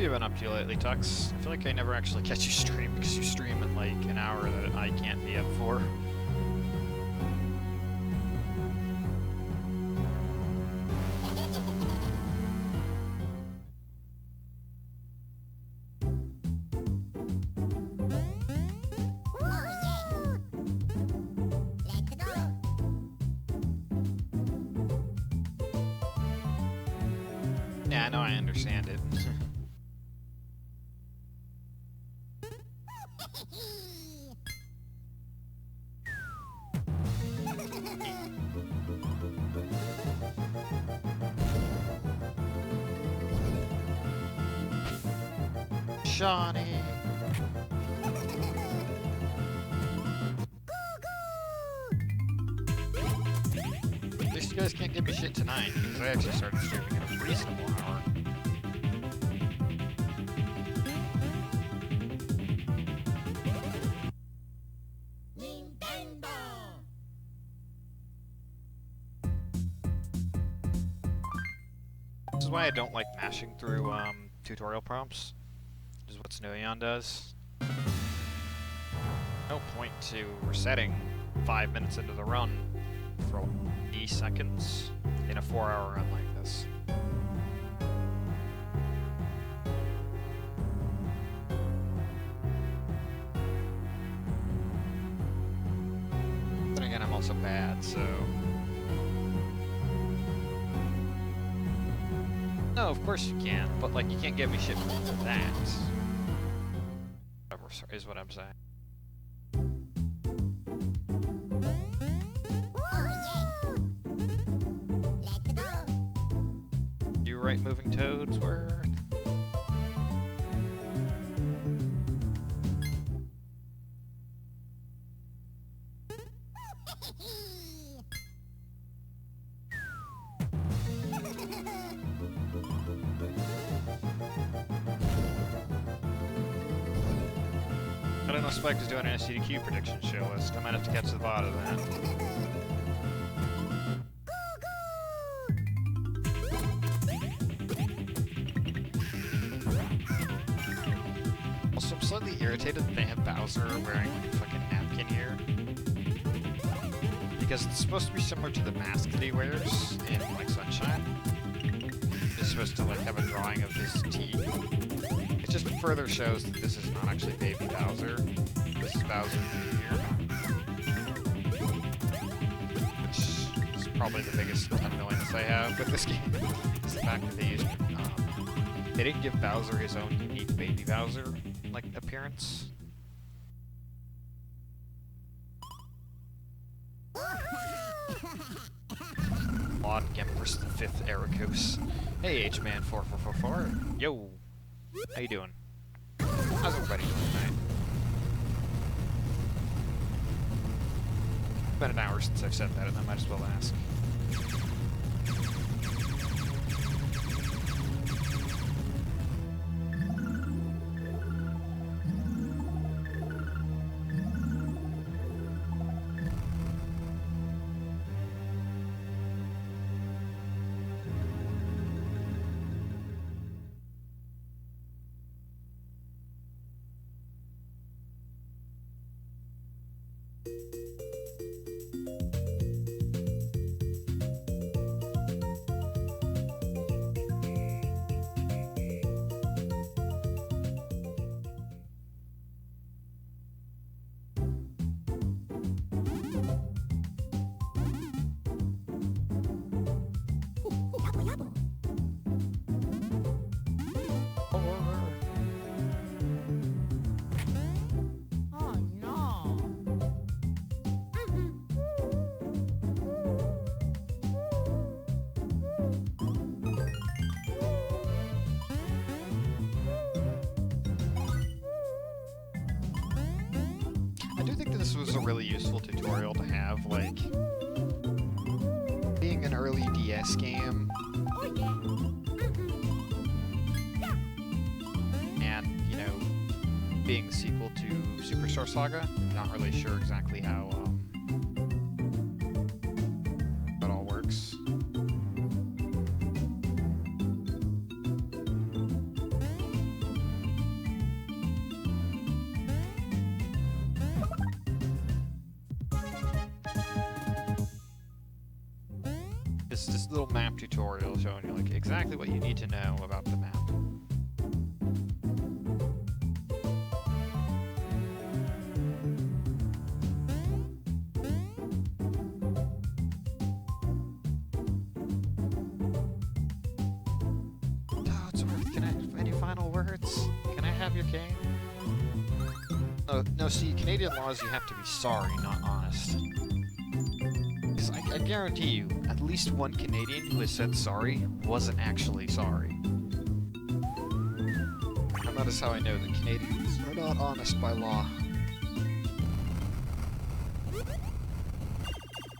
have you been up to lately, Tux? I feel like I never actually catch you stream because you stream in like an hour that I can't be up for. Yeah, I know, I understand it. Shawnee! At least you guys can't give me shit tonight, because I actually started streaming at a reasonable hour. This is why I don't like mashing through tutorial prompts, which is what Snowion does. No point to resetting 5 minutes into the run for 80 seconds in a 4-hour run like this. Then again, I'm also bad, so... No, of course you can, but like you can't get me shit for that. Whatever is what I'm saying. You right moving toads word? I don't know, Spike is doing an SCDQ prediction show list. I might have to catch the bot of that. Also, I'm slightly irritated that they have Bowser wearing like a fucking napkin here. Because it's supposed to be similar to the mask that he wears in like Sunshine. It's supposed to like have a drawing of his teeth. It just further shows that this is not actually Baby Bowser. This is Bowser Jr. Which is probably the biggest annoyance I have with this game. Is the fact that they didn't give Bowser his own unique Baby Bowser like appearance. Odd Gempress the 5th Ericos. Hey H-Man 4444. Yo! How you doing? How's everybody doing tonight? It's been an hour since I've said that, and I might as well ask. I do think that this was a really useful tutorial to have, like, being an early DS game, and, you know, being the sequel to Superstar Saga. I'm not really sure exactly how, that all works. this little map tutorial showing you like exactly what you need to know about the map. Any final words? Can I have your cane? No, see, Canadian laws, you have to be sorry, not honest. Because I guarantee you, at least one Canadian who has said sorry wasn't actually sorry. And that is how I know that Canadians are not honest by law.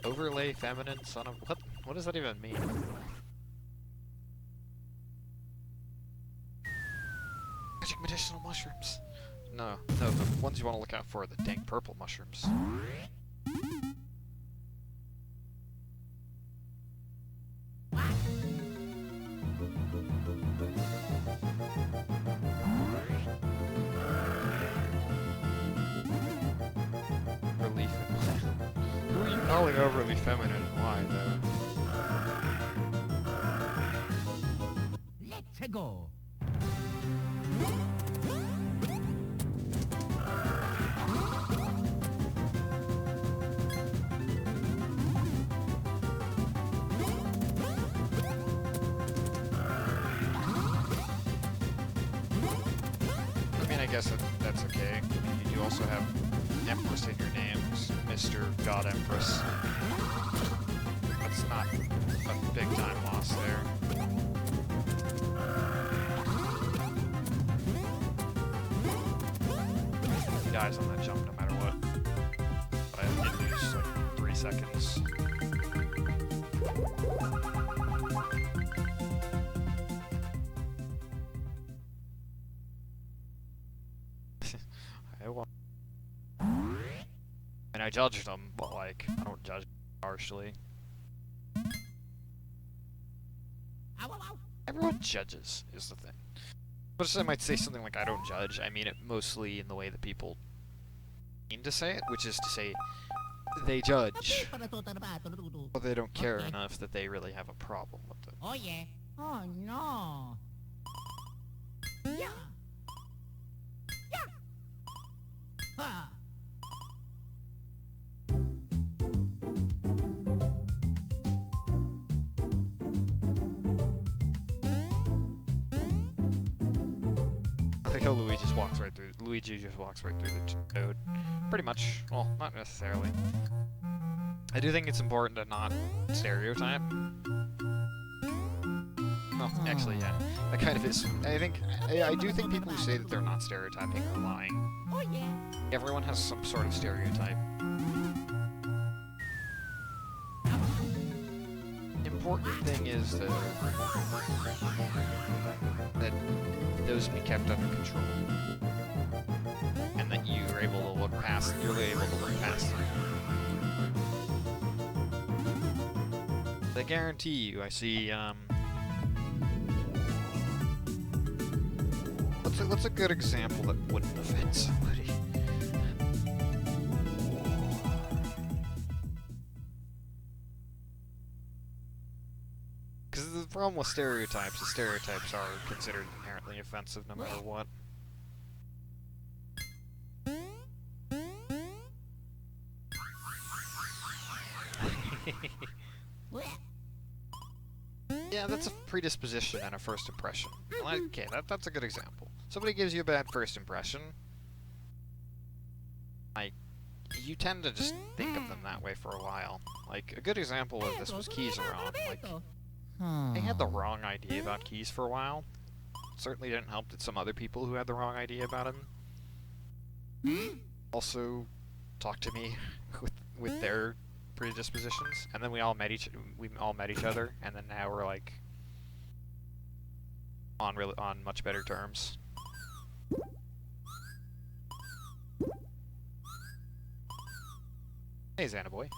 Overlay feminine son of... What does that even mean? Magic medicinal mushrooms. No, the ones you want to look out for are the dank purple mushrooms. Overly feminine. Who are you calling overly feminine and why, though? Let's go. I guess that's okay. You do also have Empress in your names, Mr. God Empress. That's not a big time loss there. He dies on that jump no matter what. But I did lose like 3 seconds. I judged them, but like, I don't judge harshly. Everyone judges, is the thing. But I might say something like, I don't judge, I mean it mostly in the way that people mean to say it, which is to say, they judge, but they don't care enough that they really have a problem with it. Oh yeah. Oh no. Yeah. Yeah. Ha. Luigi just walks right through the code. Pretty much. Well, not necessarily. I do think it's important to not stereotype. Well, actually, yeah. That kind of is. I do think people who say that they're not stereotyping are lying. Oh yeah. Everyone has some sort of stereotype. Important thing is that those be kept under control, and that you're able to look past. You're able to look past them. I guarantee you, I see. What's a good example that wouldn't offend somebody? The problem with stereotypes is stereotypes are considered inherently offensive no matter what. Yeah, that's a predisposition and a first impression. Okay, that's a good example. Somebody gives you a bad first impression, you tend to just think of them that way for a while. Like, a good example of this was Keys Around. Like, I had the wrong idea about Keys for a while. Certainly didn't help that some other people who had the wrong idea about him also talked to me with their predispositions, and then we all met each other, and then now we're like on much better terms. Hey, Xanaboy.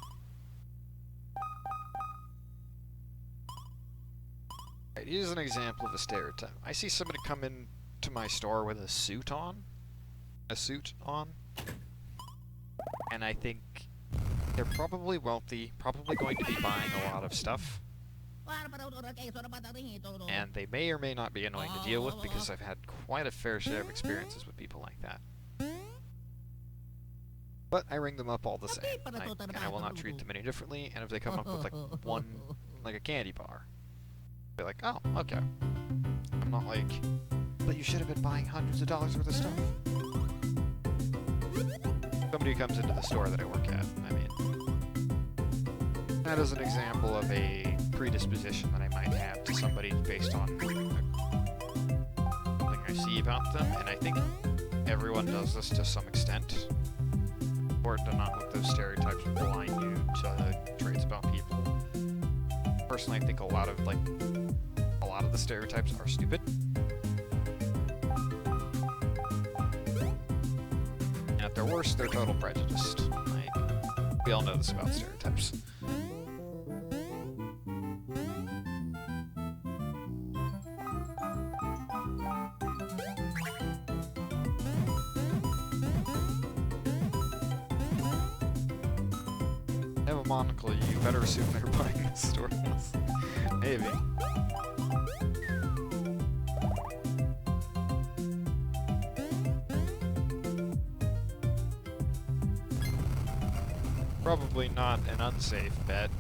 Right, here's an example of a stereotype. I see somebody come in to my store with a suit on, and I think they're probably wealthy, probably going to be buying a lot of stuff, And they may or may not be annoying to deal with because I've had quite a fair share of experiences with people like that. But I ring them up all the same, and I will not treat them any differently, and if they come up with like like a candy bar, they're like, oh, okay. I'm not like, but you should have been buying hundreds of dollars worth of stuff. Somebody who comes into the store that I work at, I mean, that is an example of a predisposition that I might have to somebody based on something I see about them, and I think everyone does this to some extent. Important to not let those stereotypes blind you to traits about people. Personally, I think a lot of the stereotypes are stupid. And at their worst, they're total prejudiced. Like, we all know this about stereotypes. Have a monocle, you better assume they're buying the store. Maybe. Probably not an unsafe bet.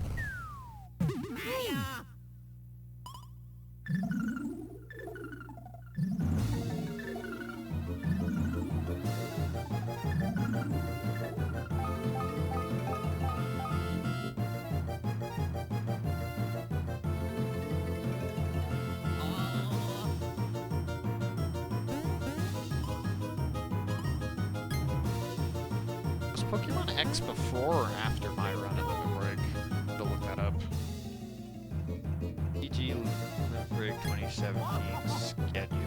Was Pokemon X before or after my run in the Limerick? I have to look that up. EG Limerick 2017 schedule.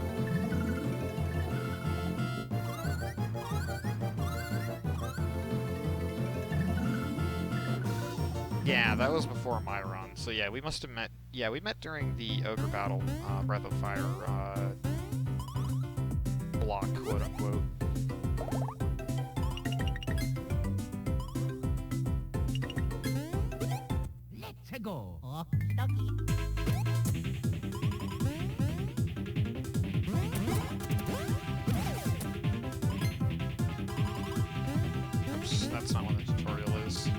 Yeah, that was before my run. So yeah, we must have met. Yeah, we met during the Ogre Battle, Breath of Fire block, quote unquote. Let's go. Oops, that's not what the tutorial is.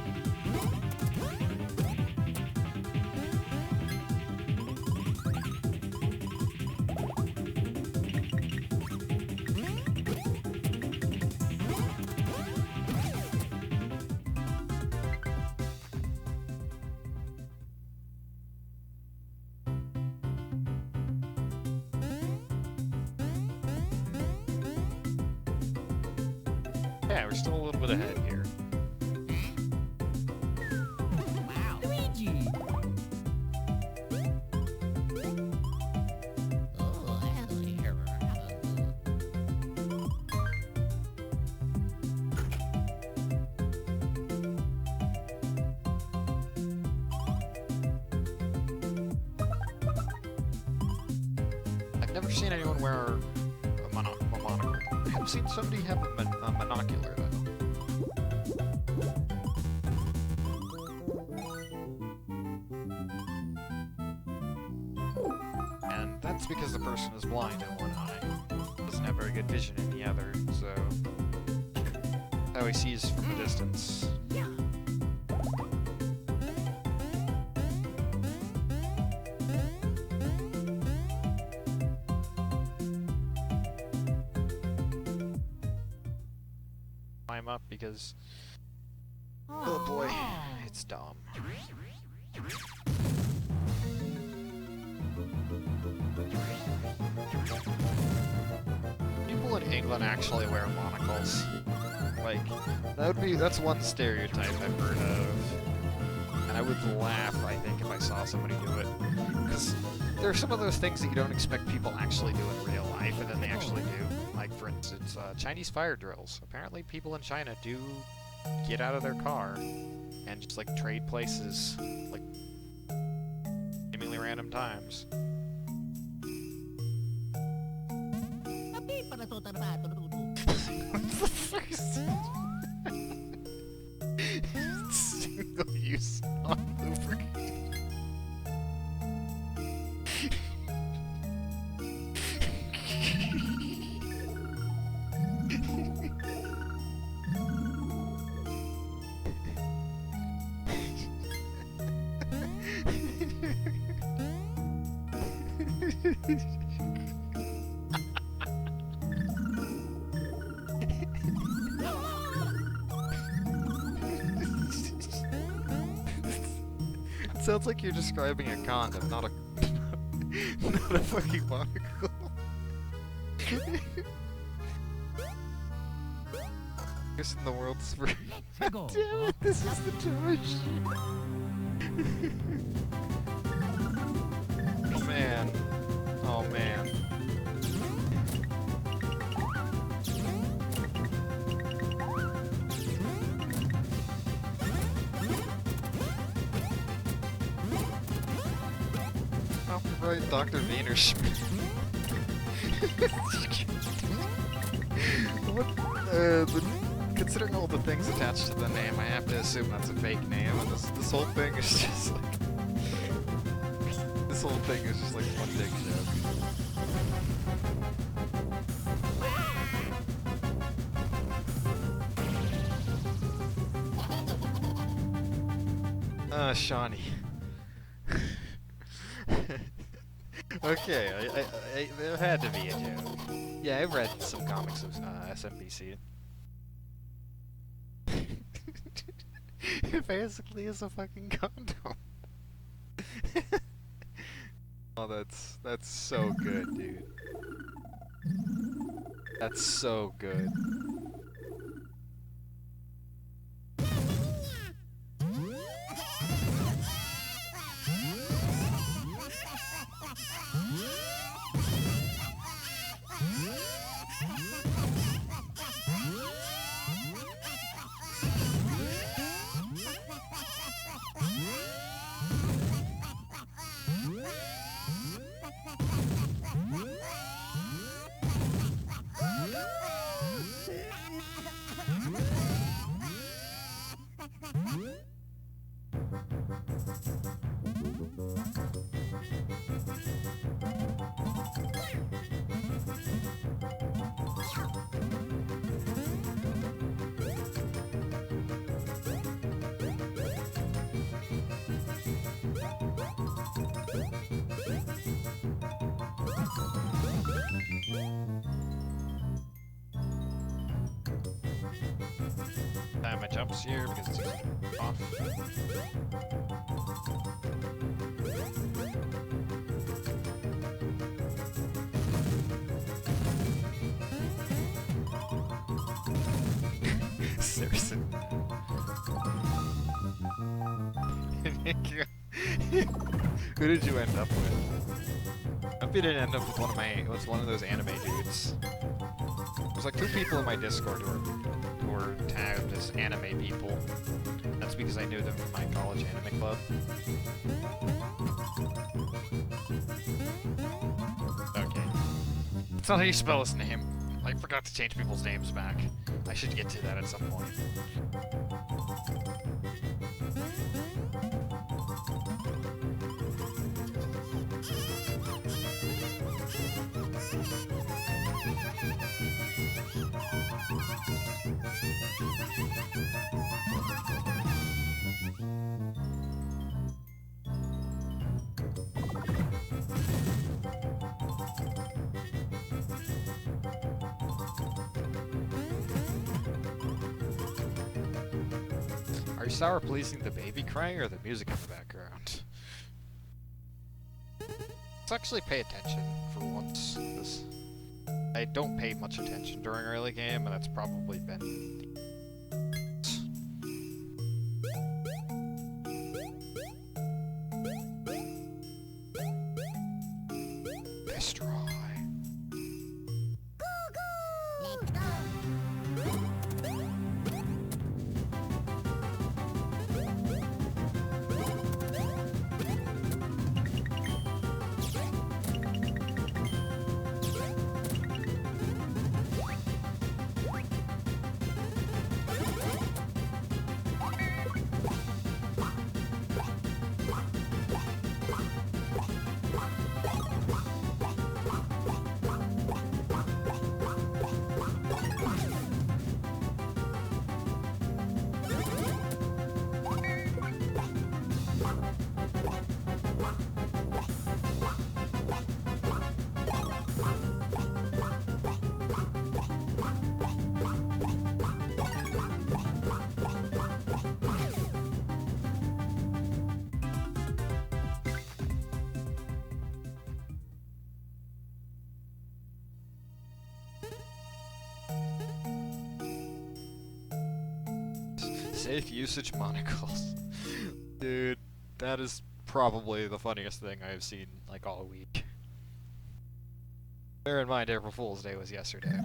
Yeah, we're still a little bit ahead here. Wow. Luigi. I've never seen anyone wear a monocle. I have seen somebody have a monocular, though. And that's because the person is blind in one eye. Doesn't have very good vision in the other, so... How he sees from a distance. Climb up because... Oh boy, it's dumb. People in England actually wear monocles. Like, that's one stereotype I've heard of. And I would laugh, I think, if I saw somebody do it. Because there are some of those things that you don't expect people actually do in real life, and then they actually do. Like, for instance, Chinese fire drills. Apparently people in China do get out of their car and just, like, trade places, like, seemingly random times. What's the first single use on lubricant? It sounds like you're describing a condom, not a not a fucking barnacle. Guess in the world's for Let's go. damn it, this is the George. Oh man. Oh man. Copyright Dr. Wienerschmidt. What? Considering all the things attached to the name, I have to assume that's a fake name, and this whole thing is just like... This whole thing is just like one big joke. Shawnee. Okay, there had to be a joke. Yeah, I've read some comics of SMBC. It basically is a fucking condom. Oh, that's so good, dude. That's so good. My jumps here because it's off. Seriously. Who did you end up with? I hope you didn't end up with one of those anime dudes. There's like 2 people in my Discord who are tagged as anime people. That's because I knew them from my college anime club. Okay. That's not how you spell his name. I forgot to change people's names back. I should get to that at some point. Are you sour pleasing the baby crying or the music in the background? Let's actually pay attention for once. I don't pay much attention during early game, and that's probably been... Destroy. Safe usage monocles. Dude, that is probably the funniest thing I have seen, like, all week. Bear in mind, April Fool's Day was yesterday.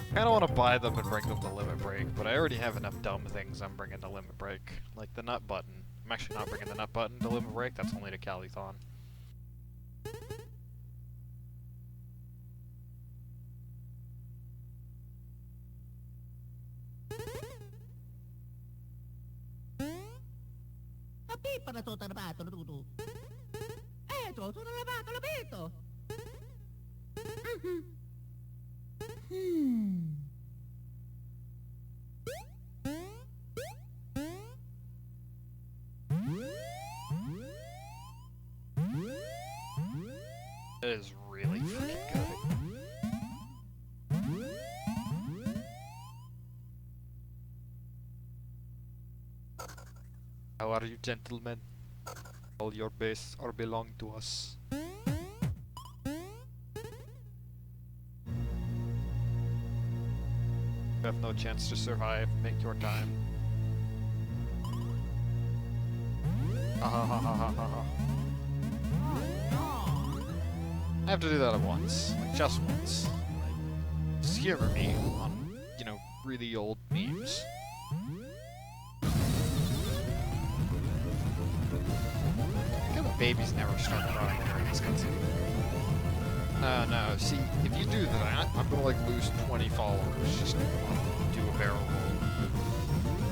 I kinda wanna buy them and bring them to Limit Break, but I already have enough dumb things I'm bringing to Limit Break. Like the nut button. I'm actually not bringing the nut button to Limit Break, that's only to Calithon. La pipa la tota lavato, la tutu. Tutto lavato, la vedo. That is really fucking good. How are you, gentlemen? All your base are belong to us. You have no chance to survive. Make your time. Ha ha ha ha ha ha. I have to do that once, like just once. Like, skewer me on, you know, really old memes. Look how the babies never start crying during this cutscene. No, see, if you do that, I'm gonna like lose 20 followers just do a barrel roll.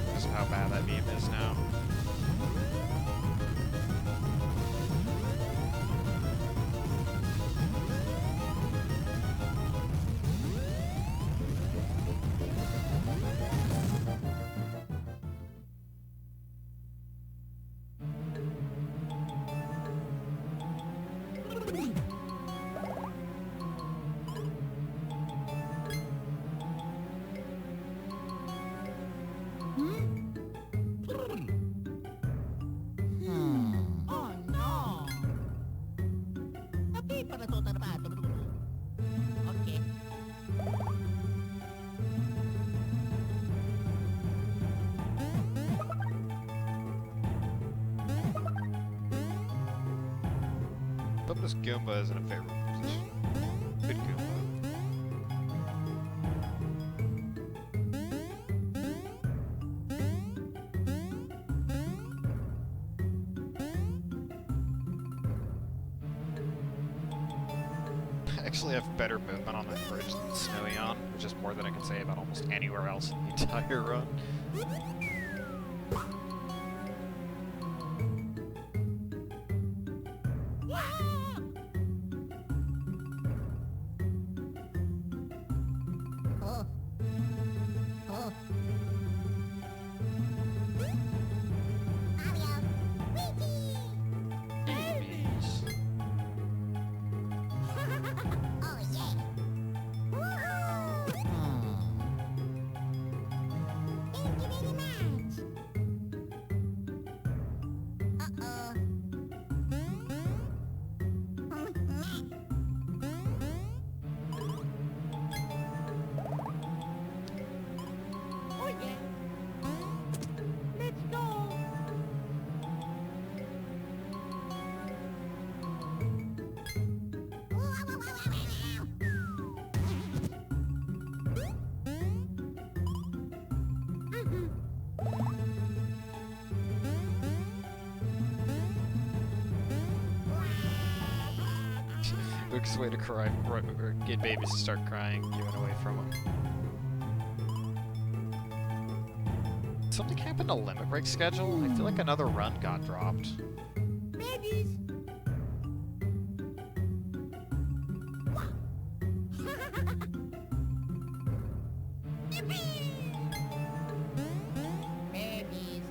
Because of how bad that meme is now. But this Goomba is in a favorable position. Good Goomba. I actually have better movement on that bridge than Snowy on, which is more than I can say about almost anywhere else in the entire run. quickest way to cry, or get babies to start crying, giving away from them. Something happened to Limit Break schedule? I feel like another run got dropped. Babies. Babies.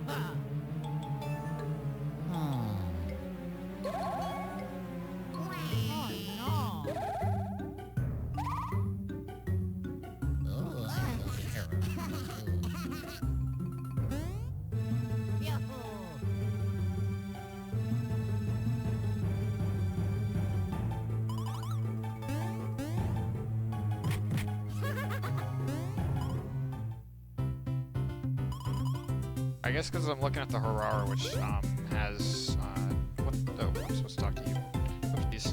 Ah. Oh, no. I guess because I'm looking at the Harara, which has what? Oh, I'm supposed to talk to you. Oops.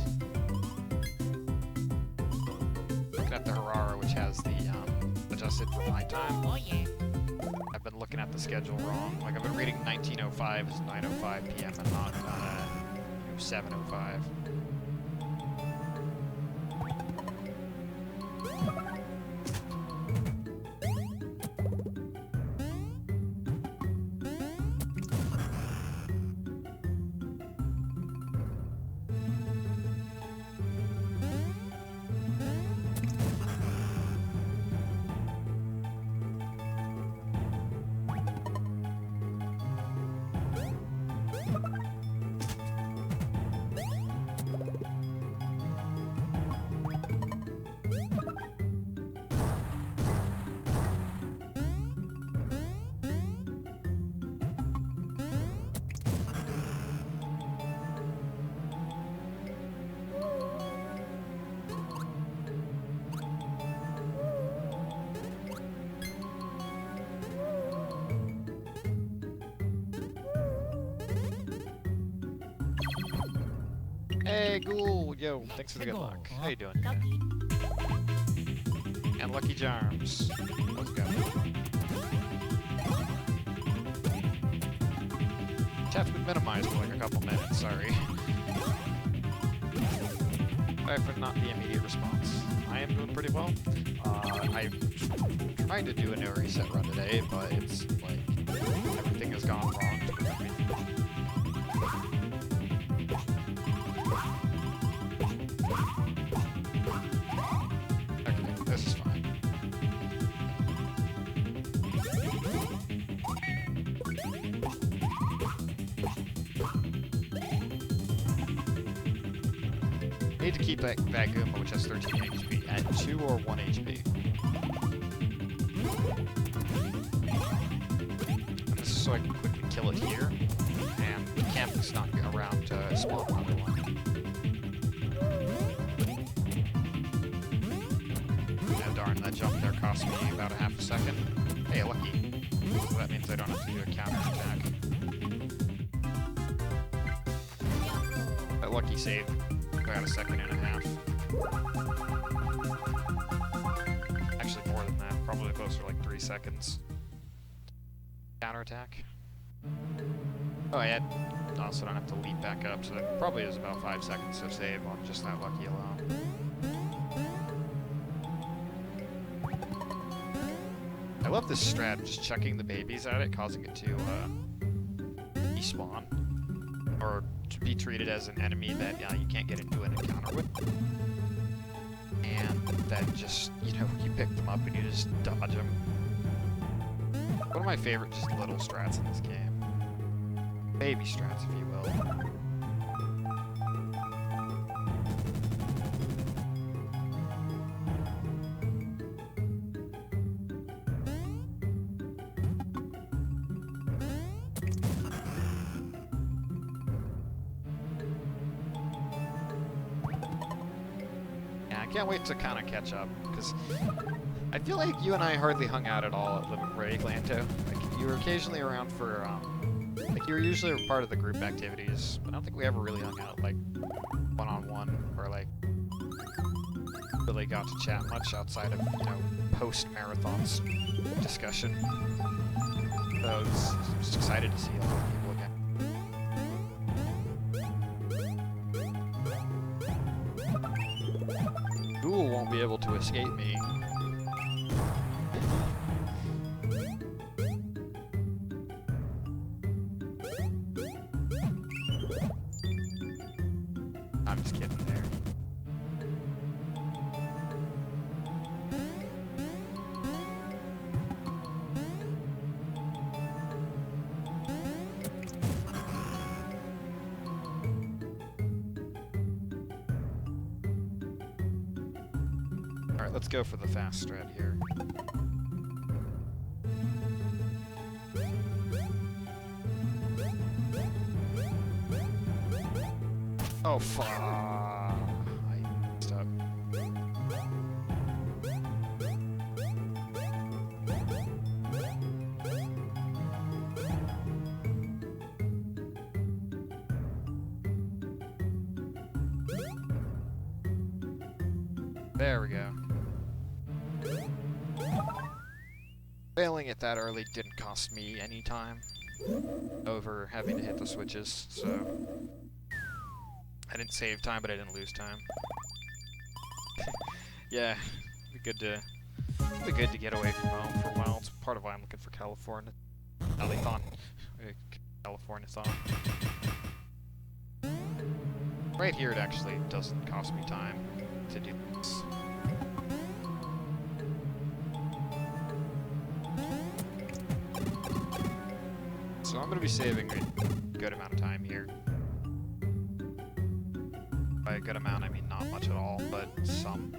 Looking at the Harara, which has the adjusted flight time. Oh, yeah. I've been looking at the schedule wrong. Like I've been reading 19:05 as 9:05 p.m. and not 7:05. Hey, Ghoul! Yo, thanks for the good luck. How you doing? Lucky. And Lucky Charms. Let's go. Chat's been minimized for like a couple minutes, sorry. Sorry for not the immediate response. I am doing pretty well. I'm trying to do a no reset run today, but it's like everything has gone wrong to prevent me. Okay, this is fine. I need to keep that Goomba, which has 13 HP, at 2 or 1 HP. And this is so I can quickly kill it here, and the camp is not around to spawn another one. Yeah, darn, that jump there cost me about a half a second. Hey, lucky. So that means I don't have to do a counter attack. That lucky save. About a second and a half. Actually more than that, probably closer to like 3 seconds. Counterattack. Oh, I also don't have to leap back up, so that probably is about 5 seconds to save on just that lucky alone. I love this strat, just chucking the babies at it, causing it to despawn. Or to be treated as an enemy that you can't get into an encounter with. And then just, you know, you pick them up and you just dodge them. One of my favorite just little strats in this game. Baby strats, if you will. I can't wait to kind of catch up, because I feel like you and I hardly hung out at all at Limit Break, Lanto. Like, you were occasionally around for, like, you were usually a part of the group activities, but I don't think we ever really hung out, like, one-on-one, or, like, really got to chat much outside of, you know, post-marathons discussion. So I was just excited to see a lot of people again. ghoul won't be able to escape me. I'm just kidding there. Alright, let's go for the fast strat here. Oh, fuck. I messed up. There we go. Failing it that early didn't cost me any time over having to hit the switches, so I didn't save time, but I didn't lose time. Yeah, it'd be good to get away from home for a while. It's part of why I'm looking for California. California-thon. Right here, it actually doesn't cost me time to do this. So I'm going to be saving a good amount of time here. By a good amount, I mean not much at all, but some.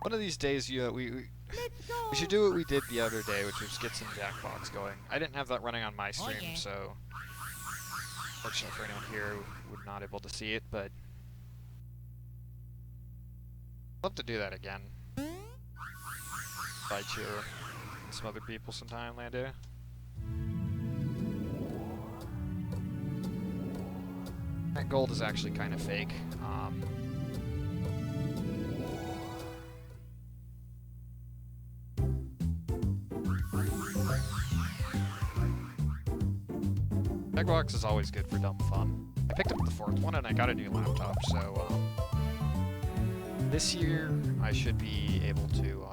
One of these days, we should do what we did the other day, which was get some Jackbox going. I didn't have that running on my stream, so fortunately for anyone here who would not able to see it, but I'd love to do that again. Invite you and some other people sometime, Lando. That gold is actually kind of fake. Jackbox is always good for dumb fun. I picked up the 4th one and I got a new laptop, so this year I should be able to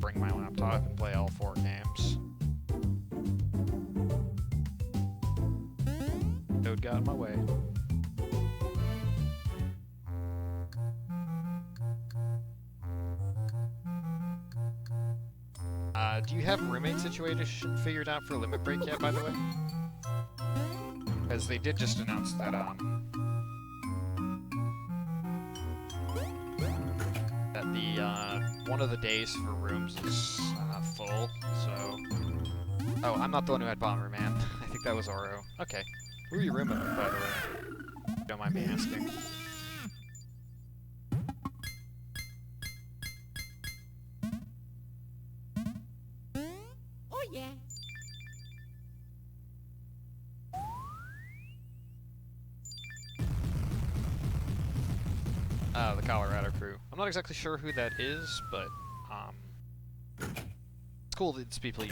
bring my laptop and play all 4 games. Code got in my way. Do you have roommate situation figured out for Limit Break yet, by the way? Because they did just announce that the one of the days for rooms is full. So, oh, I'm not the one who had Bomberman. I think that was Oro. Okay, who are you rooming with, by the way? Don't mind me asking. Oh yeah. The Colorado crew. I'm not exactly sure who that is, but it's cool that it's people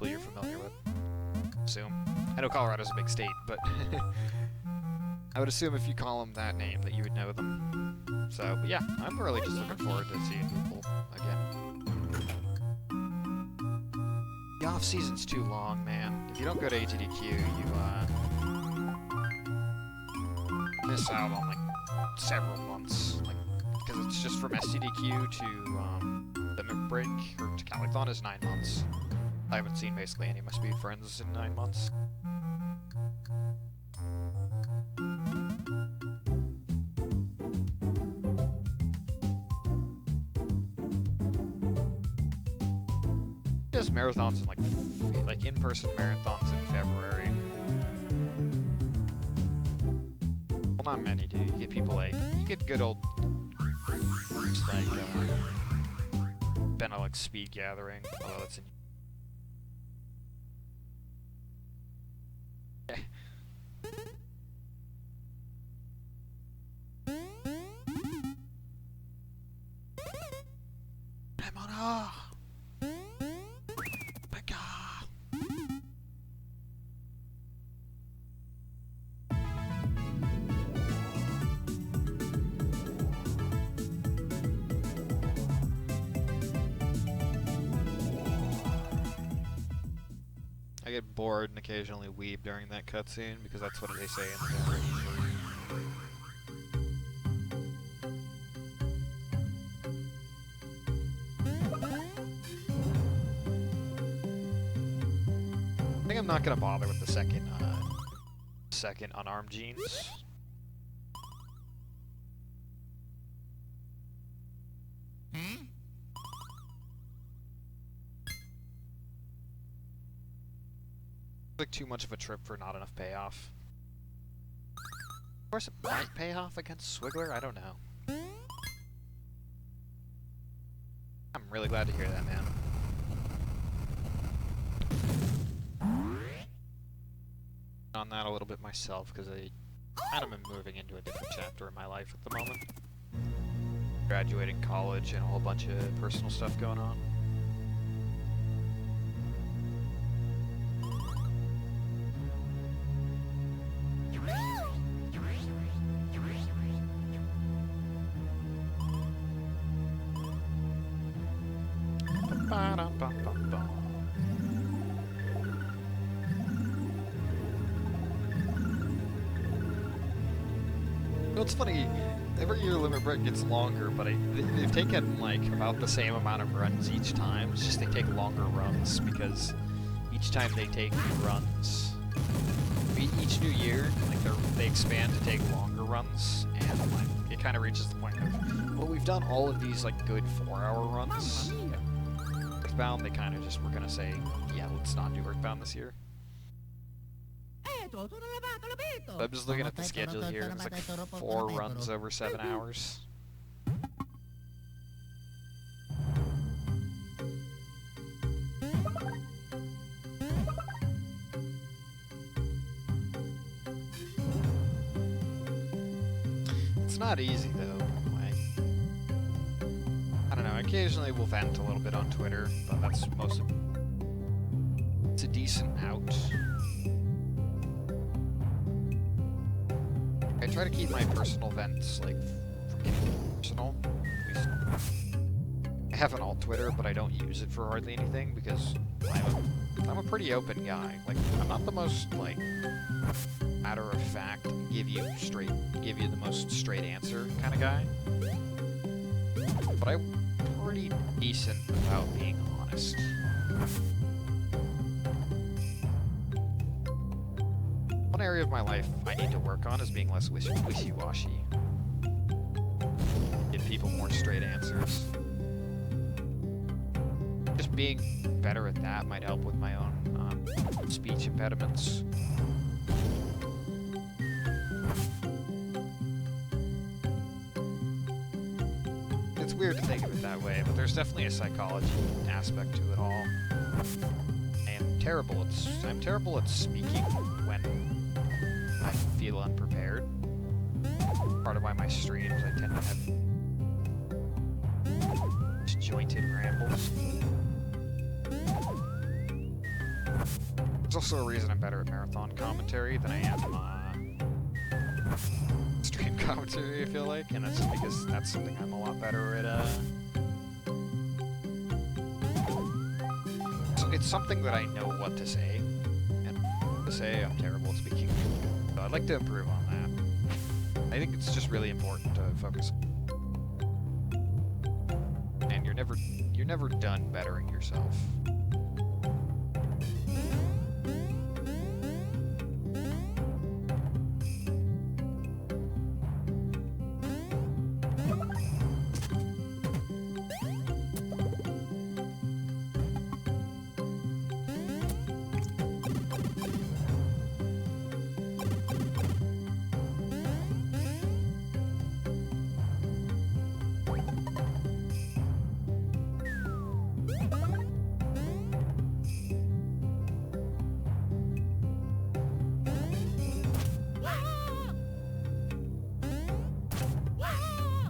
you're familiar with. Assume. I know Colorado's a big state, but I would assume if you call them that name that you would know them. So, but yeah, I'm really just looking forward to seeing people again. The off season's too long, man. If you don't go to ATDQ, you miss out on like several months, like, because it's just from STDQ to Limit Break or to Calithon is 9 months. I haven't seen basically any of my speed friends in 9 months. Does marathons in like in-person marathons in February. Well, not many do. You get people like, you get good old like Benelux speed gathering, although that's in I get bored and occasionally weep during that cutscene because that's what they say in the narration. I think I'm not gonna bother with the second unarmed genes. Huh? Like too much of a trip for not enough payoff. Of course, it might pay off against Swiggler. I don't know. I'm really glad to hear that, man. On that a little bit myself because I kind of am moving into a different chapter in my life at the moment. Graduating college and a whole bunch of personal stuff going on. It's funny, every year Limit Break gets longer, but they've taken like about the same amount of runs each time. It's just they take longer runs because each time they take new runs, each new year, like they expand to take longer runs, and like it kind of reaches the point of, well, we've done all of these like good 4-hour runs. Earthbound, they kind of just were gonna say, yeah, let's not do Earthbound this year. I'm just looking at the schedule here, and it's like 4 runs over 7 hours. It's not easy, though. Like, I don't know, occasionally we'll vent a little bit on Twitter, but that's most of it. It's a decent out. I try to keep my personal vents, like, from getting personal. At least I have an alt Twitter, but I don't use it for hardly anything because I'm a pretty open guy. Like, I'm not the most, like, matter of fact, give you the most straight answer kind of guy. But I'm pretty decent about being honest. One area of my life I need to work on is being less wishy-washy. Give people more straight answers. Just being better at that might help with my own speech impediments. It's weird to think of it that way, but there's definitely a psychology aspect to it all. I'm terrible at speaking when I feel unprepared. Part of why my streams I tend to have disjointed rambles. There's also a reason I'm better at marathon commentary than I am stream commentary, I feel like, and that's because that's something I'm a lot better at. So it's something that I know what to say, and to say I'm terrible at speaking. So I'd like to improve on that. I think it's just really important to focus. And you're never done bettering yourself.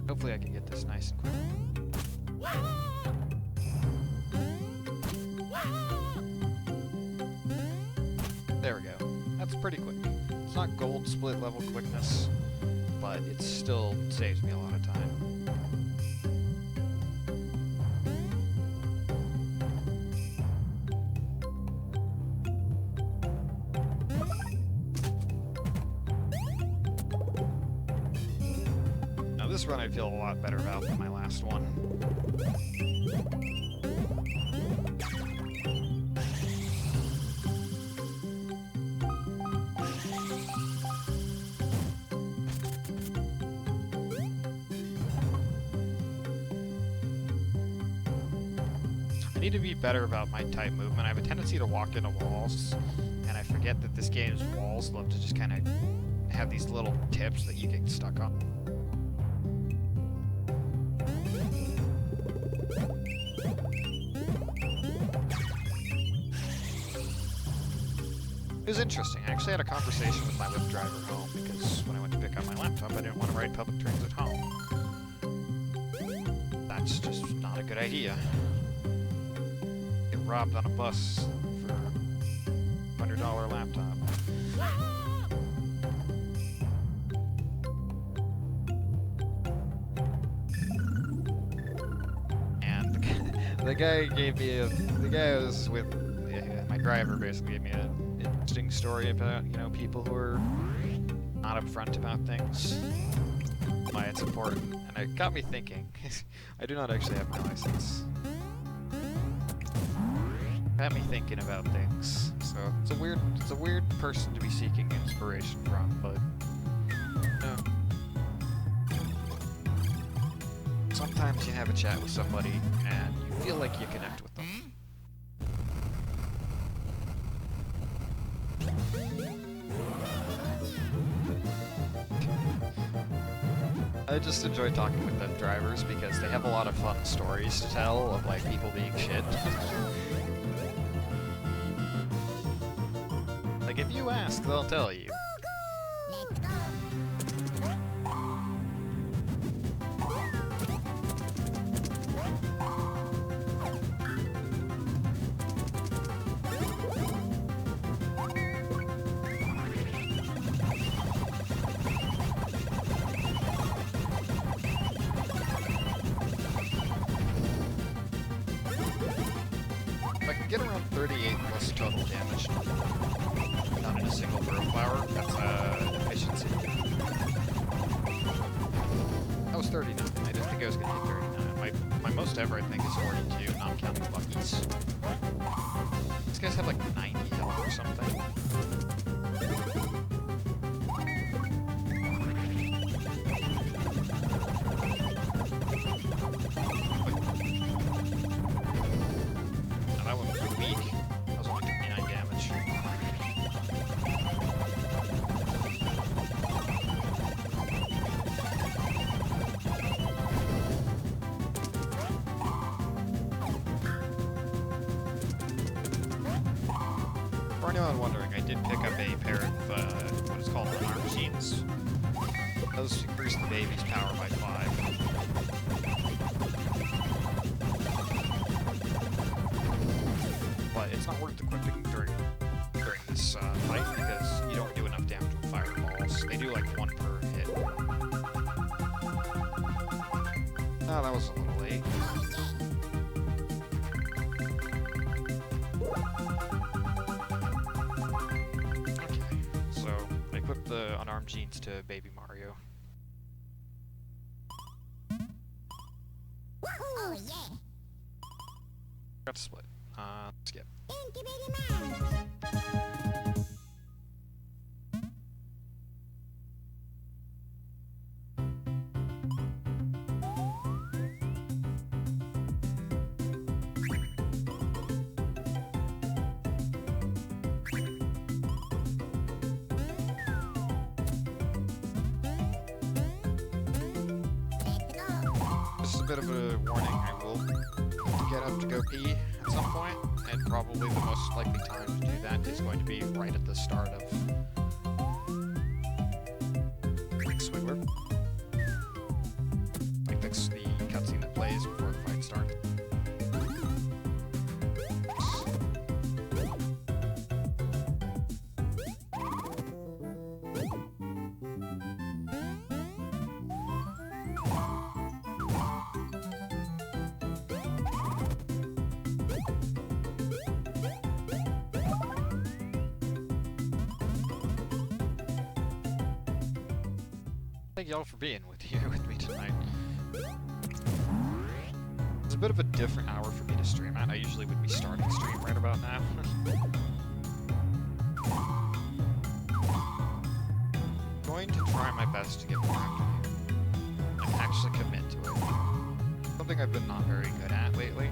Hopefully I can get this nice and quick. There we go. That's pretty quick. It's not gold split level quickness, but it still saves me a lot of time. this run I feel a lot better about than my last one. I need to be better about my type movement. I have a tendency to walk into walls, and I forget that this game's walls love to just kind of have these little tips that you get stuck on. It was interesting. I actually had a conversation with my Lyft driver home because when I went to pick up my laptop, I didn't want to ride public transit home. That's just not a good idea. Get robbed on a bus for a $100 laptop. And the guy gave me the guy I was with, my driver basically gave me an interesting story about, you know, people who are not upfront about things. Why it's important. And it got me thinking. I do not actually have my license. It got me thinking about things. So it's a weird person to be seeking inspiration from, but sometimes you have a chat with somebody and you feel like you connect with them. I just enjoy talking with the drivers because they have a lot of fun stories to tell of like people being shit. Like if you ask, they'll tell you. Let's go. If I can get around 38 plus total damage, not in a single throw flower, that's efficiency. That was 39. I didn't think I was going to hit 39. My most ever, I think, is 42, not counting Lucky's. These guys have like 90 health or something. That one was weak. That was only 29 damage. For anyone wondering, I did pick up a pair of what is called unarmed jeans. Those increase the baby's power by 5. But it's not worth equipping during this fight because you don't do enough damage with fireballs. They do like 1 per hit. Oh, that was a little late. Okay, so I equipped the unarmed jeans to Baby Mario. Oh yeah. Got to split. Skip. Thank you very much. Let's go. This is a bit of a warning. I will get up to go pee at some point, and probably the most likely time to do that is going to be right at the start of Swigler. Like that's the cutscene that plays before the fight starts. Thank y'all for being here with me tonight. a bit of a different hour for me to stream at. I usually would be starting stream right about now. Going to try my best to get more into it and actually commit to it. Something I've been not very good at lately.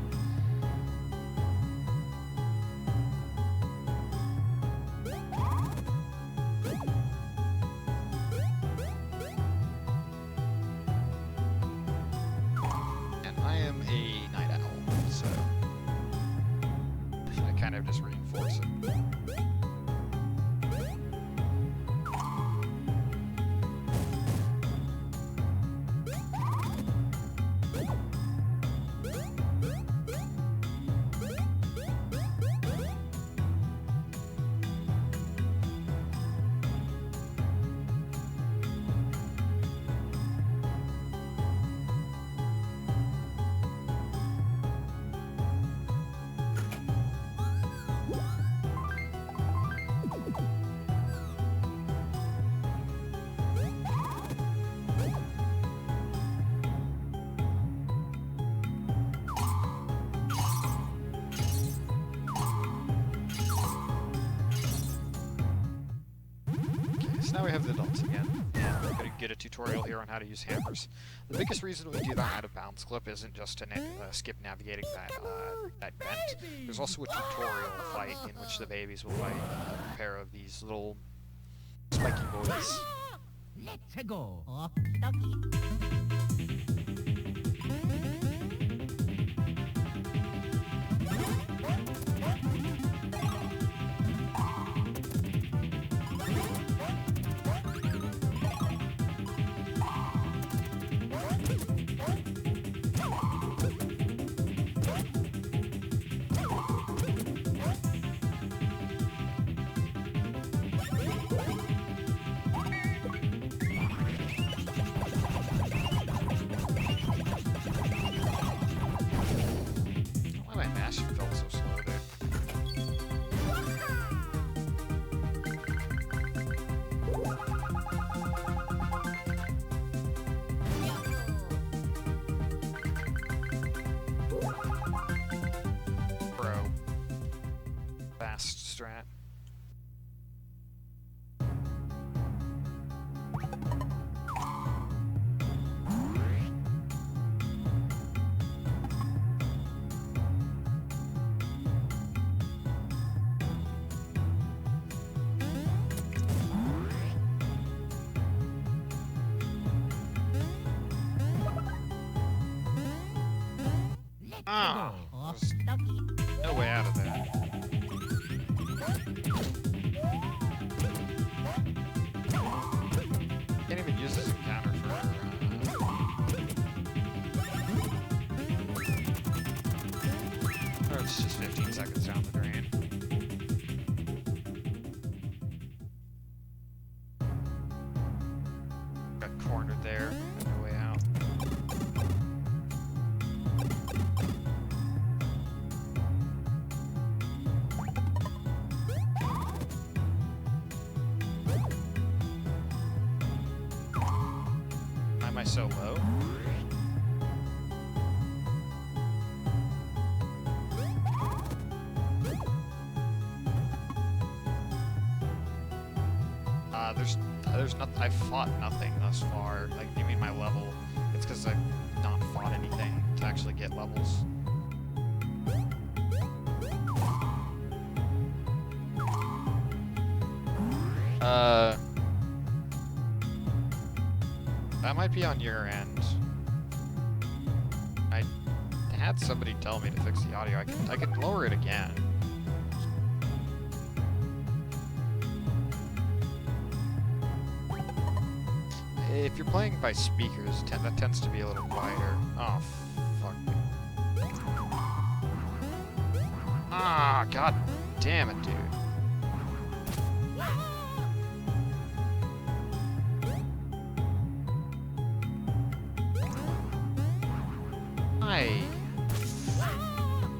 And I am a night owl, so I kind of just reinforce it. Now we have the adults again. We're going to get a tutorial here on how to use hammers. The biggest reason we do that out of bounds clip isn't just to skip navigating that vent. There's also a tutorial fight in which the babies will fight a pair of these little spiky boys. Let's go. Oh, doggy. Strat. Ah, there's no way out of there. Can't even use this encounter for, or it's just 15 seconds down the drain. Got cornered there, no way out. Am I so low? There's nothing. I've fought nothing thus far. Like, you mean my level? It's because I've not fought anything to actually get levels. That might be on your end. I had somebody tell me to fix the audio. I can lower it again. If you're playing by speakers, that tends to be a little quieter. Oh, fuck. Ah, god damn it, dude.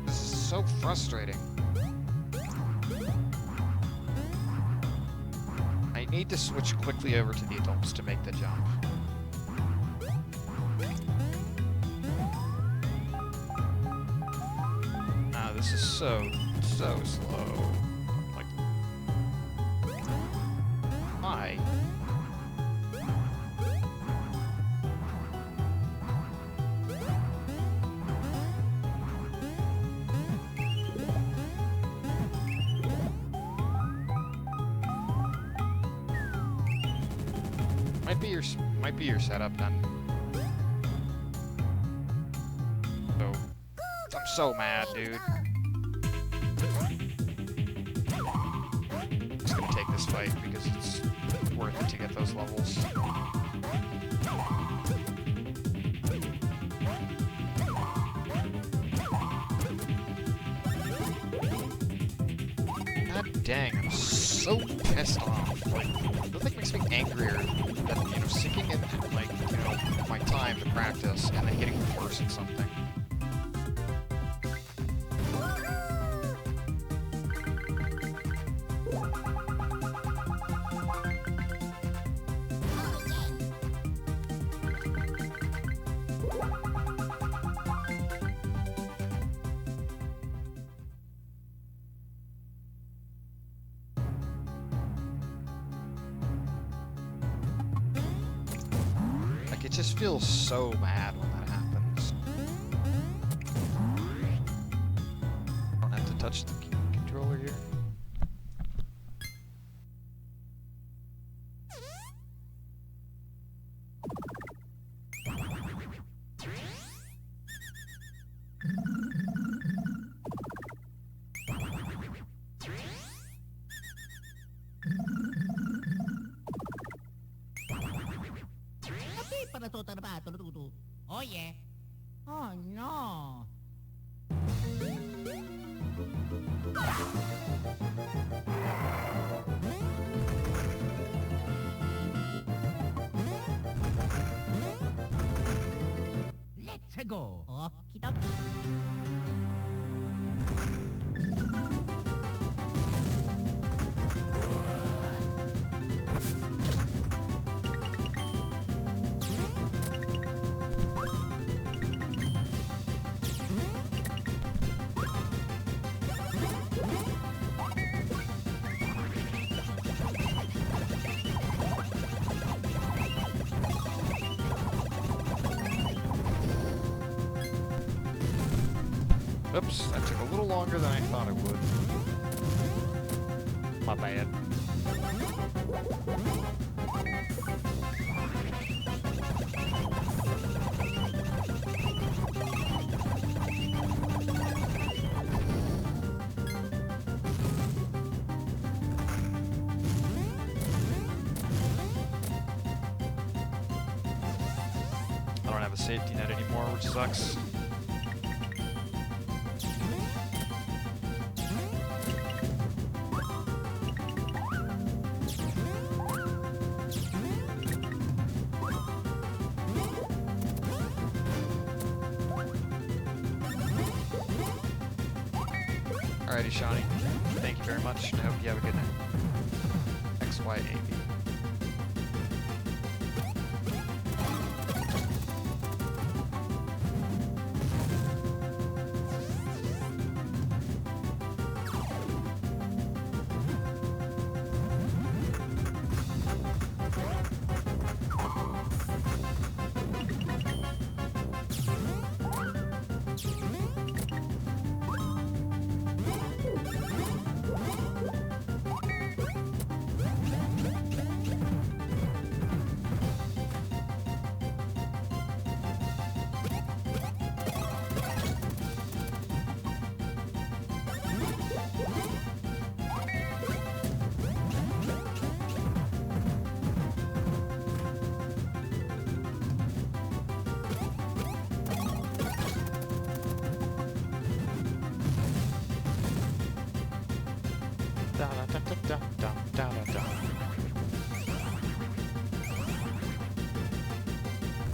This is so frustrating. I need to switch quickly over to the adults to make the jump. this is so slow. Like, why? Might be your setup then. So, I'm so mad, dude. I'm just gonna take this fight because it's worth it to get those levels. God dang, I'm so pissed off. Like, nothing makes me angrier than, you know, sinking in, like, you know, my time to practice and then getting worse at something. It just feels so bad when that happens. Don't have to touch the controller here. Oh yeah. Oh no. Let's go. Okie dokie. Oops, that took a little longer than I thought it would. My bad. I don't have a safety net anymore, which sucks. Alrighty, Shawnee. Thank you very much, and I hope you have a good night. XYAB.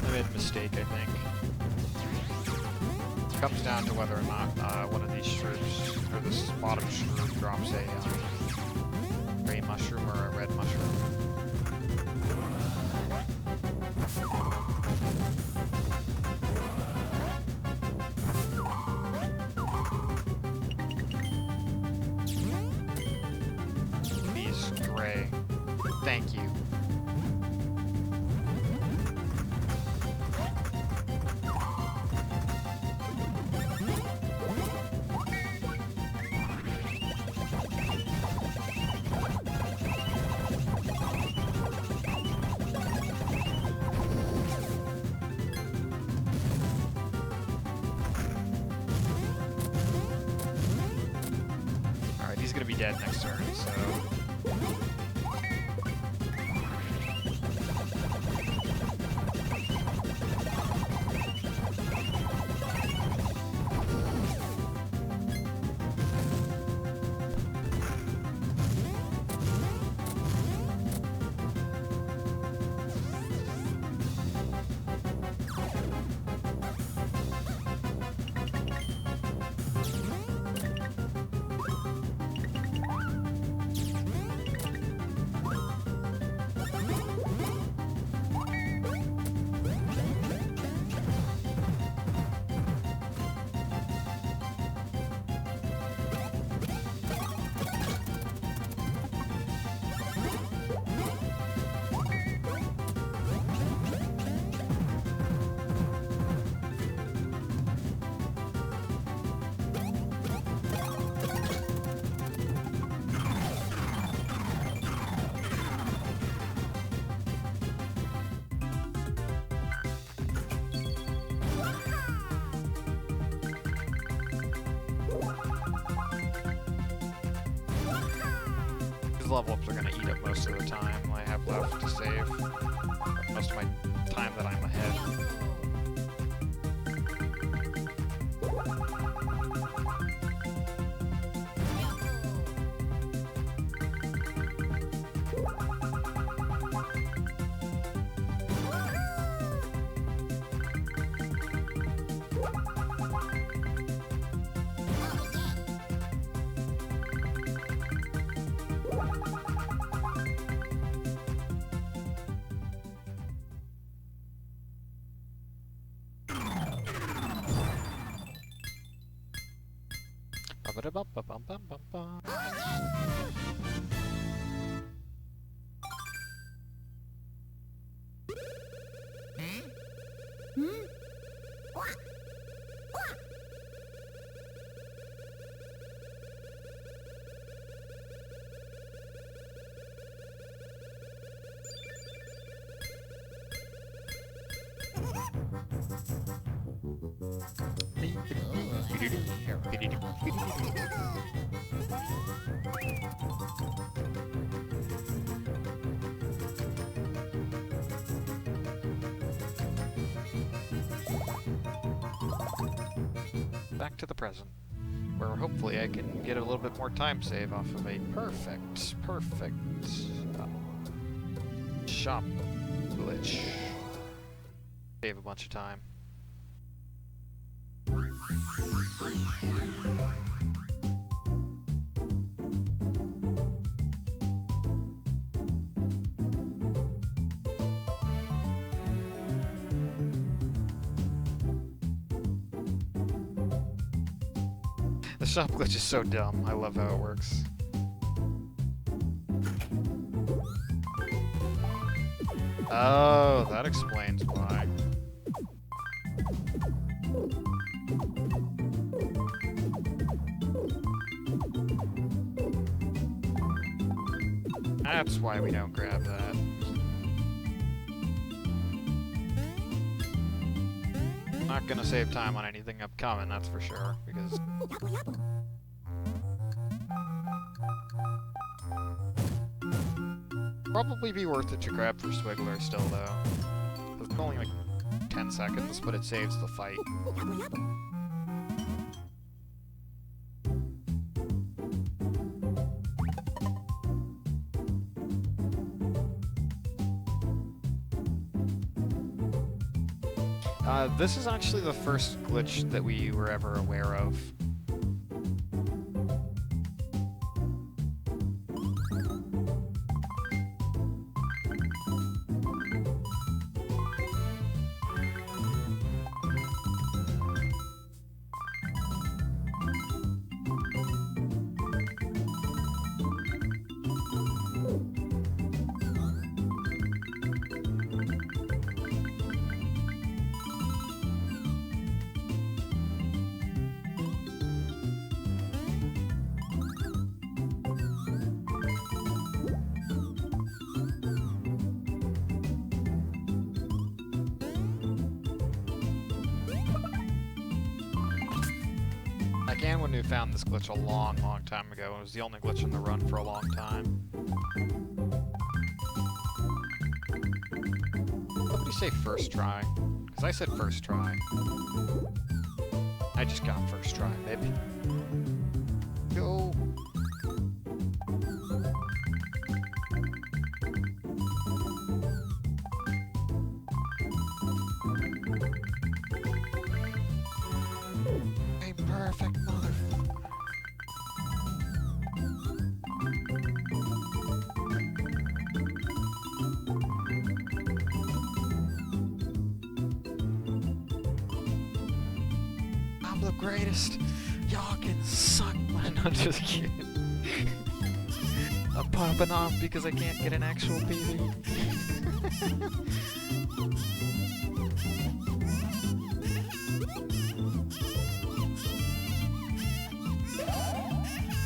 I made a mistake, I think. It comes down to whether or not one of these shrooms, or this bottom shroom, drops a gray mushroom or a red mushroom. Thank you. Alright, he's gonna be dead next turn, so... Level ups are going to eat up most of the time I have left to save. Most of my time that I'm ahead. Ba-ba-da-bum-ba-bum-bum-bum. Back to the present, where hopefully I can get a little bit more time save off of a perfect shop glitch. Save a bunch of time. The shop glitch is so dumb. I love how it works. Oh, that explains why. That's why we don't grab that. Not gonna save time on anything upcoming, that's for sure, because... Probably be worth it to grab for Swiggler still, though. It's only like 10 seconds, but it saves the fight. This is actually the first glitch that we were ever aware of. Scanwanu found this glitch a long, long time ago. It was the only glitch in the run for a long time. What did you say first try? Because I said first try. I just got first try, baby. Go! A perfect motherfucker. I'm the greatest. Y'all can suck. I'm just kidding. I'm popping off because I can't get an actual baby.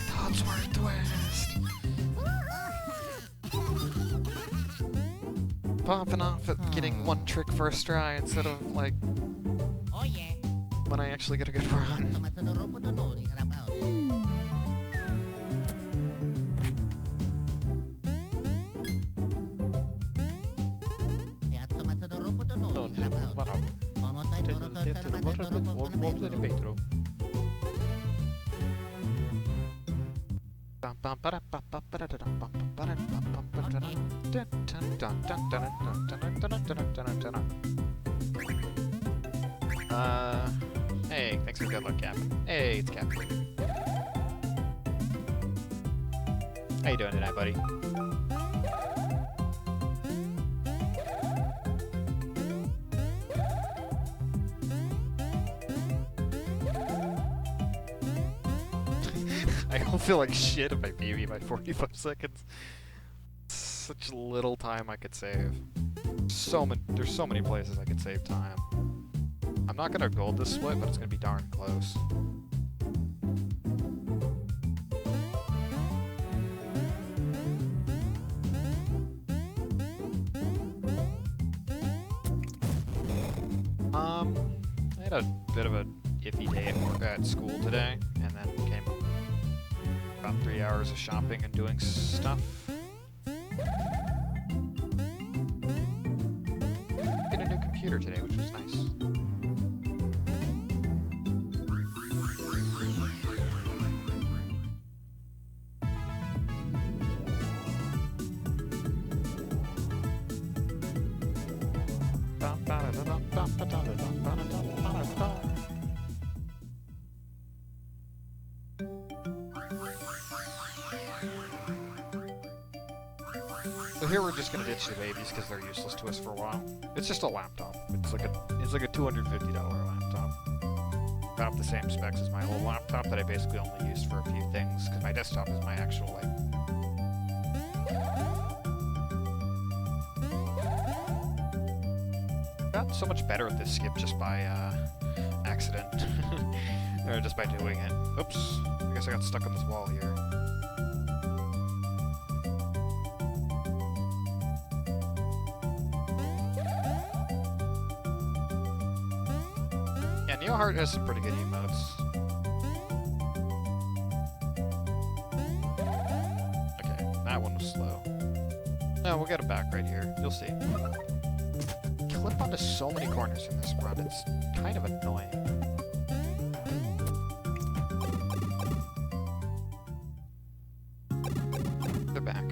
Codsworth twist. Popping off at getting one trick first try instead of like Oh yeah. when I actually get a good run. Hey, thanks for good luck, Captain. Hey, it's Captain. How you doing tonight, buddy? I don't feel like shit if I PB by 45 seconds. Such little time I could save. There's so many places I could save time. I'm not gonna gold this split, but it's gonna be darn close. I had a bit of a iffy day at school today, and then came about 3 hours of shopping and doing stuff. Get a new computer today, which was nice. So here we're just gonna ditch the babies because they're useless to us for a while. It's just a laptop. It's like a $250 laptop. About the same specs as my old laptop that I basically only used for a few things because my desktop is my actual like. Got so much better at this skip just by accident, or just by doing it. Oops! I guess I got stuck on this wall here. Yeah, Neoheart has some pretty good emotes. Okay, that one was slow. No, we'll get it back right here. You'll see. Clip onto so many corners in this run, it's kind of annoying. They're back.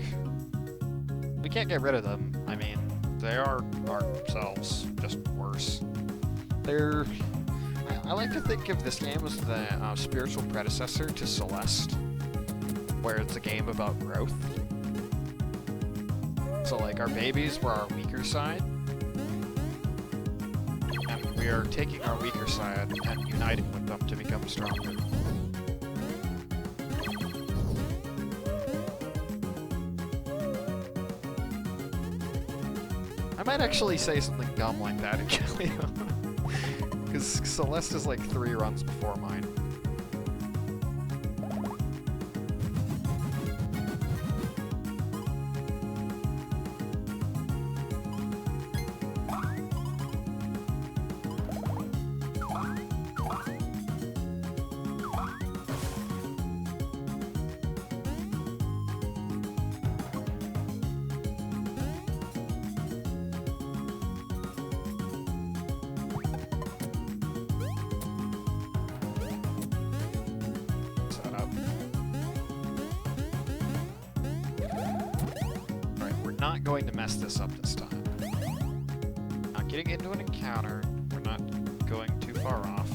We can't get rid of them. I mean, they are ourselves, just worse. They're... I like to think of this game as the spiritual predecessor to Celeste, where it's a game about growth. So like, our babies were our weaker side, and we are taking our weaker side and uniting with them to become stronger. I might actually say something dumb like that in Galileo. Because Celeste is like 3 runs before mine. not going to mess this up this time. Not getting into an encounter. We're not going too far off.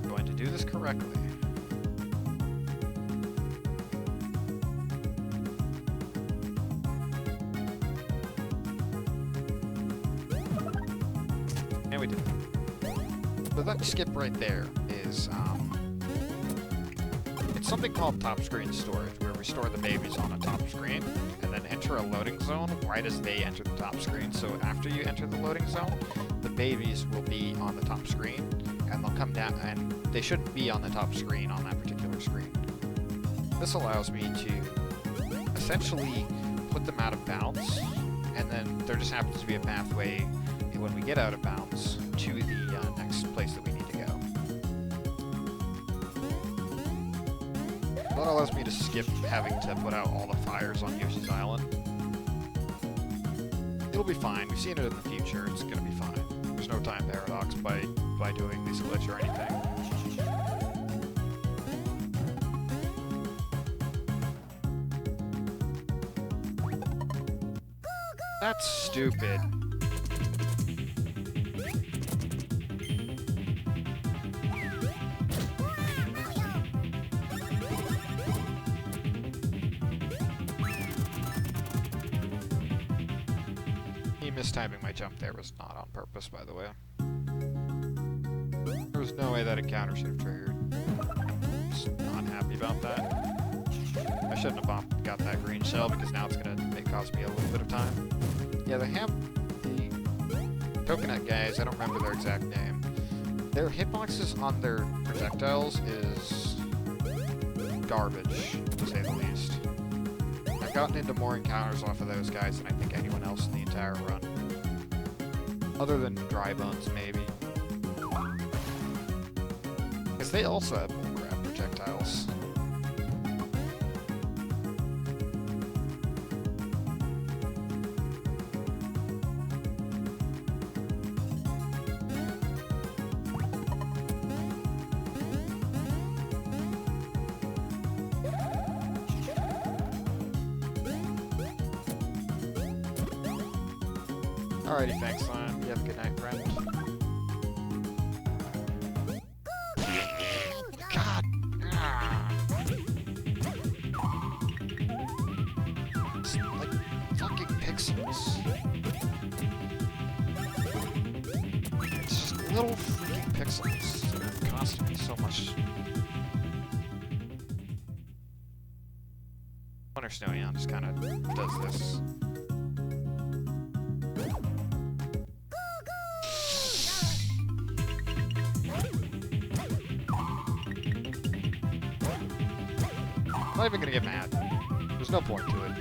We're going to do this correctly. And we did it. But that skip right there is, it's something called top screen storage, where we store the babies on a top screen, and then enter a loading zone right as they enter the top screen. So after you enter the loading zone, the babies will be on the top screen, and they'll come down, and they shouldn't be on the top screen on that particular screen. This allows me to essentially put them out of bounds, and then there just happens to be a pathway when we get out of bounds to the next place that we need to go. That allows me to skip having to put out all the fires on Yoshi's Island. It'll be fine. We've seen it in the future. It's gonna be fine. There's no time paradox by doing this glitch or anything. That's stupid. Mistiming my jump there was not on purpose, by the way. There was no way that encounter should have triggered. Just not happy about that. I shouldn't have got that green shell because now it's gonna cost me a little bit of time. Yeah, they have the coconut guys. I don't remember their exact name. Their hitboxes on their projectiles is garbage, to say the least. I've gotten into more encounters off of those guys than I think anyone else in the entire run. Other than Dry Bones, maybe. Because they also have bullcrap projectiles. Alrighty, thanks, Lon. You have a good night, friend. God! It's like fucking pixels. It's just little freaking pixels that are costing me so much. Winter Snowy just kind of does this. I'm not even gonna get mad. There's no point to it.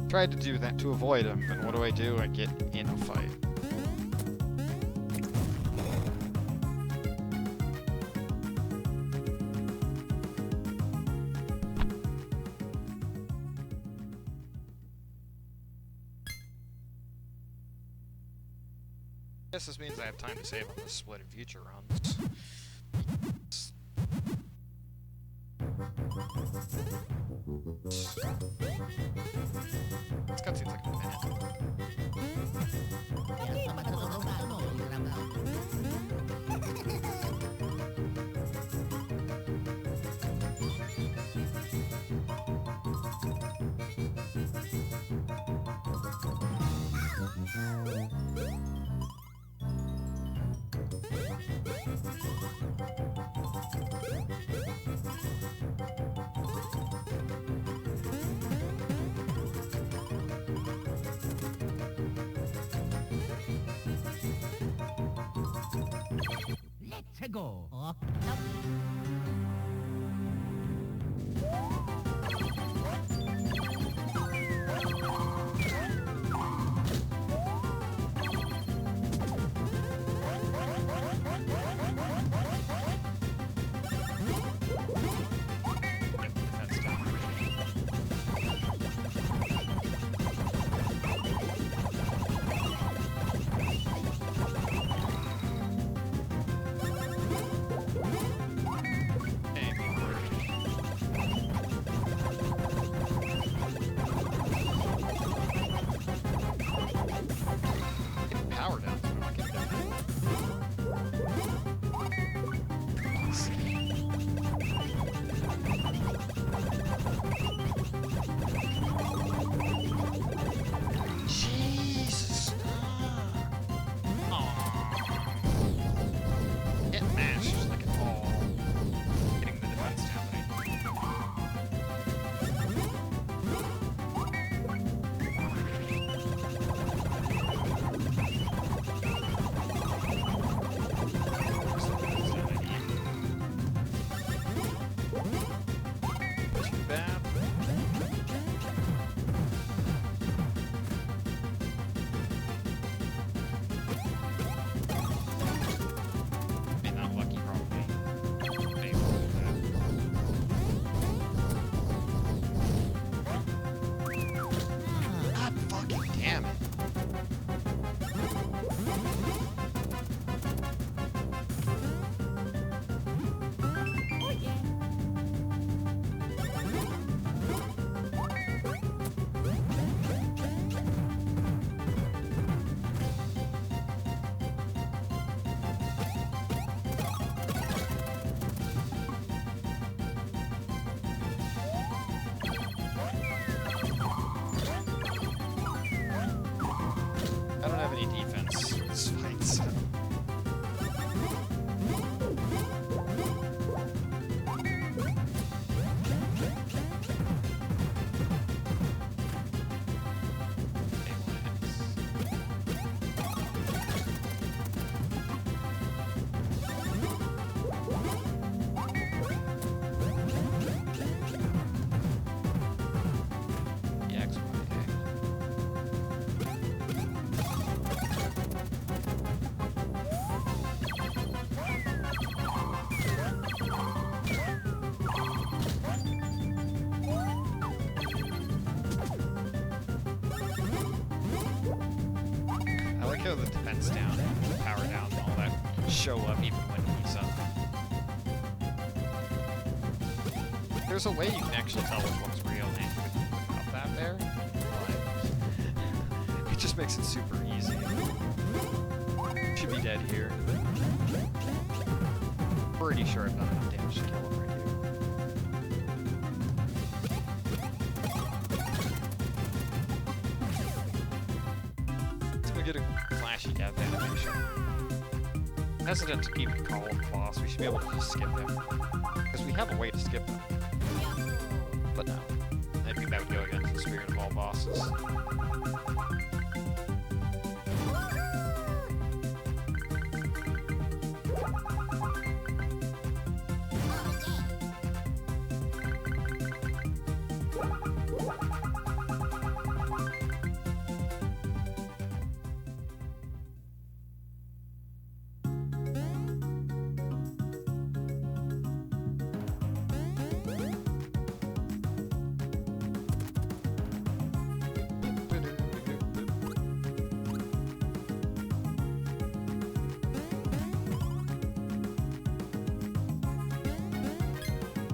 Tried to do that to avoid him, and what do? I get in a fight. I guess this means I have time to save on this split in future runs. This cutscene's like a minute. Let's go. Show the defense down, power down, and all that show up even when he's up. There's a way you can actually tell which one's real without that there, but it just makes it super easy. Should be dead here. Pretty sure I've done enough damage to kill him right here. Let's go get a flashy death animation. Hesitant to even call him the boss. We should be able to just skip him. Because we have a way to skip him. But no. I think that would go against the spirit of all bosses.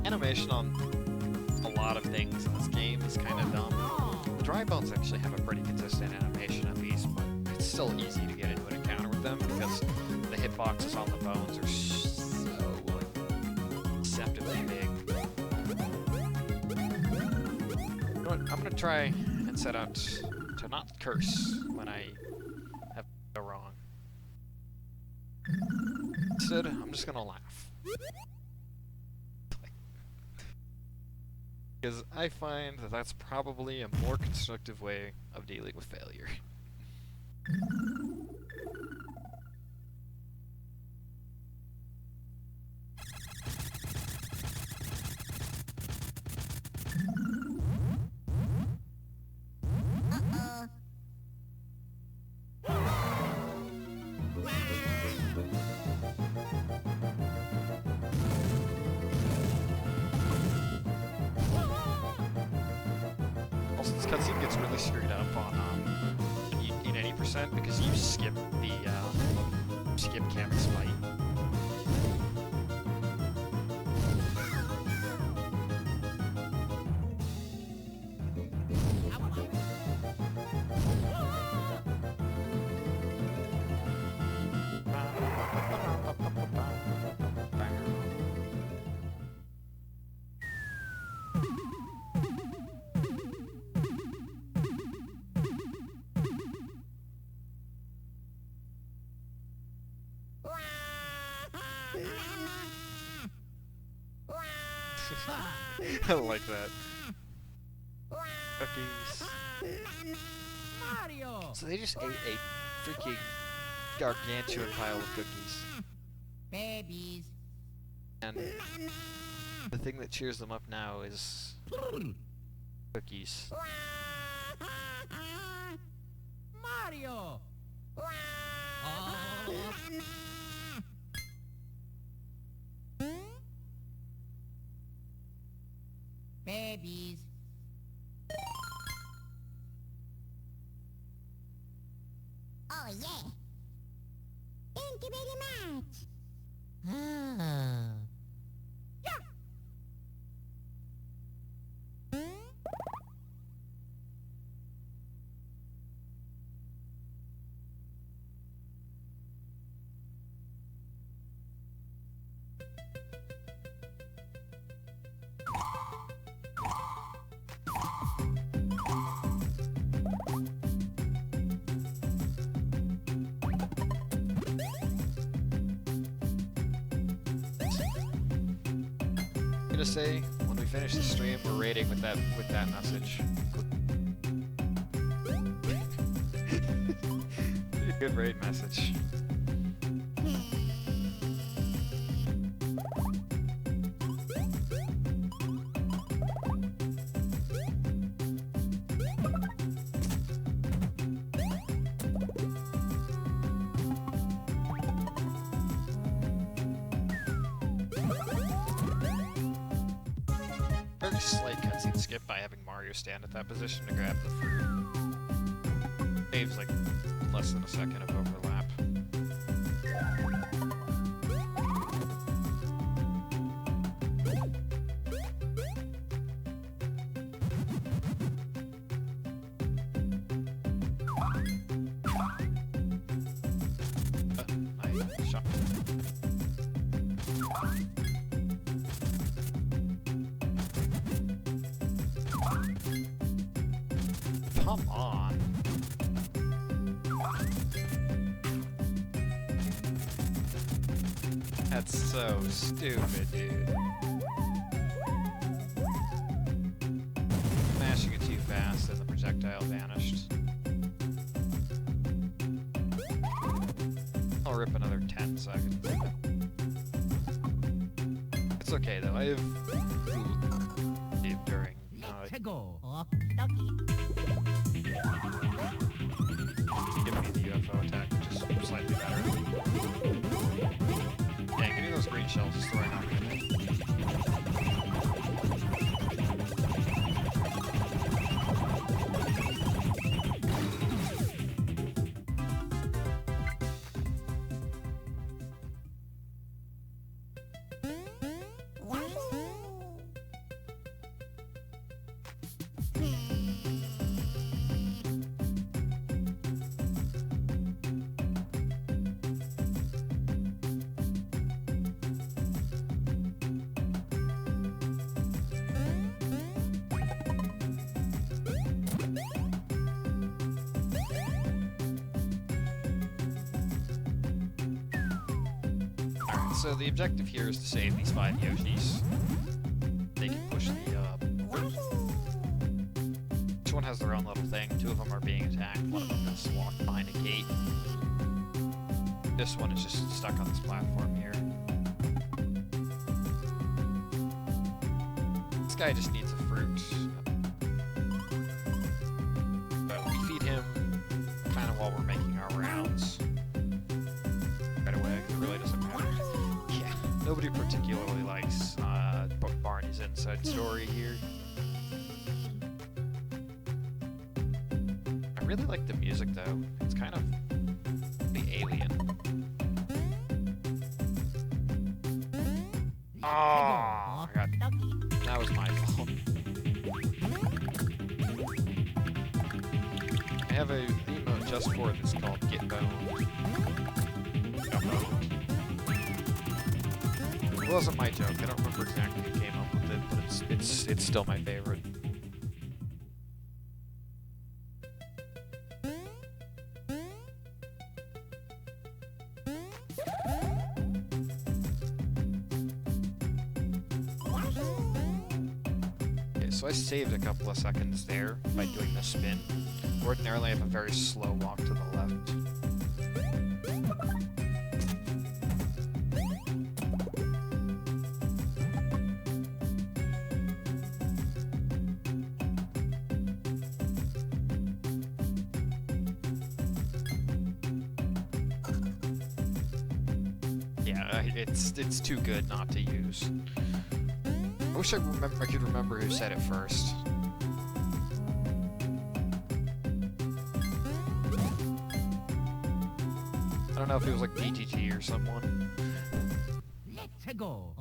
Animation on a lot of things in this game is kind of dumb. The dry bones actually have a pretty consistent animation at least, but it's still easy to get into an encounter with them because the hitboxes on the bones are so like deceptively big. You know what? I'm gonna try and set out to not curse when I have go wrong. Instead, I'm just gonna laugh. Because I find that that's probably a more constructive way of dealing with failure. This cutscene gets really screwed up on in any percent because you skip the skip Kamak's fight. I like that. Cookies. Mario! So they just ate a freaking gargantuan pile of cookies. Babies. And the thing that cheers them up now is cookies. Mario! Oh. Babies. Oh yeah. Thank you very much. Ah. Yeah. I'm gonna say when we finish the stream, we're rating with that message. Good raid message. Very slight cutscene skip by having Mario stand at that position to grab the fruit. Saves like less than a second of overlap. I shot. Come on. That's so stupid, dude. Mashing it too fast and the projectile vanished. I'll rip another 10 seconds. It's okay though, I have during go. give me the UFO attack, which is slightly better. Yeah, give me those green shells, just throwing out good. So the objective here is to save these 5 Yoshis. They can push the, each one has their own little thing. 2 of them are being attacked. One of them is locked behind a gate. This one is just stuck on this platform here. This guy just needs a fruit. But we feed him kind of while we're making our rounds. Right away, 'cause it really doesn't matter. Nobody particularly likes Barney's inside story here. I really like the music though. It's kind of the alien. Oh, my God. That was my fault. I have a emote just for it that's called Get Boned. It wasn't my joke. I don't remember exactly who came up with it, but it's still my favorite. Okay, so I saved a couple of seconds there by doing the spin. Ordinarily, I have a very slow walk to the left. It's too good not to use. I wish I could remember who said it first. I don't know if it was like DTT or someone. Let's go.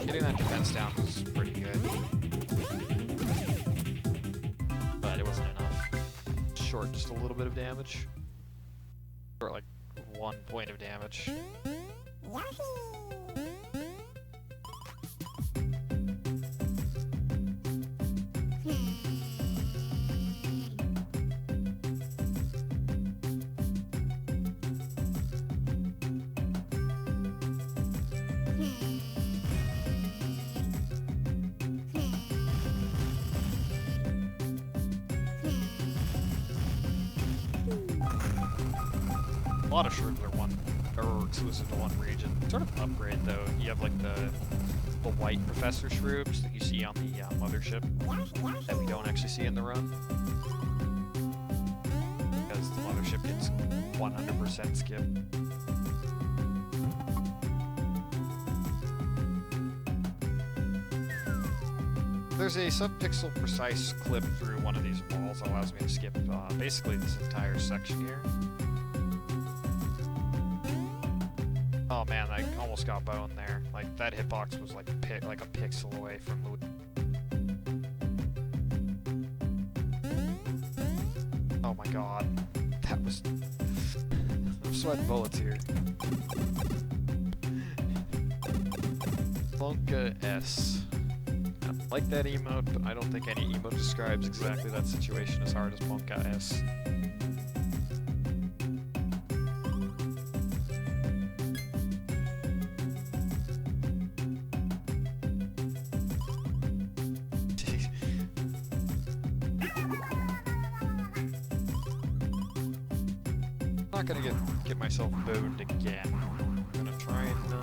Getting that defense down was pretty good. But it wasn't enough. Short just a little bit of damage. Or like 1 point of damage. A lot of shrooms are exclusive to one region. Sort of an upgrade though. You have like the white professor shrooms that you see on the mothership that we don't actually see in the run. Because the 100% skip. There's a sub-pixel precise clip through one of these walls that allows me to skip basically this entire section here. Oh man, I almost got boned there. Like, that hitbox was like a pixel away from Luigi. Oh my god. That was... I'm sweating bullets here. Monka S. I like that emote, but I don't think any emote describes exactly that situation as hard as Monka S. I'm not gonna get myself boned again. I'm gonna try and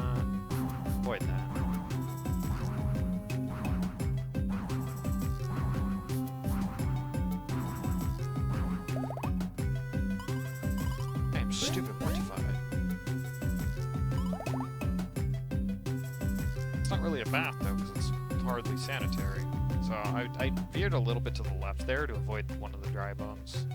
avoid that. I'm stupid mortified. It's not really a bath though, because it's hardly sanitary. So I veered a little bit to the left there to avoid one of the dry bones.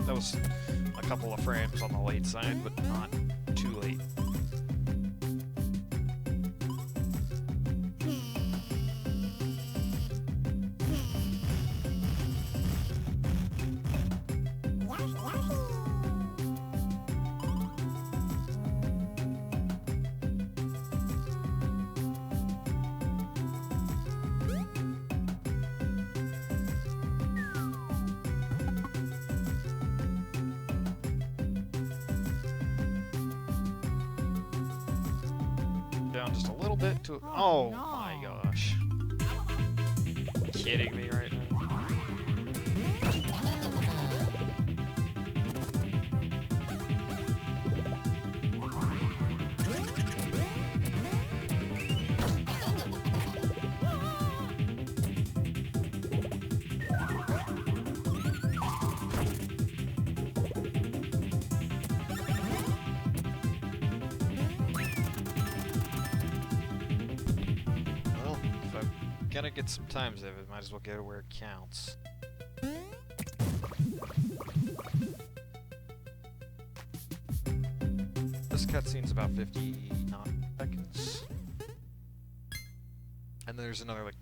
That was a couple of frames on the late side, but not too late. Down just a little bit to... Oh no. My gosh. Kidding me right now? Gonna get some times of it, might as well get it where it counts. This cutscene's about 59 seconds. And then there's another like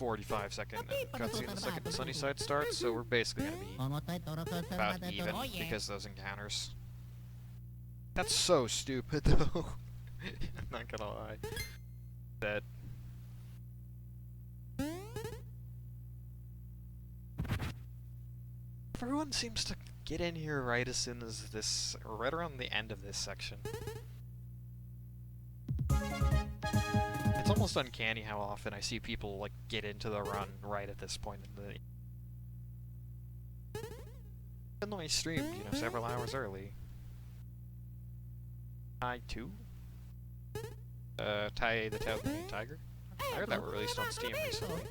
45-second cutscene the second Sunnyside starts, so we're basically gonna be about even because of those encounters. That's so stupid though. I'm not gonna lie. That everyone seems to get in here right as soon as this, or right around the end of this section. It's almost uncanny how often I see people like get into the run right at this point in the... Even though I streamed, you know, several hours early. Tai 2? Tai the Tasmanian Tiger? I heard that were released on Steam recently.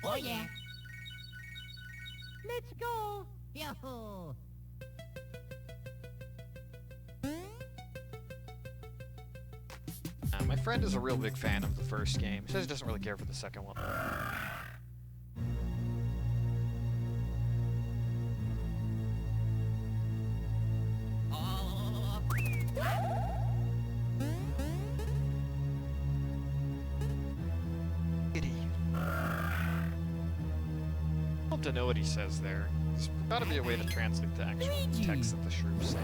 Oh yeah. Let's go. Yahoo. My friend is a real big fan of the first game. He says he doesn't really care for the second one. To know what he says there. There's gotta be a way to translate the actual Luigi. text that the shrooms say.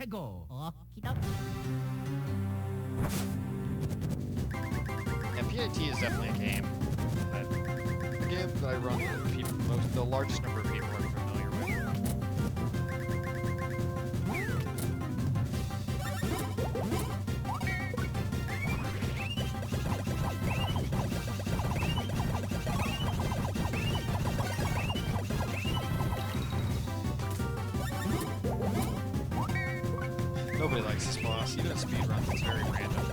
go. Okie dokie. Yeah, PIT is definitely a game that I run that the largest number of people are familiar with. Nobody likes this boss. Even at speedruns, it's very random.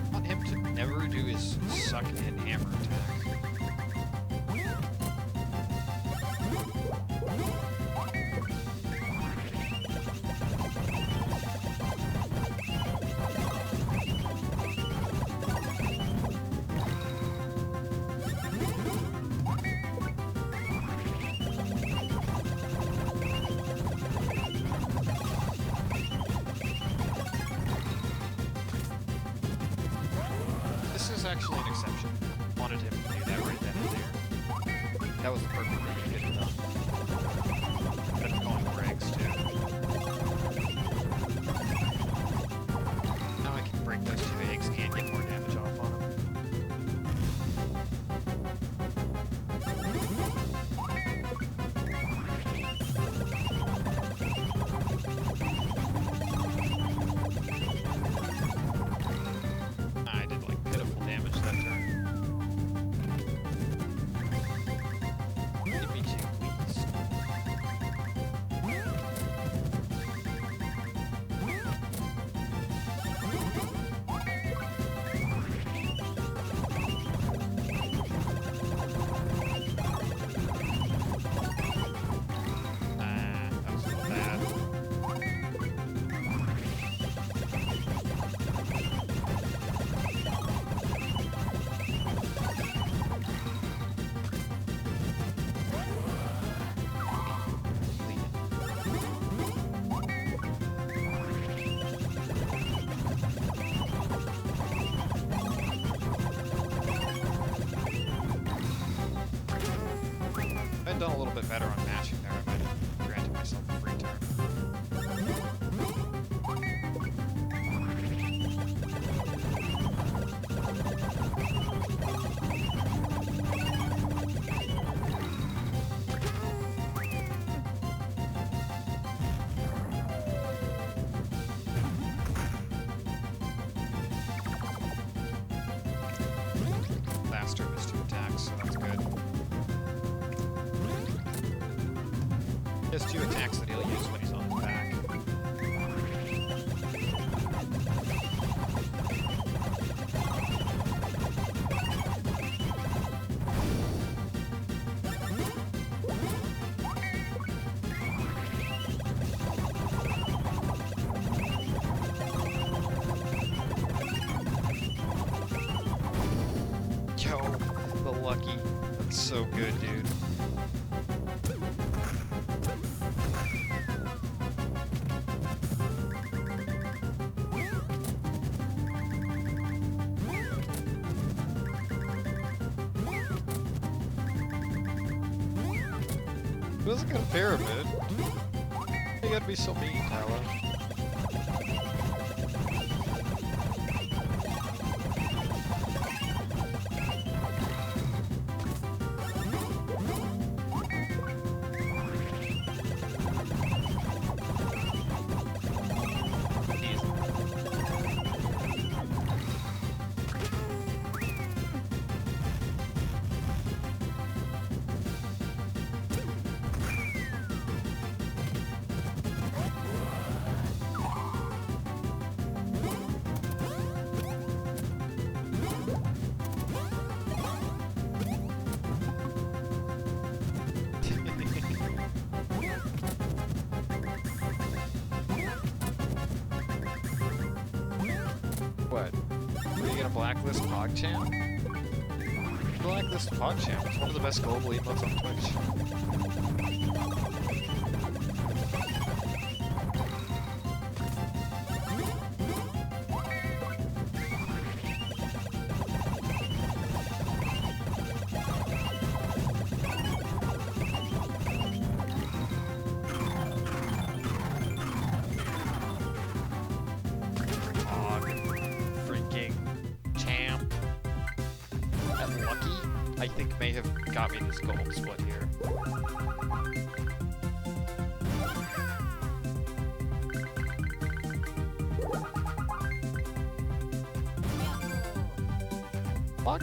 I want him to never do his suck and hammer attack. This is actually an exception. Wanted him to do that right then and there. That was the perfect way to get it done. But I'm calling breaks too. Now I can break those 2 eggs and get more damage off on him. I did like pitiful damage that turn. Give me 2, please. That was bad. If I'd done a little bit better on mashing there, I might have granted myself a free turn. Faster of his 2 attacks, so that's good. He has 2 attacks that he'll use when he's on his back. Yo, the lucky. That's so good, dude. Who doesn't got a pyramid? You gotta be so mean, Tyler. What? Are you gonna blacklist PogChamp? Blacklist PogChamp. It's one of the best global emotes on Twitch. I think may have got me this gold split here.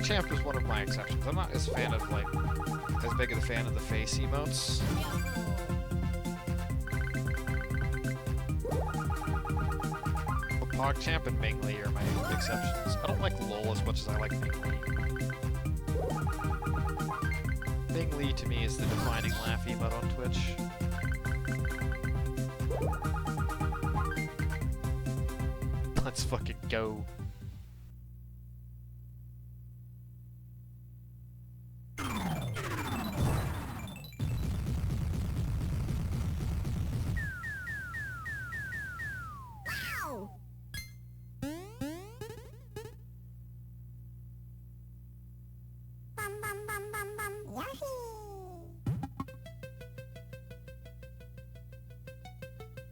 Champ is one of my exceptions. I'm not as big of a fan of the face emotes. PogChamp and Mingli are my exceptions. I don't like LOL as much as I like Mingli. Mingli to me is the defining laugh emote on Twitch. Let's fucking go.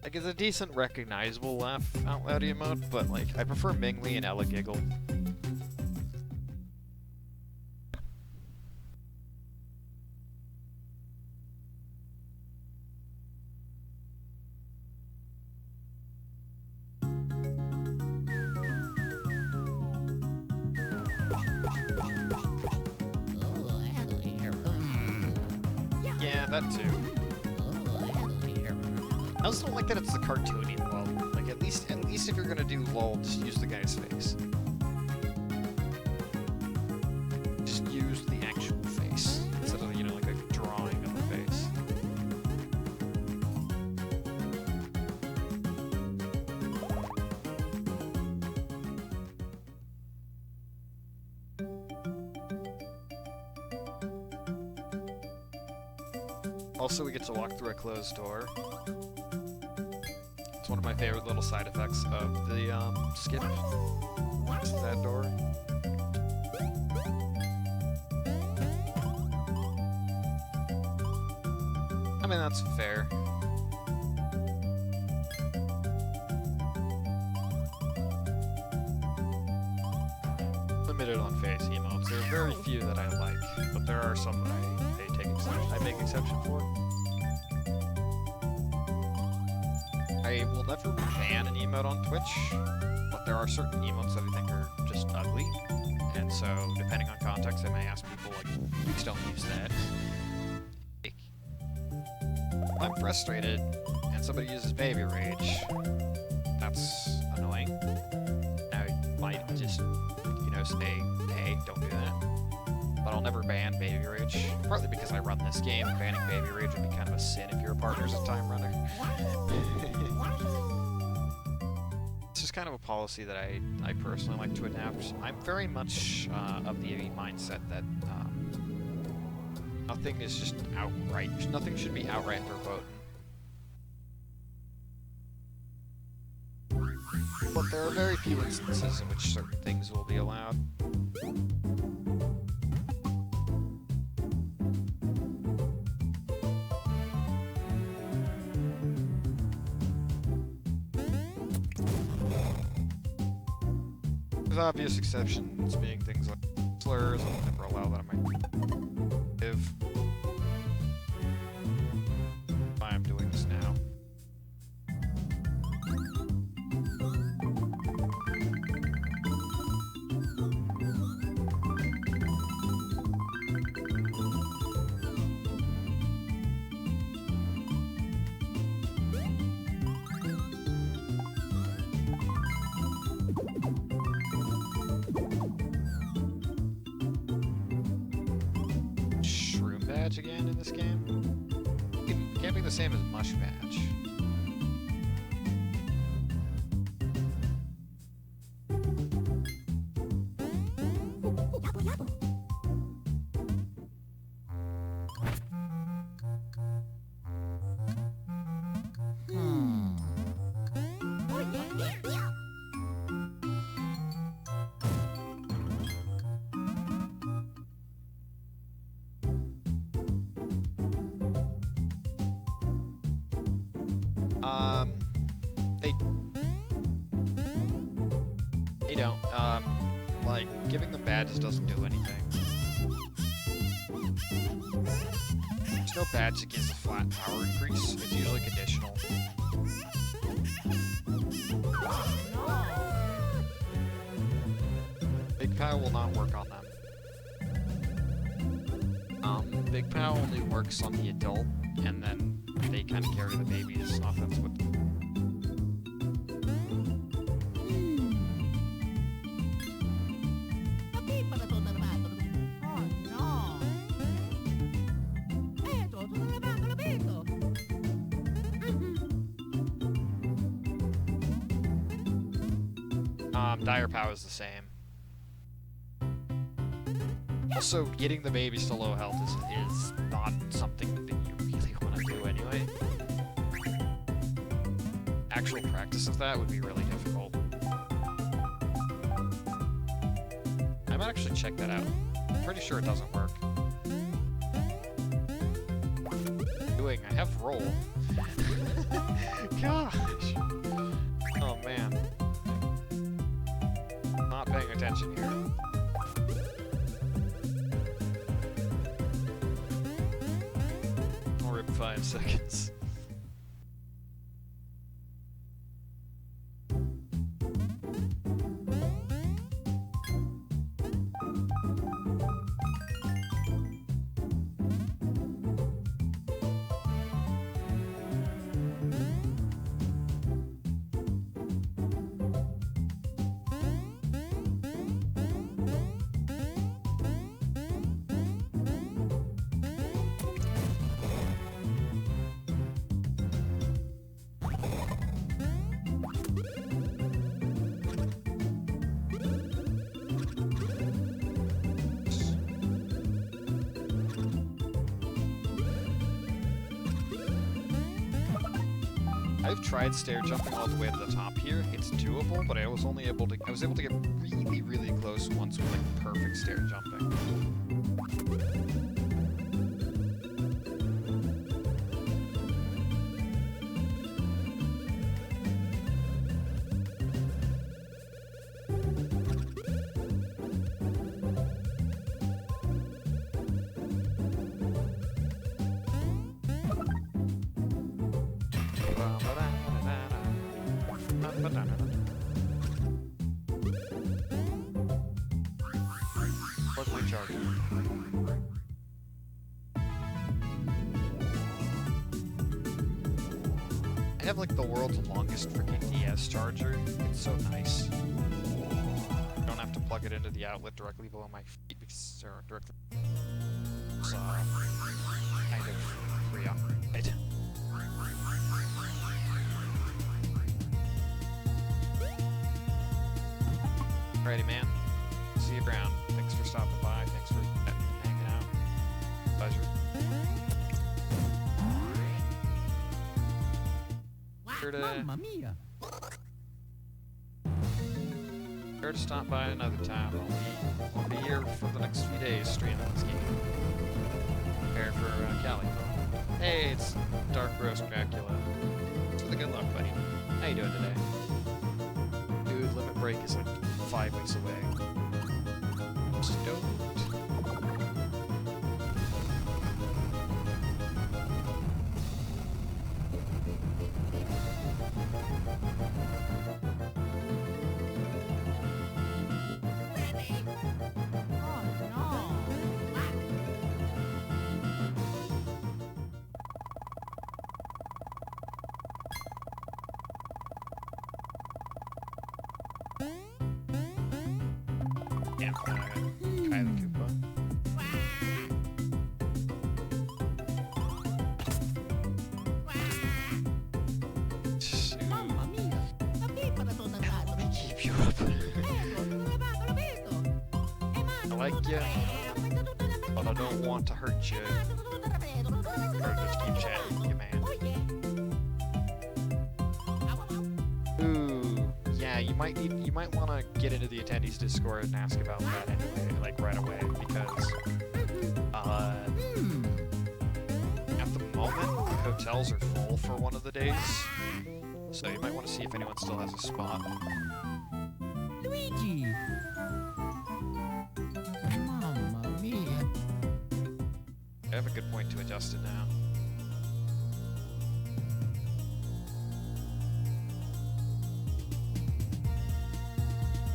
Like, it's a decent recognizable laugh out loud emote, but like, I prefer Mingli and Ella Giggle. Yeah, that too. I also don't like that it's the cartoony LOL. Like, at least if you're gonna do LOL, just use the guy's face. Just use the actual face instead of, you know, like a drawing of the face. Also, we get to walk through a closed door. It's one of my favorite little side effects of the skip. Is that door. I mean, that's fair. Limited on face emotes. There are very few that I like, but there are some that I make exception for. I will never ban an emote on Twitch, but there are certain emotes that I think are just ugly, and so depending on context, I may ask people like, please don't use that. Like, if I'm frustrated and somebody uses baby rage, that's annoying. I might just, you know, say, hey, don't do that. But I'll never ban baby rage, partly because I run this game, and banning baby rage would be kind of a sin if your partner's a time runner. It's just kind of a policy that I personally like to adapt. I'm very much of the mindset that nothing is just outright. Nothing should be outright verboten. But there are very few instances in which certain things will be allowed. With obvious exceptions being things like slurs, I'll never allow that on my give. Why I'm doing this now. Again in this game? It can't be the same as Mush Badge. They don't. Like, giving them badges doesn't do anything. There's no badge that gives a flat power increase. It's usually conditional. Big POW will not work on them. Big POW only works on the adult, and then they kind of carry the babies off. That's what. Dire POW is the same. Also, getting the babies to low health is not something that you really want to do anyway. Actual practice of that would be really difficult. I might actually check that out. I'm pretty sure it doesn't work. I have roll. Gosh. Oh man. Not paying attention here. I'll rip 5 seconds. I've tried stair jumping all the way to the top here. It's doable, but I was able to get really, really close once with like perfect stair jumping. Where's my charger? I have like the world's longest freaking DS charger. It's so nice. I don't have to plug it into the outlet directly below my feet because they're directly kind of preoccupied. Alrighty, man. See you around. Thanks for stopping by. Thanks for hanging out. Pleasure. Mamma mia! Sure to stop by another time. I'll be here for the next few days streaming this game. Preparing for Cali. Hey, it's Dark Roast Dracula. So good luck, buddy. How you doing today? Dude, Limit Break is like 5 weeks away. Stoked. Yeah, Kylie Koopa. Mamma mia! La pippola torna Let me keep you up. I like you, but I don't want to hurt you. Or just keep chatting with you, man. Ooh, yeah, you might want to get into the attendees Discord and ask about that anyway, like right away, because at the moment the hotels are full for one of the days, so you might want to see if anyone still has a spot. Luigi! Mamma mia! I have a good point to adjust it now.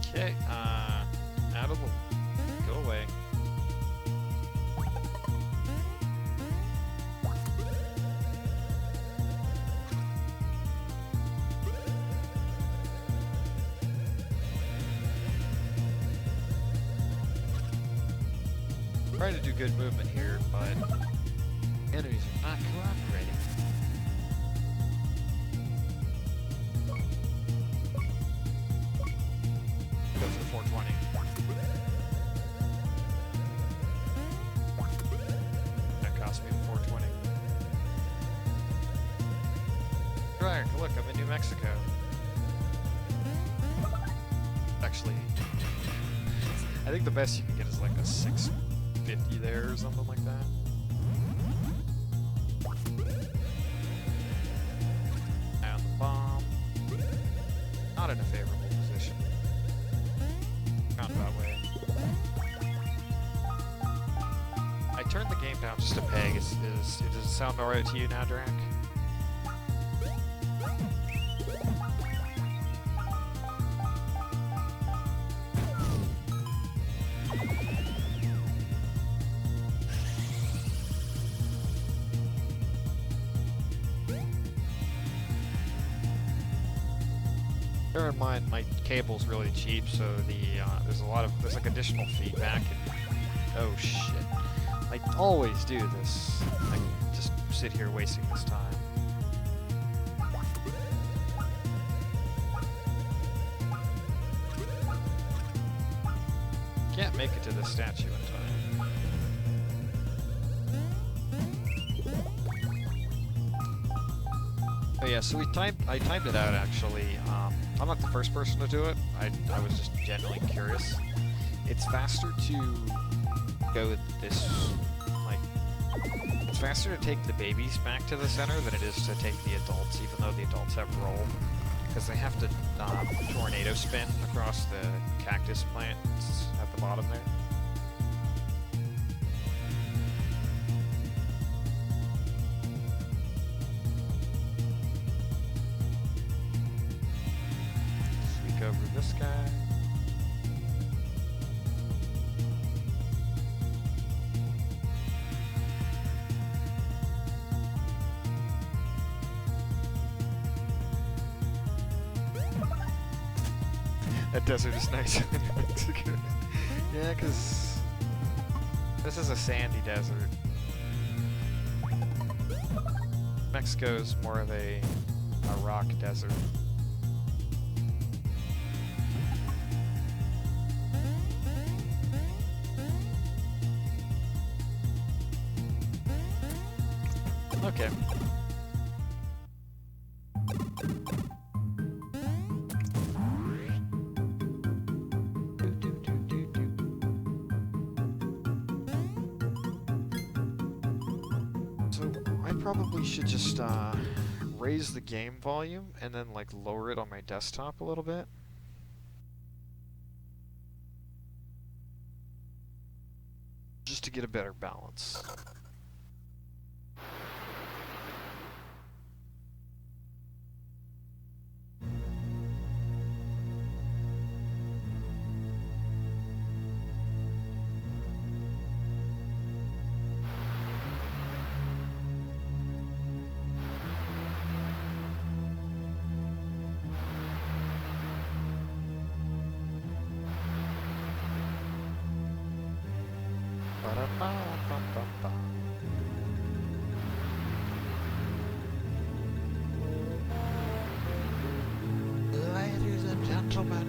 Okay, out of the... Go away. Trying to do good movement here, but enemies are not cooperating. Go for the 420. That cost me the 420. Right, look, I'm in New Mexico. Actually, I think the best you can get is like a 650 there or something like that. And the bomb. Not in a favorable position. Roundabout way. I turned the game down just a peg. Does it sound alright to you now, Drac? Bear in mind, my cable's really cheap, so there's like additional feedback. And, oh shit! I always do this. I just sit here wasting this time. Can't make it to this statue in time. Oh yeah, so I timed it out actually. I'm not the first person to do it. I was just genuinely curious. It's faster to go this, like, it's faster to take the babies back to the center than it is to take the adults, even though the adults have roll. Because they have to tornado spin across the cactus plants at the bottom there. Over this guy. That desert is nice in Mexico. Yeah, because this is a sandy desert. Mexico is more of a rock desert. Okay. So I probably should just raise the game volume and then like lower it on my desktop a little bit. Just to get a better balance. Ladies and gentlemen,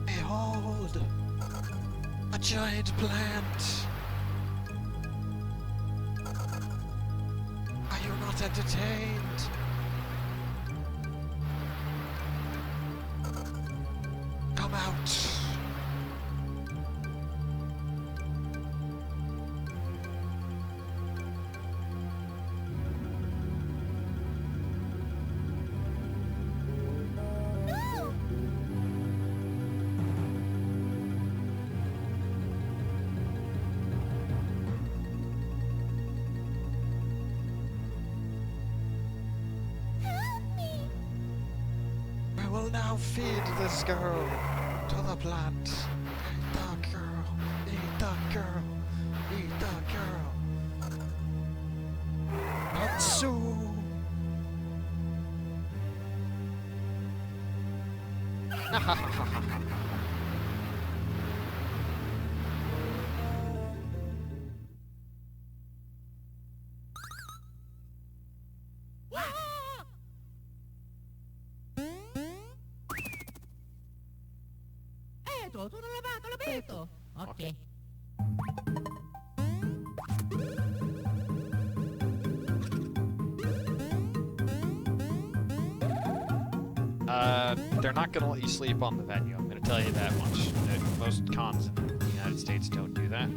behold a giant plant. Are you not entertained? Come out. will now feed this girl to the plant. Eat the girl. Eat the girl. Eat the girl. Atsu. Tutto lavato, l'ho ok. They're not gonna let you sleep on the venue. I'm gonna tell you that much. Most cons in the United States don't do that.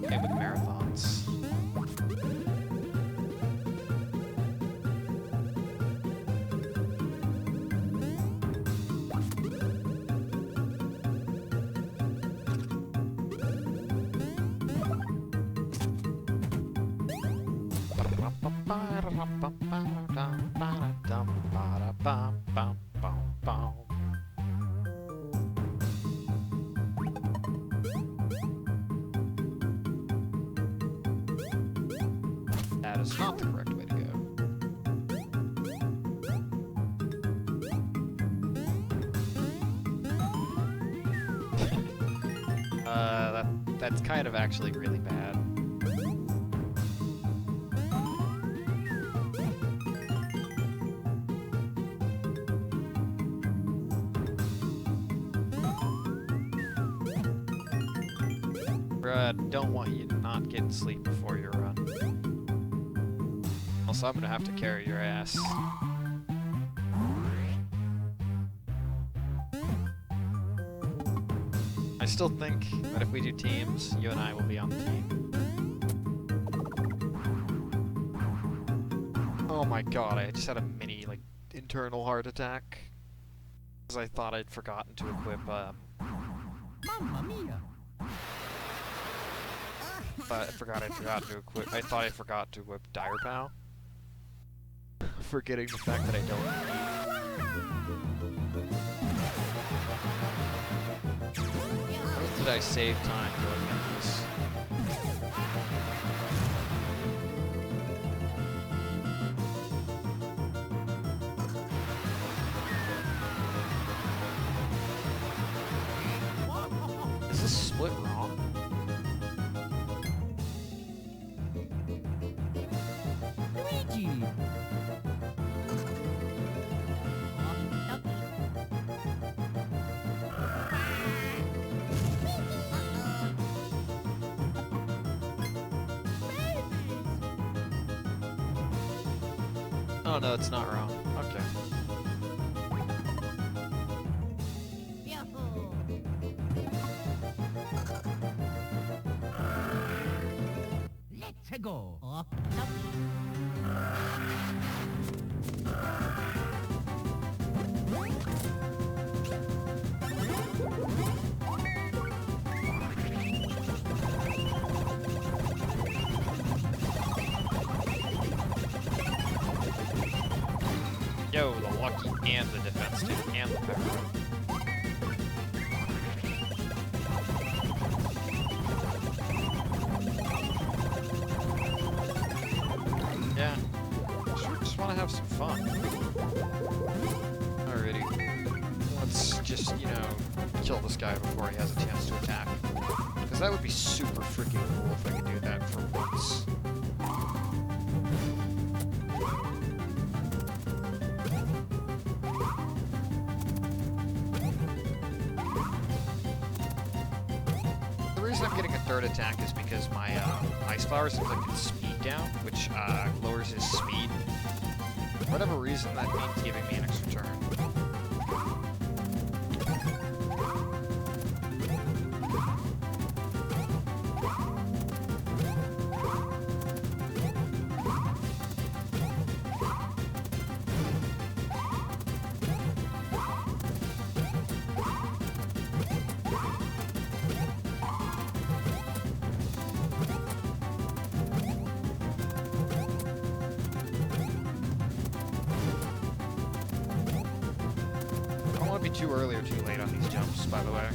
Okay, with marathons. That is not the correct way to go. That's kind of actually really bad. Don't want you not getting sleep before your run. Also, I'm gonna have to carry your ass. I still think that if we do teams, you and I will be on the team. Oh my god, I just had a mini, like, internal heart attack. Because I thought I'd forgotten to equip, Mamma mia. I thought I forgot to equip Dire Pow. Forgetting the fact that I don't need. How did I save time doing this? Is this split wrong? Luigi. Oh no, it's not wrong. Okay. Let's go. Yo, the lucky and the defense too, and the power. Yeah, sure, just want to have some fun. Alrighty, let's just, you know, kill this guy before he has a chance to attack. Because that would be super freaking cool if I could do that for once. The reason I'm getting a third attack is because my Ice Flowers inflicted speed down, which lowers his speed. For whatever reason, that means giving me an extra turn. be too early or too late on these jumps, by the way.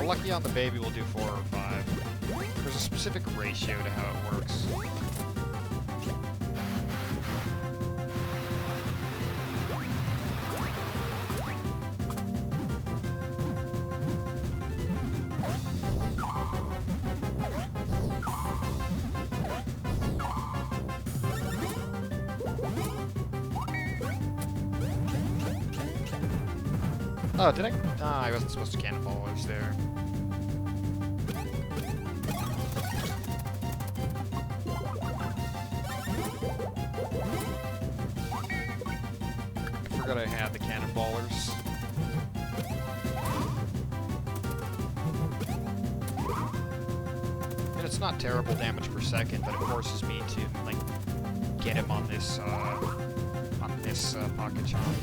Lucky on the baby will do 4 or 5. There's a specific ratio to how it works. Oh, did I? Ah, I wasn't supposed to cannonball. I was there. I forgot I had the cannonballers. And it's not terrible damage per second, but it forces me to like get him on this pocket chomp.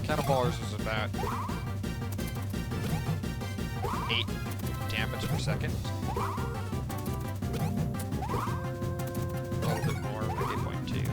Cannonballers was about 8 damage per second. A little bit more, maybe 8.2.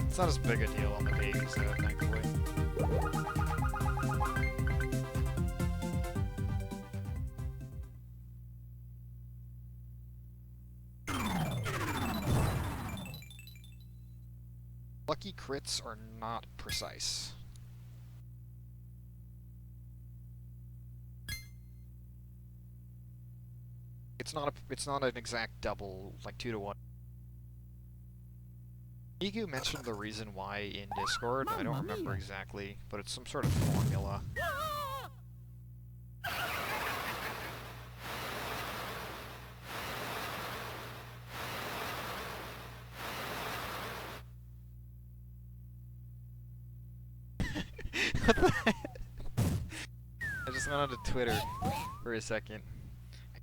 It's not as big a deal on the babies, though, thankfully. Lucky crits are not precise. It's not an exact double, like 2 to 1. Igu mentioned the reason why in Discord. I don't remember exactly, but it's some sort of formula. What the heck? I just went onto Twitter for a second,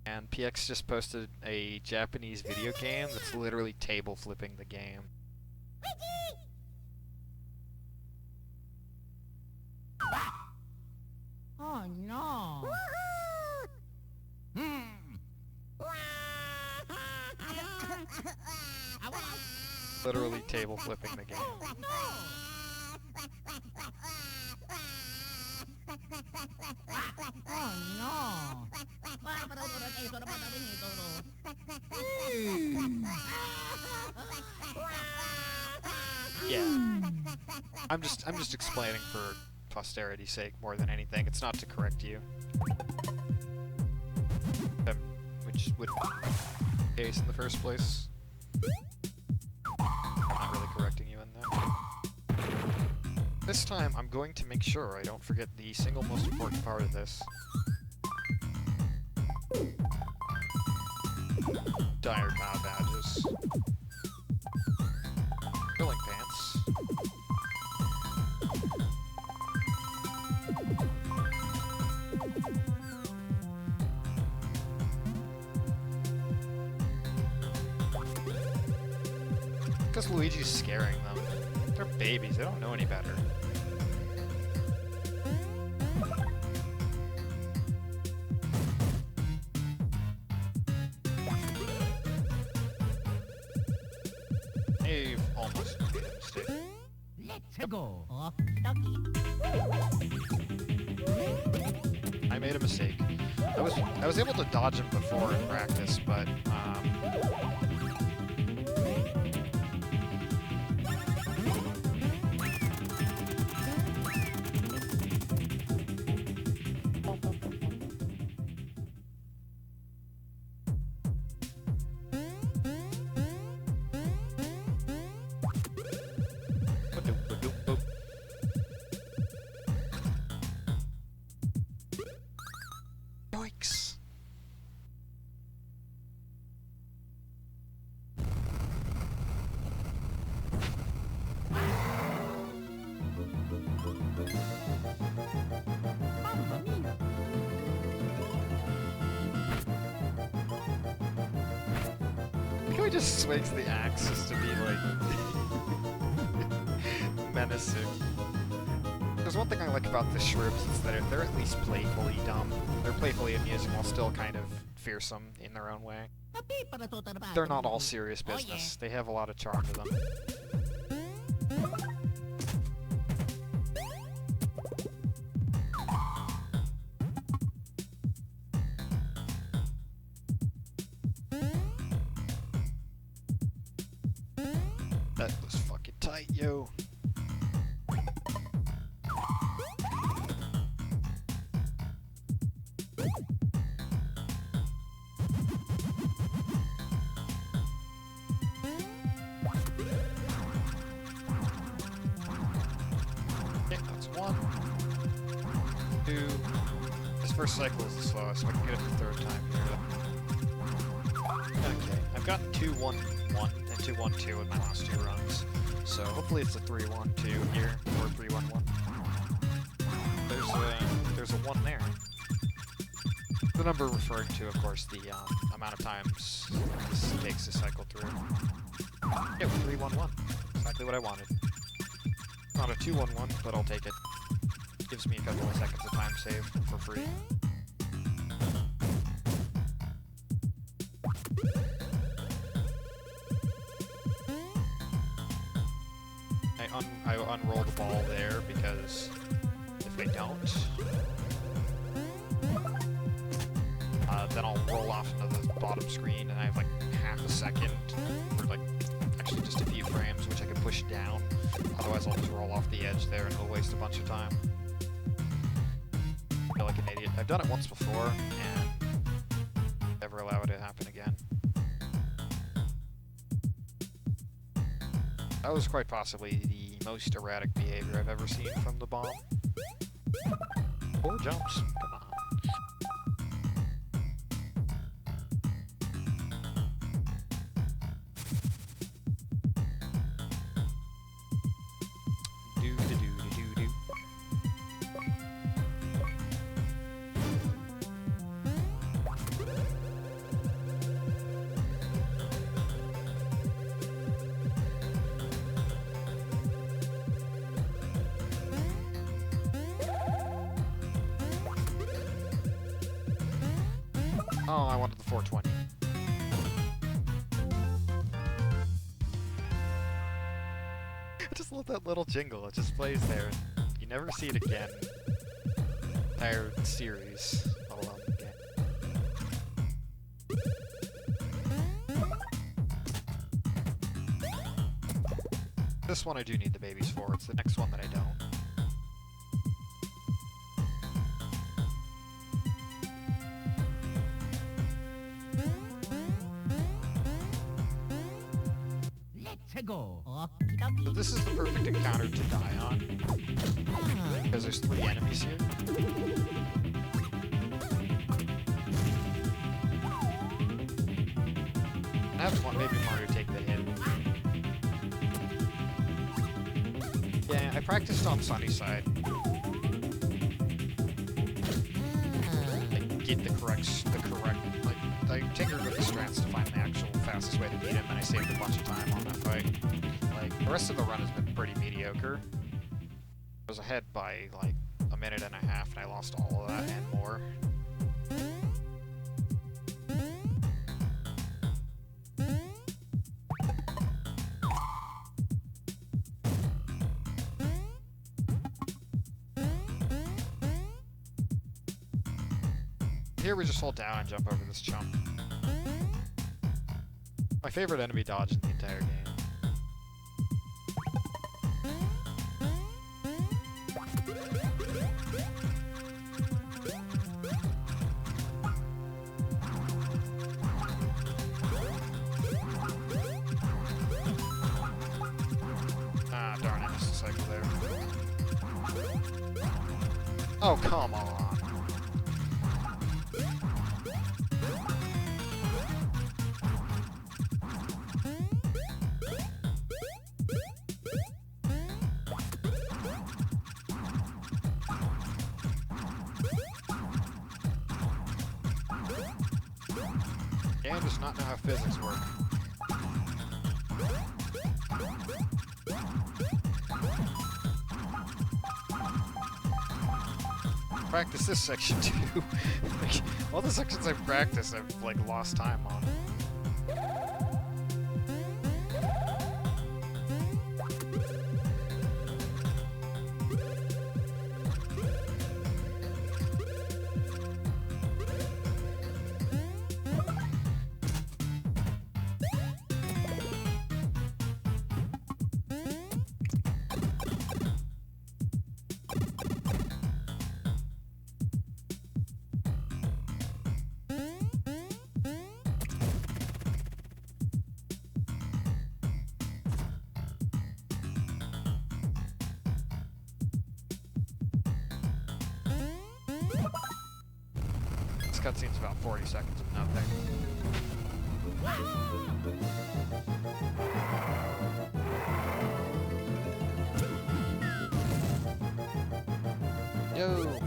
and PX just posted a Japanese video game that's literally table flipping the game. Oh no! Literally table flipping the game. Oh no! Yeah. I'm just explaining for posterity's sake more than anything. It's not to correct you. Which would be the case in the first place. I'm not really correcting you in that. This time, I'm going to make sure I don't forget the single most important part of this. Dire Pow badges. Filling pants. Because Luigi's scaring them. They're babies, they don't know any better. almost made a mistake. Let's go. Okie dokie. I made a mistake. I was able to dodge him before in practice, but yikes. Mamma mia. Can we just swings the axe just to be like menacing? There's one thing I like about the shrimps is that they're at least playfully dumb. They're playfully amusing while still kind of fearsome in their own way. They're not all serious Oh, business. They have a lot of charm to them. That was fucking tight, yo. Okay, that's one. Two. This first cycle is the slowest, so I can get it the third time here. Okay, I've gotten 2-1-1 and 2-1-2 in my last two runs, so hopefully it's a 3-1-2 here, or 3-1-1. There's a 1 there. The number referring to, of course, the amount of times this takes to cycle through. Yeah, 3-1-1. Exactly what I wanted. Not a 2-1-1, but I'll take it. Gives me a couple of seconds of time save for free. I unroll the ball there because if I don't, then I'll roll off into the bottom screen and I have like half a second, or like actually just a few frames, which I can push down. Otherwise I'll just roll off the edge there and it'll waste a bunch of time. I feel like an idiot. I've done it once before and never allow it to happen again. That was quite possibly the most erratic behavior I've ever seen from the bomb. 4 jumps, come on. Do-do-do-do-do-do. Oh, I wanted the 420. I just love that little jingle. It just plays there. And you never see it again. Entire series. Let alone the game. This one I do need the babies for. It's the next one that I don't. Let's go. Okie dokie. So this is the perfect encounter to die on, because there's 3 enemies here. I have one maybe Mario take the hit. Yeah, I practiced on Sunnyside. Like, get the correct, like, I tinkered with the strats to find the actual fastest way to beat him, and I saved a bunch of time on that fight. Like, the rest of the run has been pretty mediocre. I was ahead by, like, a minute and a half, and I lost all of that and more. Here we just hold down and jump over this chump. My favorite enemy dodge in the entire game. Ah, darn it, missed a cycle there. Oh, come on. Game does not know how physics work. Practice this section too. Like, all the sections I've practiced, I've like lost time on. This cutscene's about 40 seconds of nothing. Yo!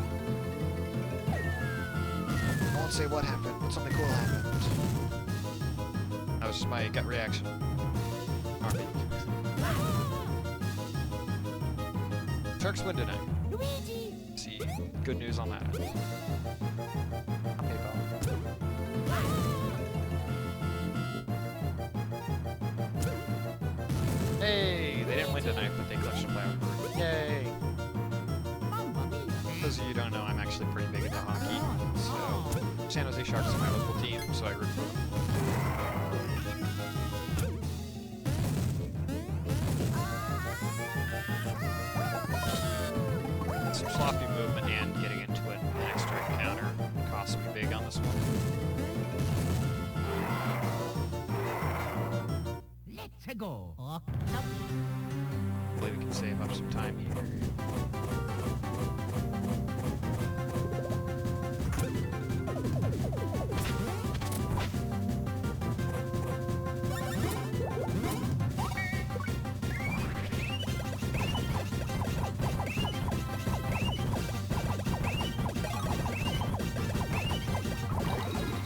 I won't say what happened, but something cool happened. That was just my gut reaction. Alright. Sharks win tonight. Luigi! See, good news on that. Okay, hey, they didn't win tonight, but they clutched a playoff. Yay! For those of you who don't know, I'm actually pretty big into hockey, so San Jose Sharks are my local team, so I root for them. Some sloppy movement and getting into an extra encounter cost me big on this one. Let's go! I believe we can save up some time here.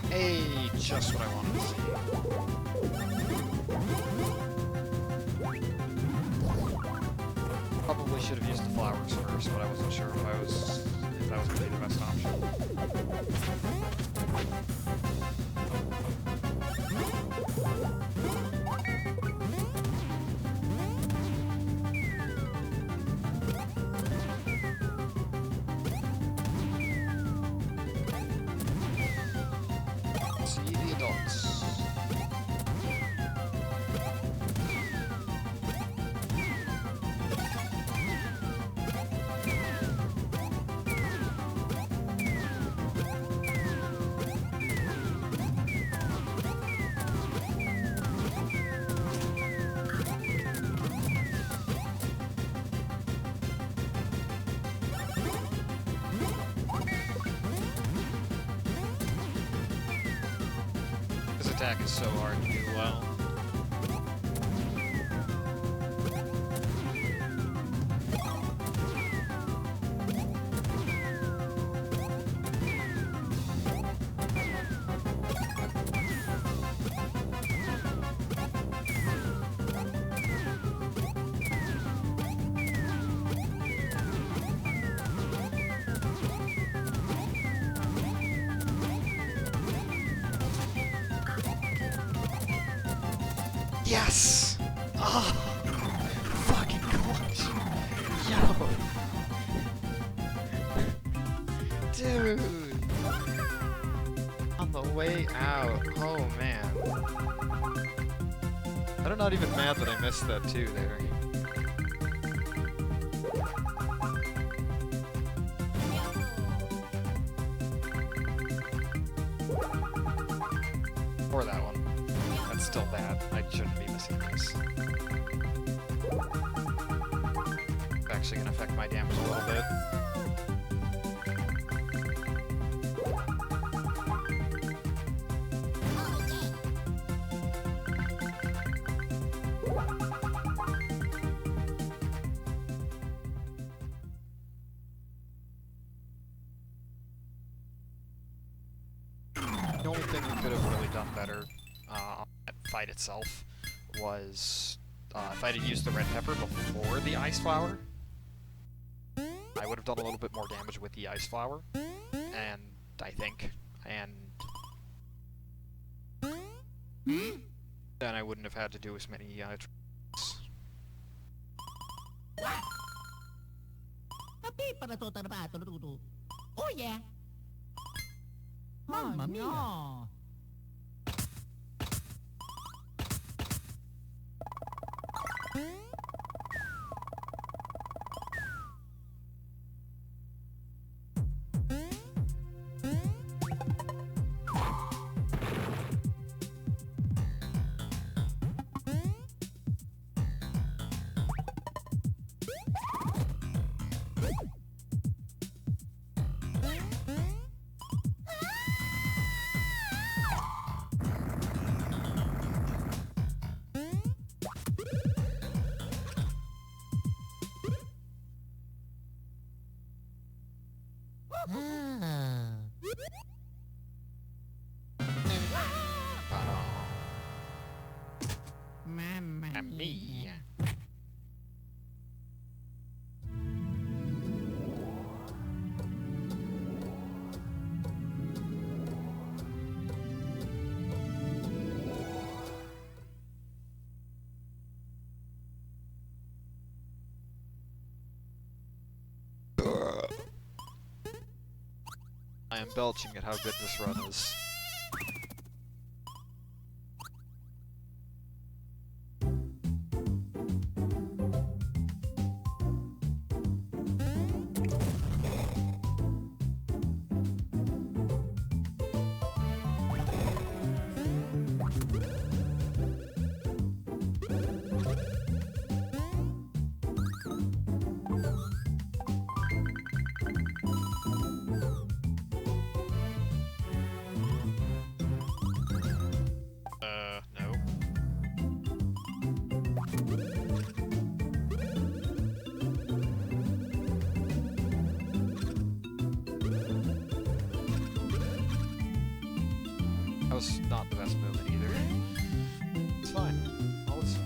Hey, just what I wanted to see. Probably should have used the flowers first, but I wasn't sure if that was going to be the best option. See the adults. This attack is so hard to do well. Yes! Oh, fucking clutch. Yo! Dude! way out. Oh man. I'm not even mad that I missed that too there. Or that one. That's still bad. I shouldn't be missing this. It's actually gonna affect my damage a little bit. The only thing you could have really done better on that fight itself was if I had used the red pepper before the ice flower, I would have done a little bit more damage with the ice flower, and I think, and then I wouldn't have had to do as many tricks. Oh yeah. Mamma mia. Mamma Me. I am belching at how good this run is. No. That was not the best movement either. It's fine. All is fine.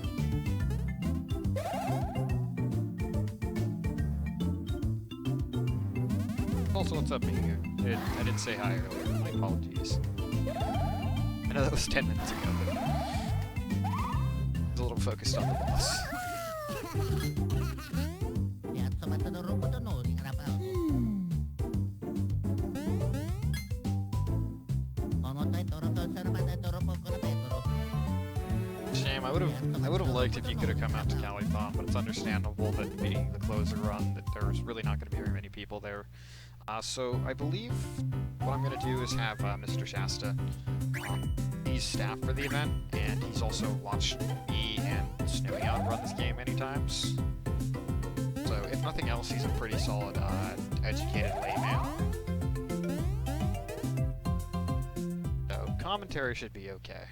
Also, what's up, Meteor? I didn't say hi earlier. My apologies. I know that was 10 minutes ago, but I was a little focused on the boss. Shame. I would have liked if you could have come out to Calipon, but it's understandable that being the closer run, that there's really not going to be very many people there. So I believe what I'm going to do is have Mr. Shasta. He's staff for the event, and he's also watched me and Snowy Out run this game many times. So if nothing else, he's a pretty solid, educated layman. So commentary should be okay.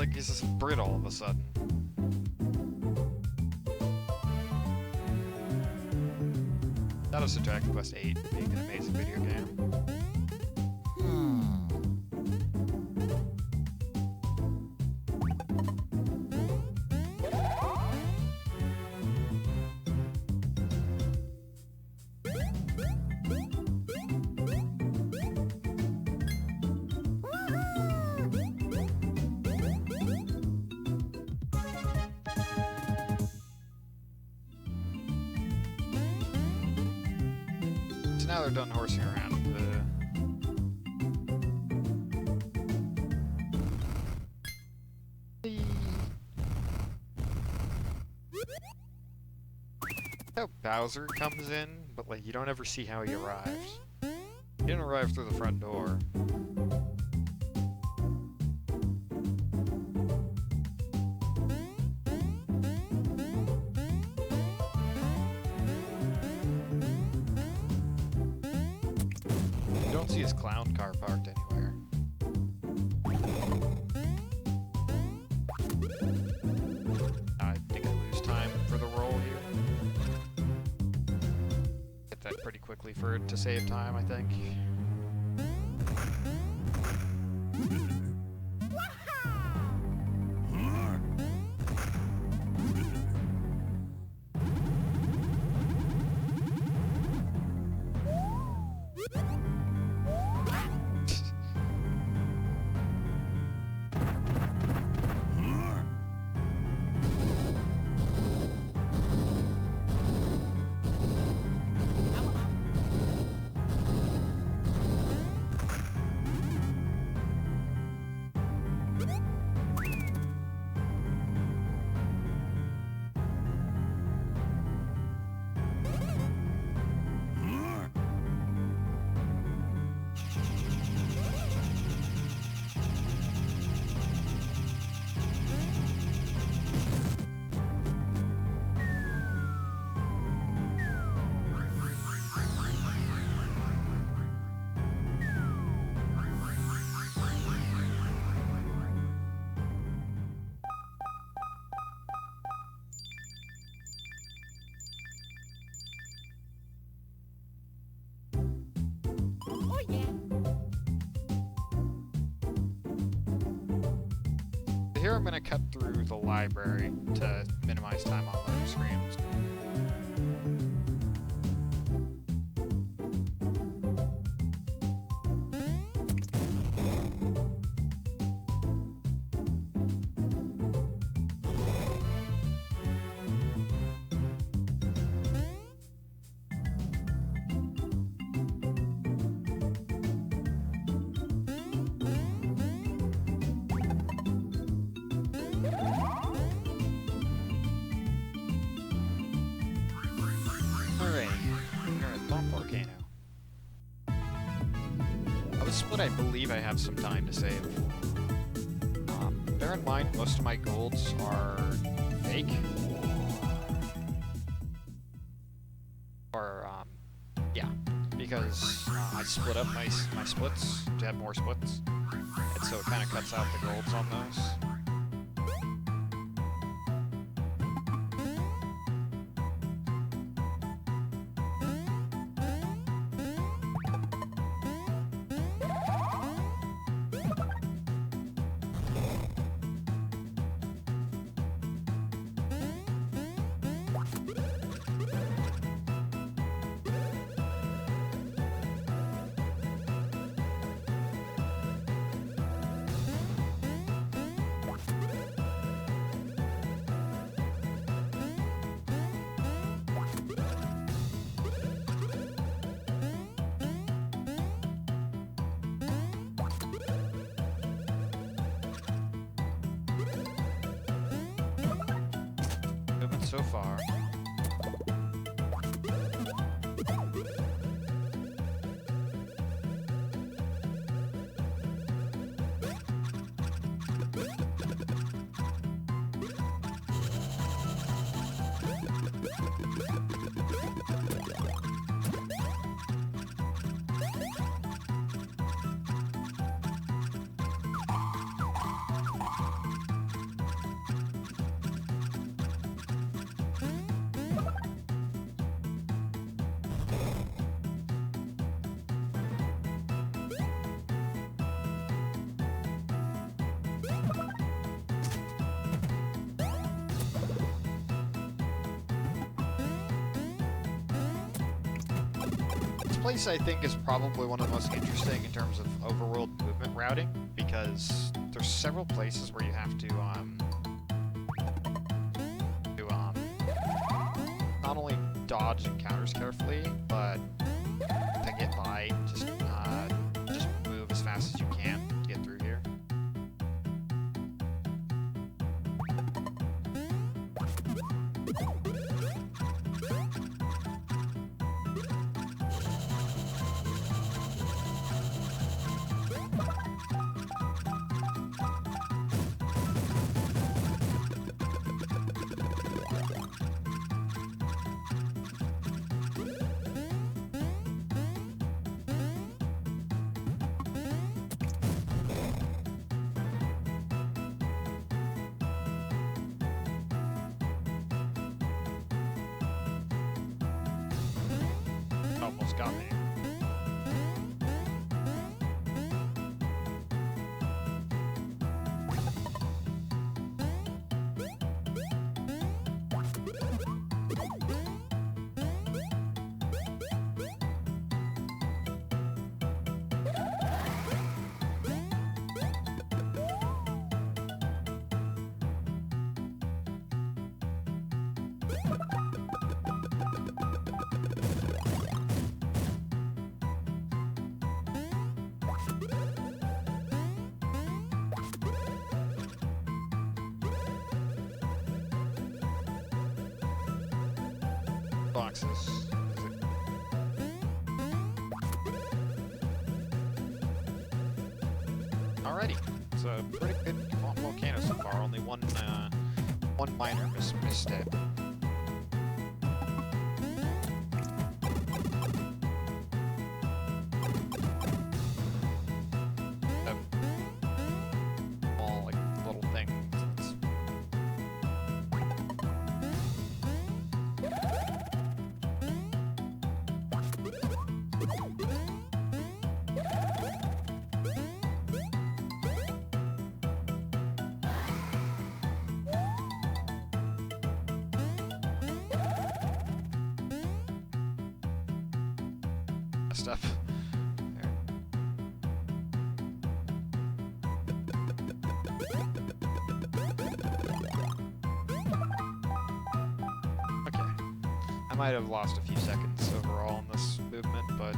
he's just brittle all of a sudden. That was Dragon Quest 8 being an amazing video game. Now they're done horsing around. How Bowser comes in, but like you don't ever see how he arrives. He didn't arrive through the front door. See his clown car parked anywhere. I think I lose time for the roll here. Get that pretty quickly for it to save time, I think. Oh yeah. Here I'm going to cut through the library to minimize time on loading screens. I believe I have some time to save. Bear in mind, most of my golds are fake. Or, yeah, because I split up my splits to have more splits, and so it kind of cuts out the golds on those. So far. place, I think, is probably one of the most interesting in terms of overworld movement routing, because there's several places where you have to not only dodge encounters carefully, but to get by, just move as fast as you can to get through here. Almost got me. Boxes. Alrighty, it's a pretty good volcano so far. Only one minor misstep. All like little things. Stuff. There. Okay. I might have lost a few seconds overall in this movement, but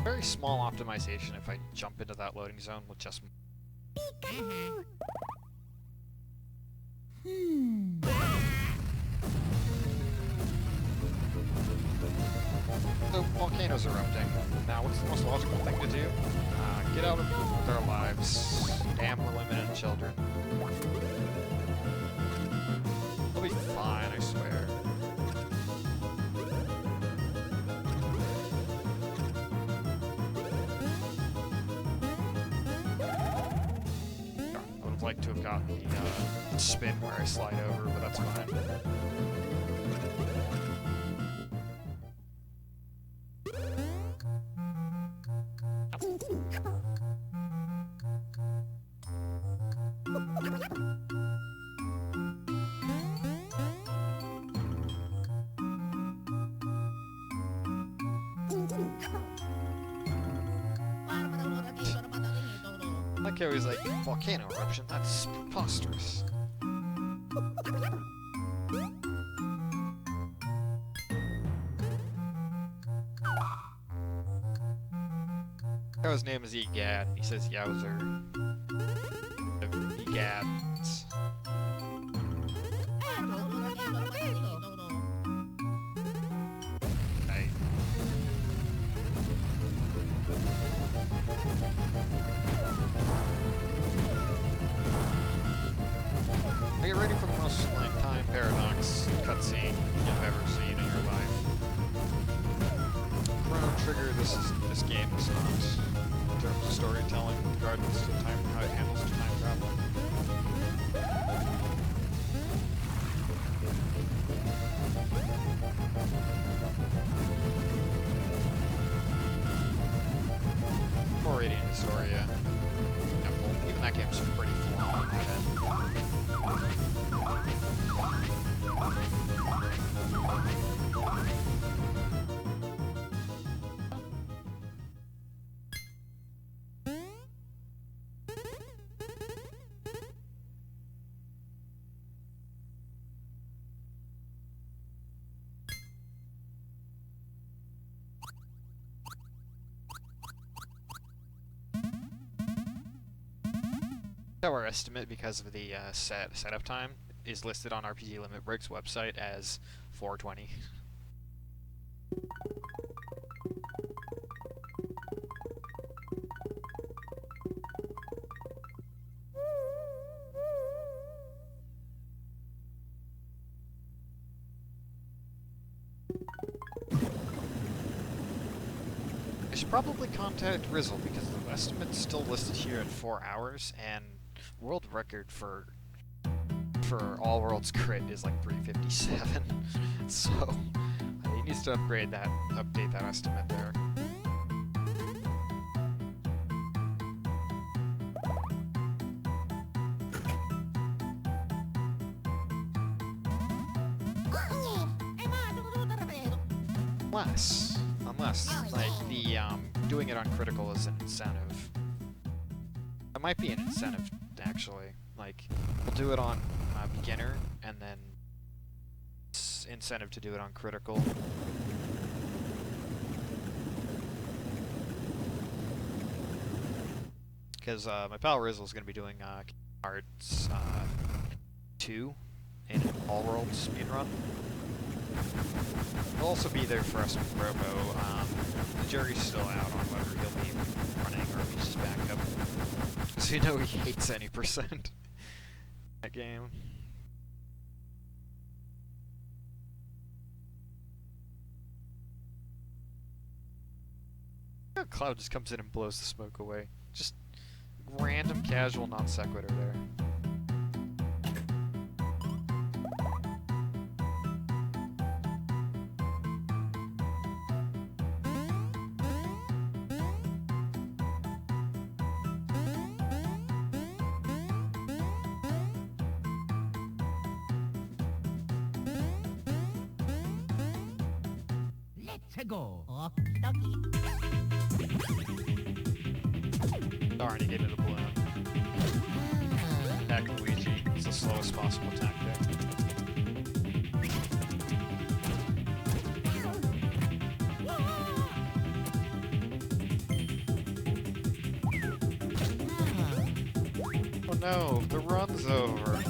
very small optimization if I jump into that loading zone with just... So, volcanoes erupting. Now, what's the most logical thing to do? Get out of their lives. Damn the women and children. They'll be fine, I swear. I would have liked to have gotten the spin where I slide over, but that's fine. Like I was like, volcano eruption, that's preposterous. His name is Egad, and he says Yowzer. Egads. Right. Get ready for the most lifetime paradox cutscene you've ever seen in your life. Chrono Trigger, this game is not, in terms of storytelling, regardless of time, how it handles time travel. Zoria. Yeah, well, even that game's pretty flawed in my head. Our estimate, because of the setup time, is listed on RPG Limit Break's website as 420. I should probably contact Rizzle because the estimate's still listed here at 4 hours, and world record for all worlds crit is like 357. So he needs to update that estimate there. Unless like the doing it on critical is an incentive. That might be an incentive actually. Like we'll do it on beginner and then incentive to do it on critical. Because my pal Rizzle is going to be doing Arts 2 in all worlds speedrun. He'll also be there for us with Robo. The jury's still out on whether he'll be running or if he's just backup. So you know he hates any percent that game. Cloud just comes in and blows the smoke away. Just random casual non sequitur there. Let's go. Okie dokie. Darn, he gave it a balloon. Attack Luigi. It's the slowest possible attack there. Oh no, the run's over.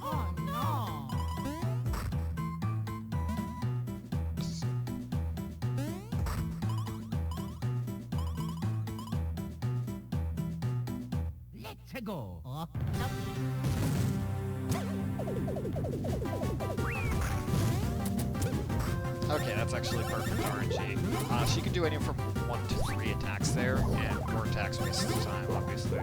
Oh no. Let's go. Okie dokie. Okay, that's actually perfect RNG. She can do anywhere from 1 to 3 attacks there, and more attacks wastes the time, obviously.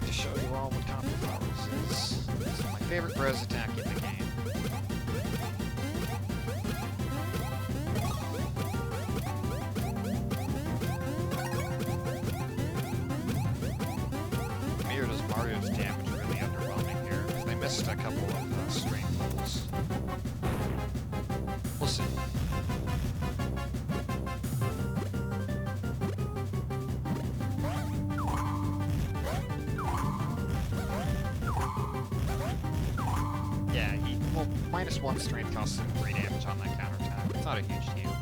To show you all what combo powers is, this is my favorite Bros attack in the game. Mir does Mario's damage really underwhelming here. They missed a couple of strength levels. We'll see. Yeah, well, -1 strength costs him 3 damage on that counterattack. It's not a huge deal.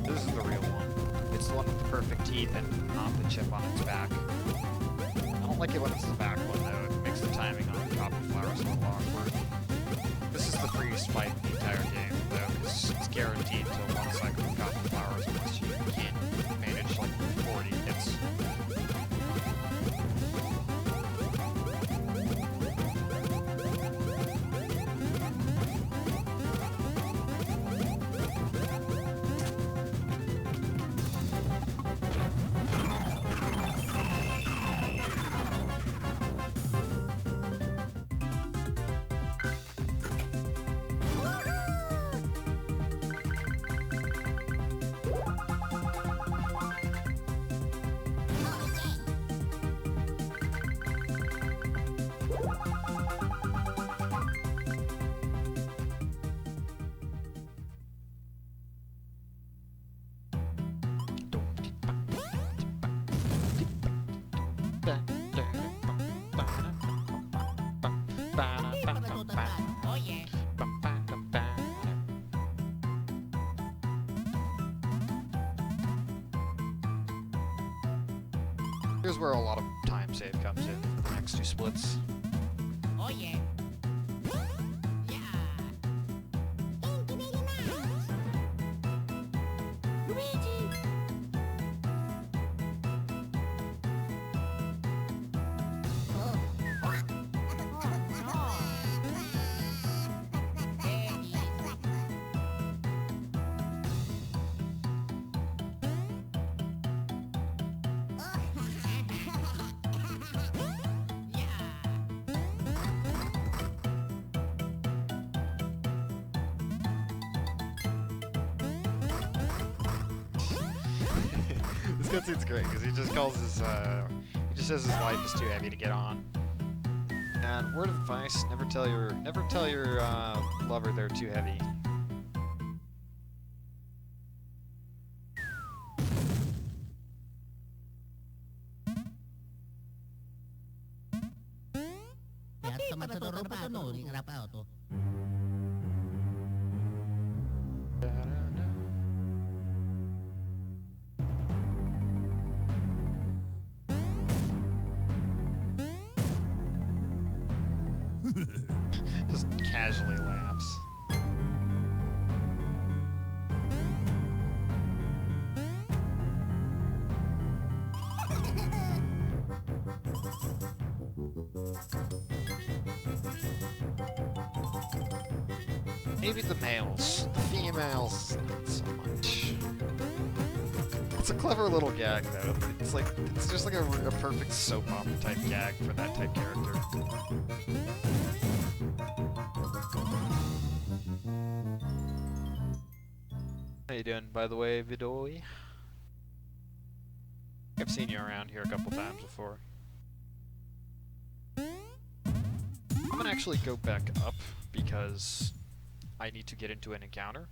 This is the real one. It's the one with the perfect teeth and not the chip on its back. I don't like it when it's the back one, though. It makes the timing on the top of flowers a little awkward. this is the freest fight in the entire game, though, because it's guaranteed to one cycle of cotton flowers unless you can't manage like 40 hits. Oh yeah. Here's where a lot of time save comes in for the next two splits. Oh yeah. Yeah. Thank you very much. Luigi. Oh. This cutscene's great because he just calls his, he just says his life is too heavy to get on. And word of advice: never tell your lover they're too heavy. Piazza Matador Pato, Rapato. Just casually laughs. Maybe the males. The females, not so much. It's a clever little gag, though. It's just like a perfect soap opera type gag for that type character. How you doing, by the way, Vidoi? I've seen you around here a couple times before. I'm gonna actually go back up because I need to get into an encounter.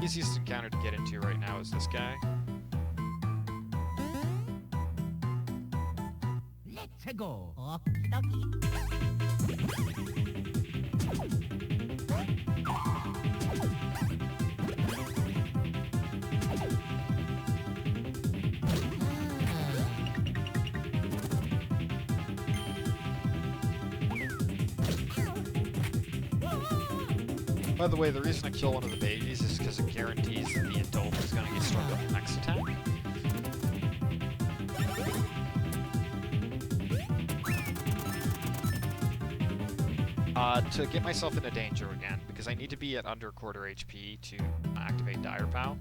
Easiest encounter to get into right now is this guy. Let's go. Okie dokie. By the way, the reason I kill one of the babies is because it guarantees that the adult is going to get struck on the next attack. To get myself into danger again, because I need to be at under quarter HP to activate Dire Pow,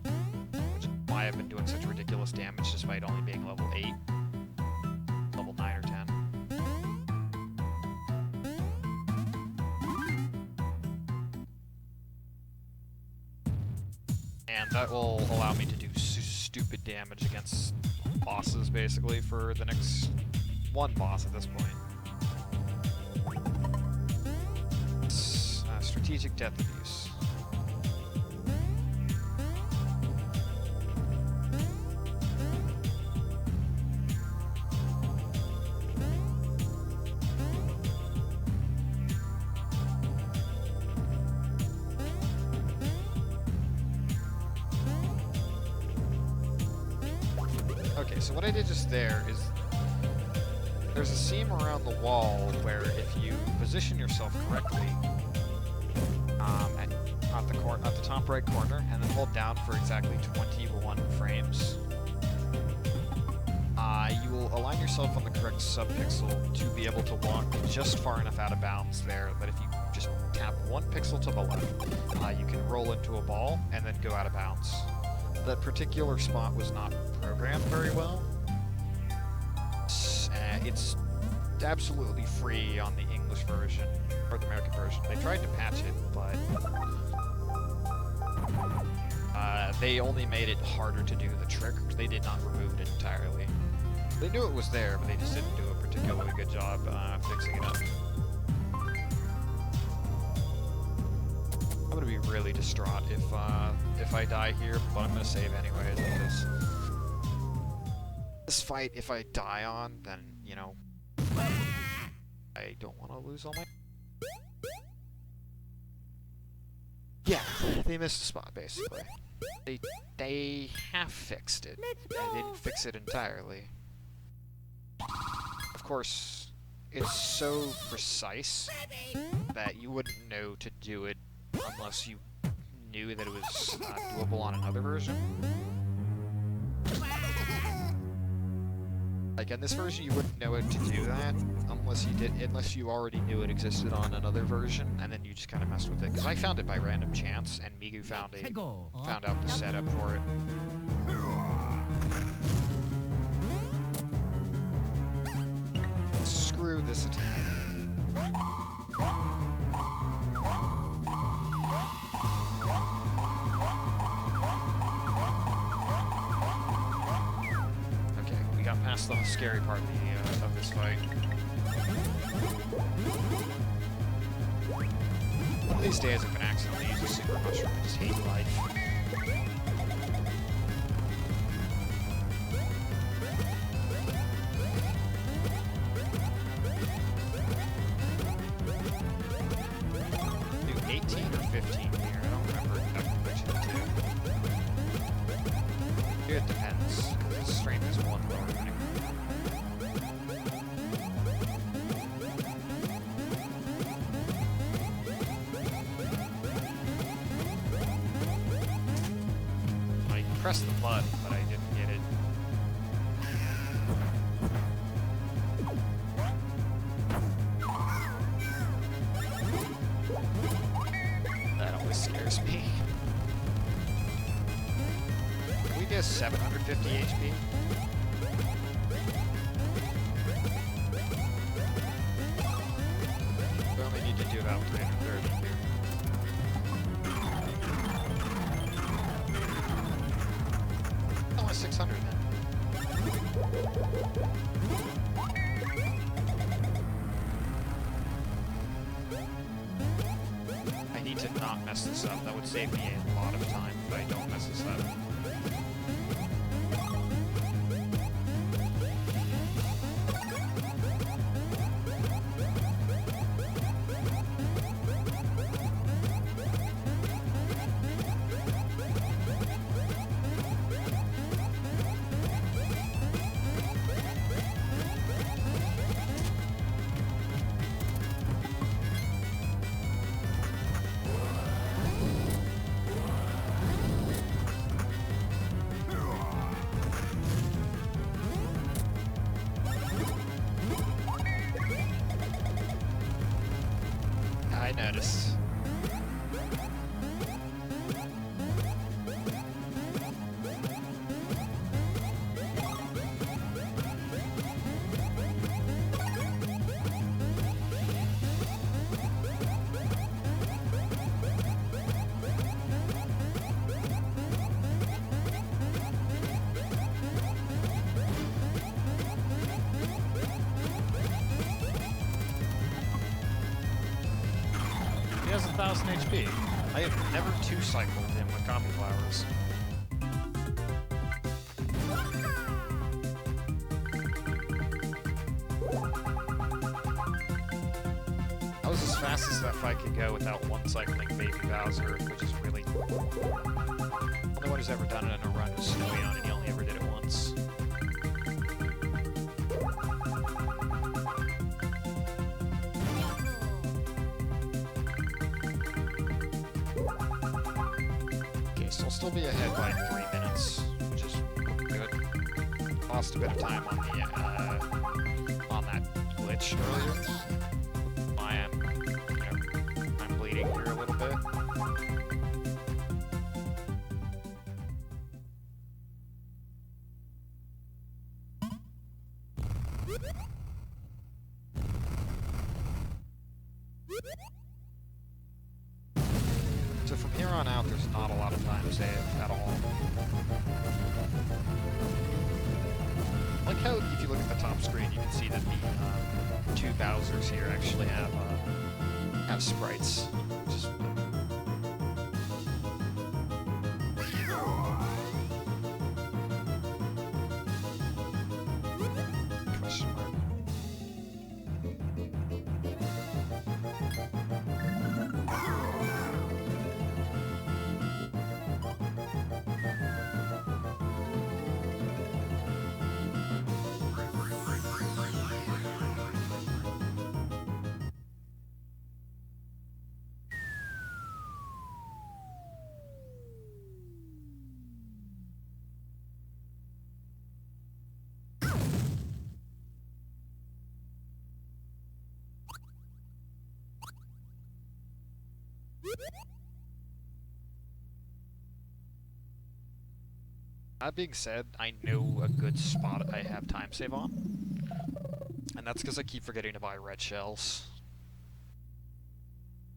which is why I've been doing such ridiculous damage despite only being level 8, level 9 or 10. And that will allow me to do stupid damage against bosses, basically, for the next one boss at this point. Strategic death abuse. Okay, Okay, so what I did just there is there's a seam around the wall where if you position yourself correctly at the top right corner and then hold down for exactly 21 frames, you will align yourself on the correct subpixel to be able to walk just far enough out of bounds there that if you just tap one pixel to the left, you can roll into a ball and then go out of bounds. That particular spot was not programmed very well. It's absolutely free on the English version, or the American version. They tried to patch it, but they only made it harder to do the trick. They did not remove it entirely. They knew it was there, but they just didn't do a particularly good job fixing it up. I'm gonna be really distraught if I die here, but I'm gonna save anyways, because this fight, if I die on, then, you know, I don't want to lose all my... Yeah, they missed a spot, basically. They half fixed it. They didn't fix it entirely. Of course, it's so precise that you wouldn't know to do it unless you knew that it was doable on another version. Like in this version, you wouldn't know it to do that unless you already knew it existed on another version, and then you just kind of messed with it. Because I found it by random chance, and Migu found out the setup for it. Screw this attack. Past the scary part of this fight. One of these days I'm gonna accidentally use a super mushroom and just hate life. Do 18 or 15 here? I don't remember exactly which of the two. It depends. His strength is one lower than I pressed the button, but I didn't get it. That always scares me. Can we get 750 HP? We only need to do about 330 here. Almost 600 then. I need to not mess this up. That would save me a lot of time if I don't mess this up. I noticed. He has 1,000 HP. I have never two-cycled him with coffee flowers. That was as fast as that fight could go without one-cycling Baby Bowser, which is really... The only one who's ever done it in a run was Snowy On, and he only ever did it once. still be ahead by 3 minutes, which is good. Lost a bit of time on the on that glitch earlier. I am, I'm bleeding here a little bit. So from here on out, there's not a lot of time saved at all. Like how, if you look at the top screen, you can see that the two Bowsers here actually have sprites. Which is question mark. That being said, I know a good spot I have time save on. And that's because I keep forgetting to buy red shells.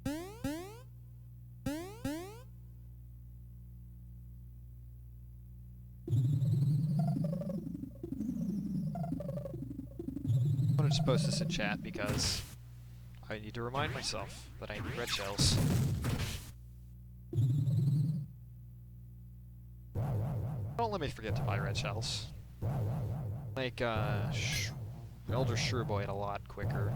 I wanted to post this in chat because I need to remind myself that I need red shells. Don't let me forget to buy red shells. Make Elder Shrewboy a lot quicker.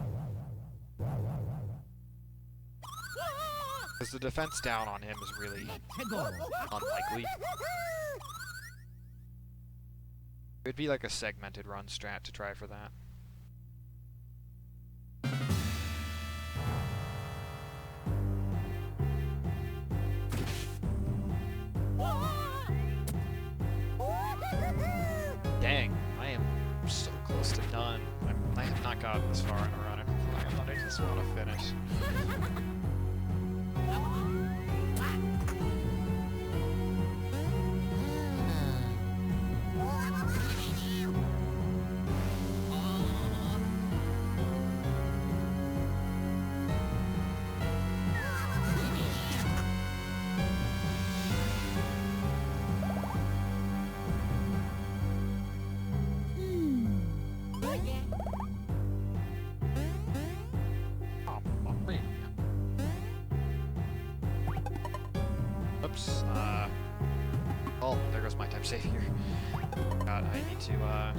Because the defense down on him is really unlikely. It would be like a segmented run strat to try for that. Dang, I am so close to done. I have not gotten this far in a run. I just want to finish. Oops, oh, there goes my time save here. God, I need to, I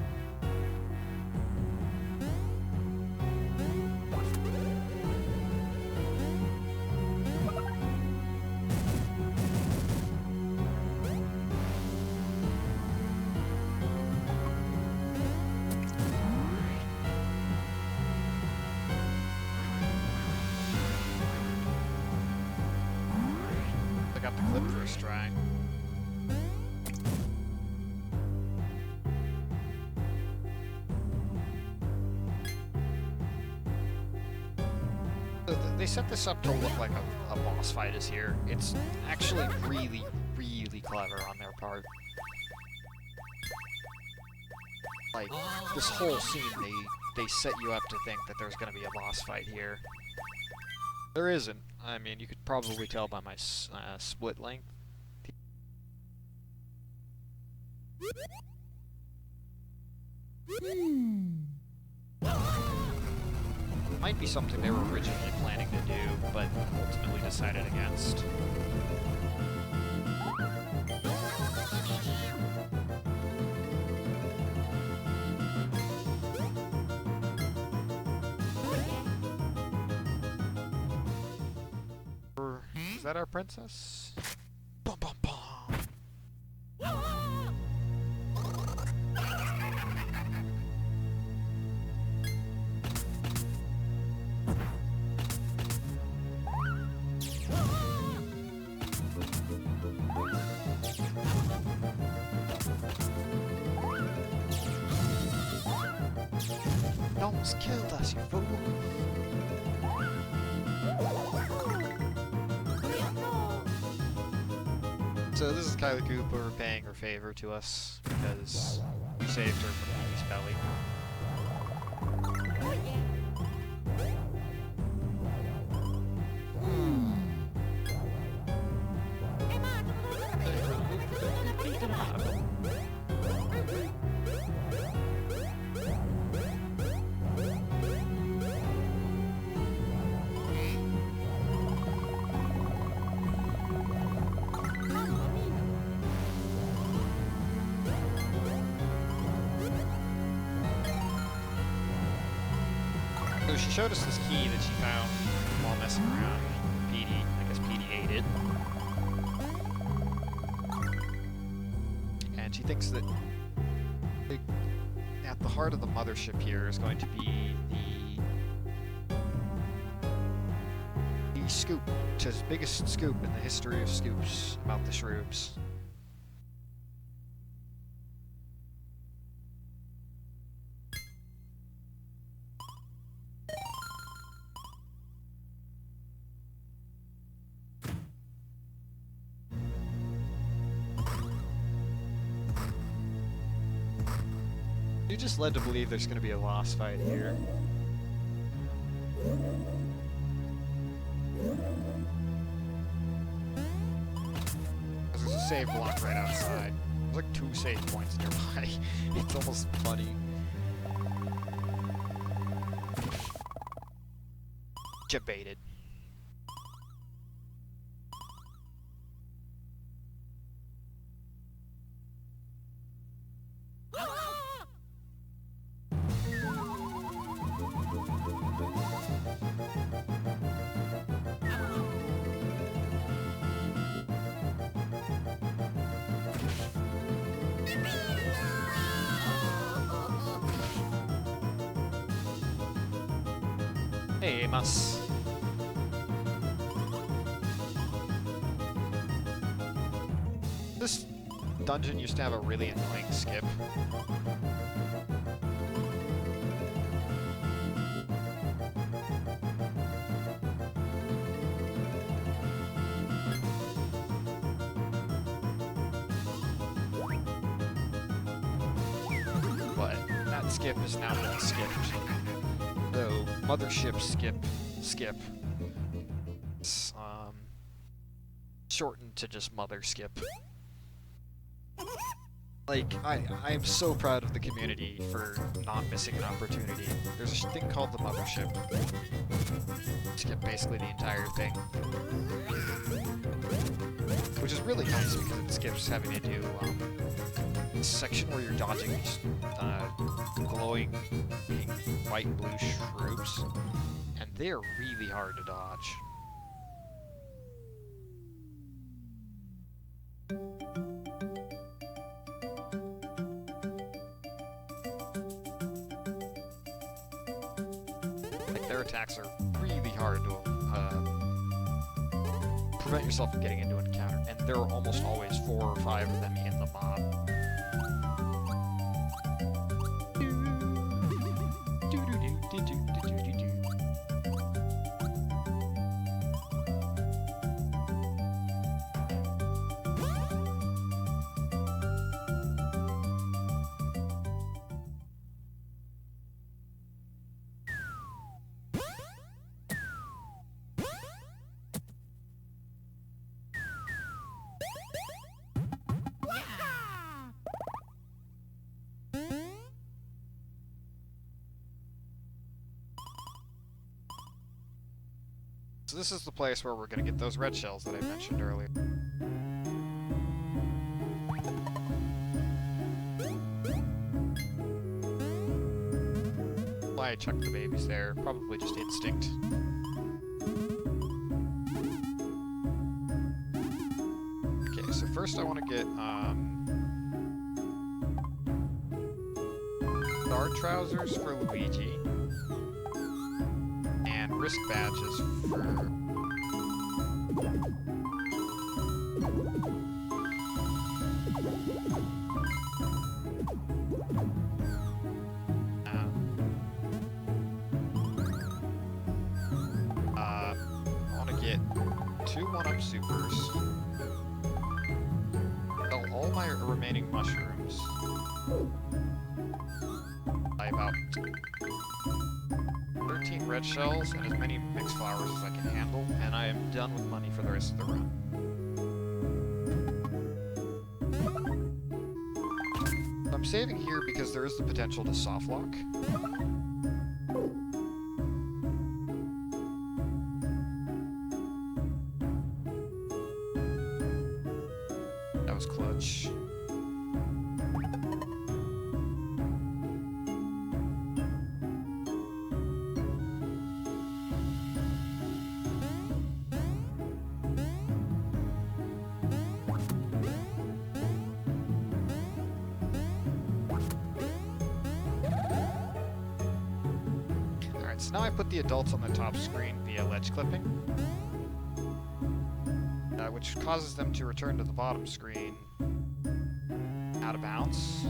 got the clip first try. They set this up to look like a boss fight is here. It's actually really, really clever on their part. Like, this whole scene, they set you up to think that there's gonna be a boss fight here. There isn't. I mean, you could probably tell by my split length. Might be something they were originally planning to do, but ultimately decided against. Is that our princess? Bum bum bum. almost killed us, you fool. So this is Kylie Cooper paying her favor to us because we saved her from Pete's belly. So she showed us this key that she found while messing around with Petey. I guess Petey ate it. And she thinks that at the heart of the mothership here is going to be the scoop, which is the biggest scoop in the history of scoops about the shrooms. You're just led to believe there's going to be a lost fight here. There's a save block right outside. There's like 2 save points nearby. It's almost funny. Jebaited. Hey, Amos. This dungeon used to have a really annoying skip. But that skip is now been skipped. So, mothership skip. It's, shortened to just mother skip. Like, I am so proud of the community for not missing an opportunity. There's a thing called the mothership. Skip basically the entire thing. Which is really nice because it skips having to do, this section where you're dodging these, glowing pink, white, and blue shrooms. And they're really hard to dodge. Like, their attacks are really hard to prevent yourself from getting into an encounter, and there are almost always 4 or 5 of them in the mob. So this is the place where we're going to get those red shells that I mentioned earlier. Why I chucked the babies there, probably just instinct. Okay, so first I want to get, guard trousers for Luigi. And wrist badges for... get 2 1-up supers. Sell all my remaining mushrooms. Buy about 13 red shells and as many mixed flowers as I can handle, and I am done with money for the rest of the run. I'm saving here because there is the potential to soft lock. That was clutch. So now I put the adults on the top screen via ledge clipping, which causes them to return to the bottom screen out of bounds.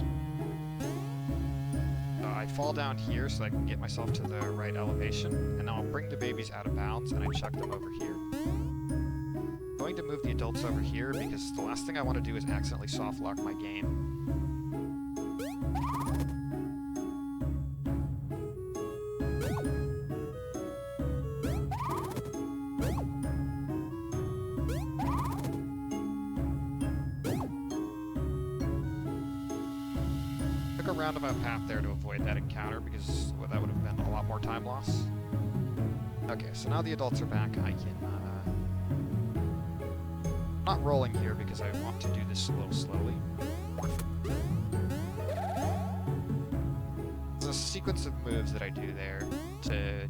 I fall down here so I can get myself to the right elevation, and now I'll bring the babies out of bounds and I chuck them over here. I'm going to move the adults over here because the last thing I want to do is accidentally soft lock my game. A roundabout path there to avoid that encounter because that would have been a lot more time loss. Okay, so now the adults are back. I can not rolling here because I want to do this a little slowly. There's a sequence of moves that I do there to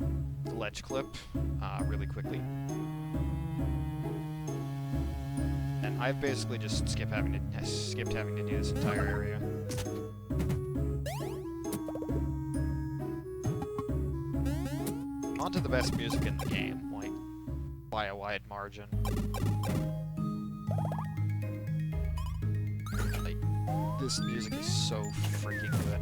ledge clip really quickly. And I've basically just skipped having to do this entire area. Onto the best music in the game, like, by a wide margin. Like, this music is so freaking good.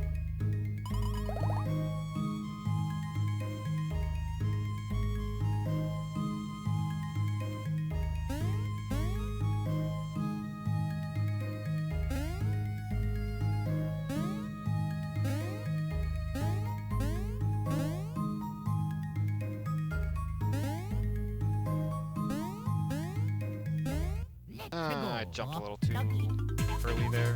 I jumped a little too early there.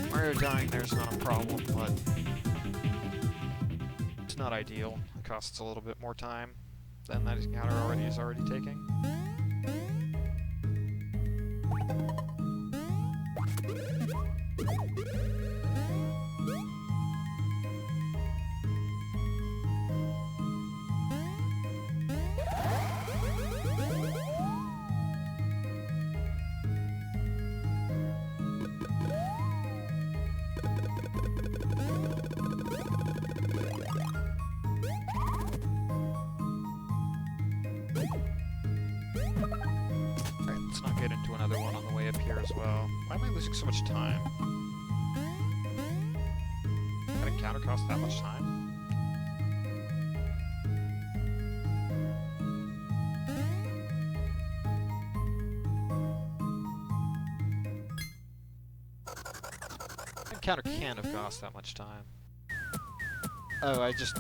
Mario dying there's not a problem, but it's not ideal. It costs a little bit more time than that encounter is already taking. Get into another one on the way up here as well. Why am I losing so much time? That encounter cost that much time? That encounter can't have cost that much time. Oh, yeah, it's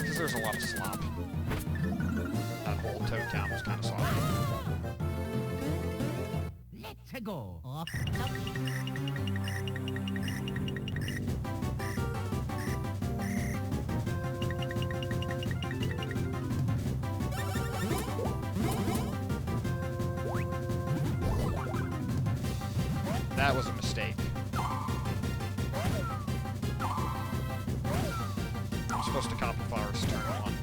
because there's a lot of slop. That whole Toad Town was kind of sloppy. Let's go. Off. That was a mistake. I'm supposed to copy flowers turn 1.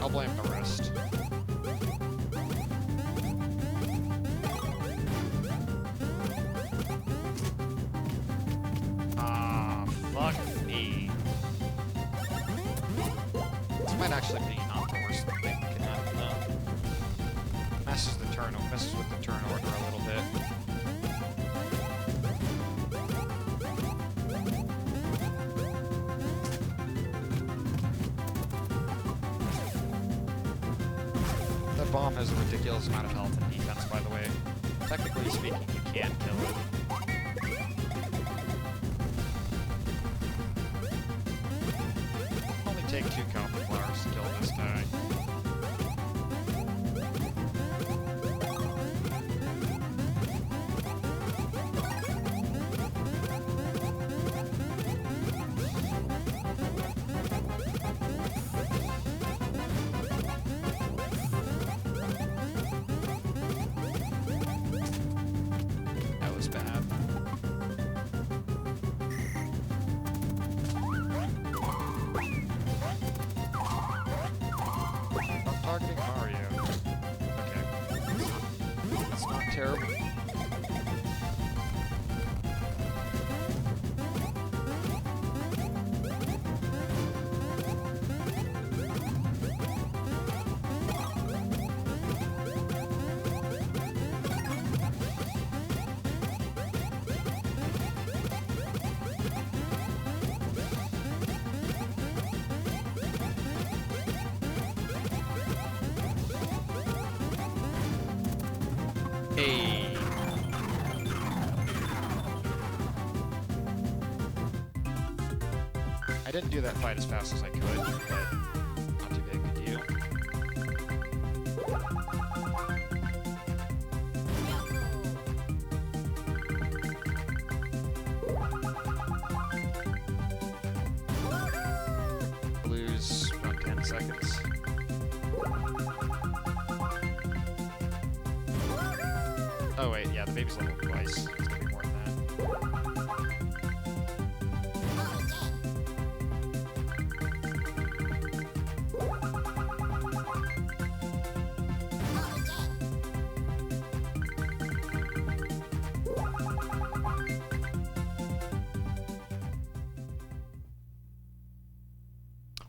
I'll blame the wrist. Ah, fuck me. This might actually be not the worst thing that can happen though. Messes with the turn order a little bit. That bomb has a ridiculous amount of health and defense, by the way. Technically speaking, you can kill it. Only take 2 copper flowers to kill this guy. That was bad. I'm targeting Mario. Okay. That's not terrible. Hey. I didn't do that fight as fast as I could, but not too big of a deal. Lose about 10 seconds. Oh wait, yeah, the baby's leveled twice. It's gonna be more than that.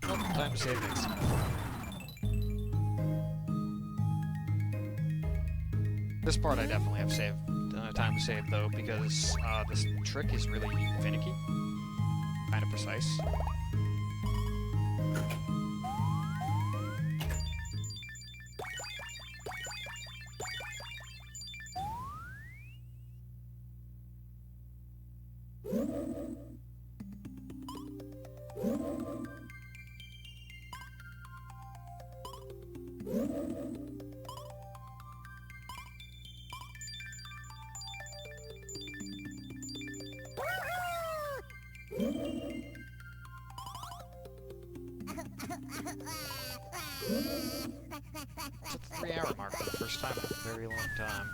Well, time to save next time. This part I definitely have saved time to save though, because this trick is really finicky, kind of precise. It's a 3-hour mark for the first time in a very long time.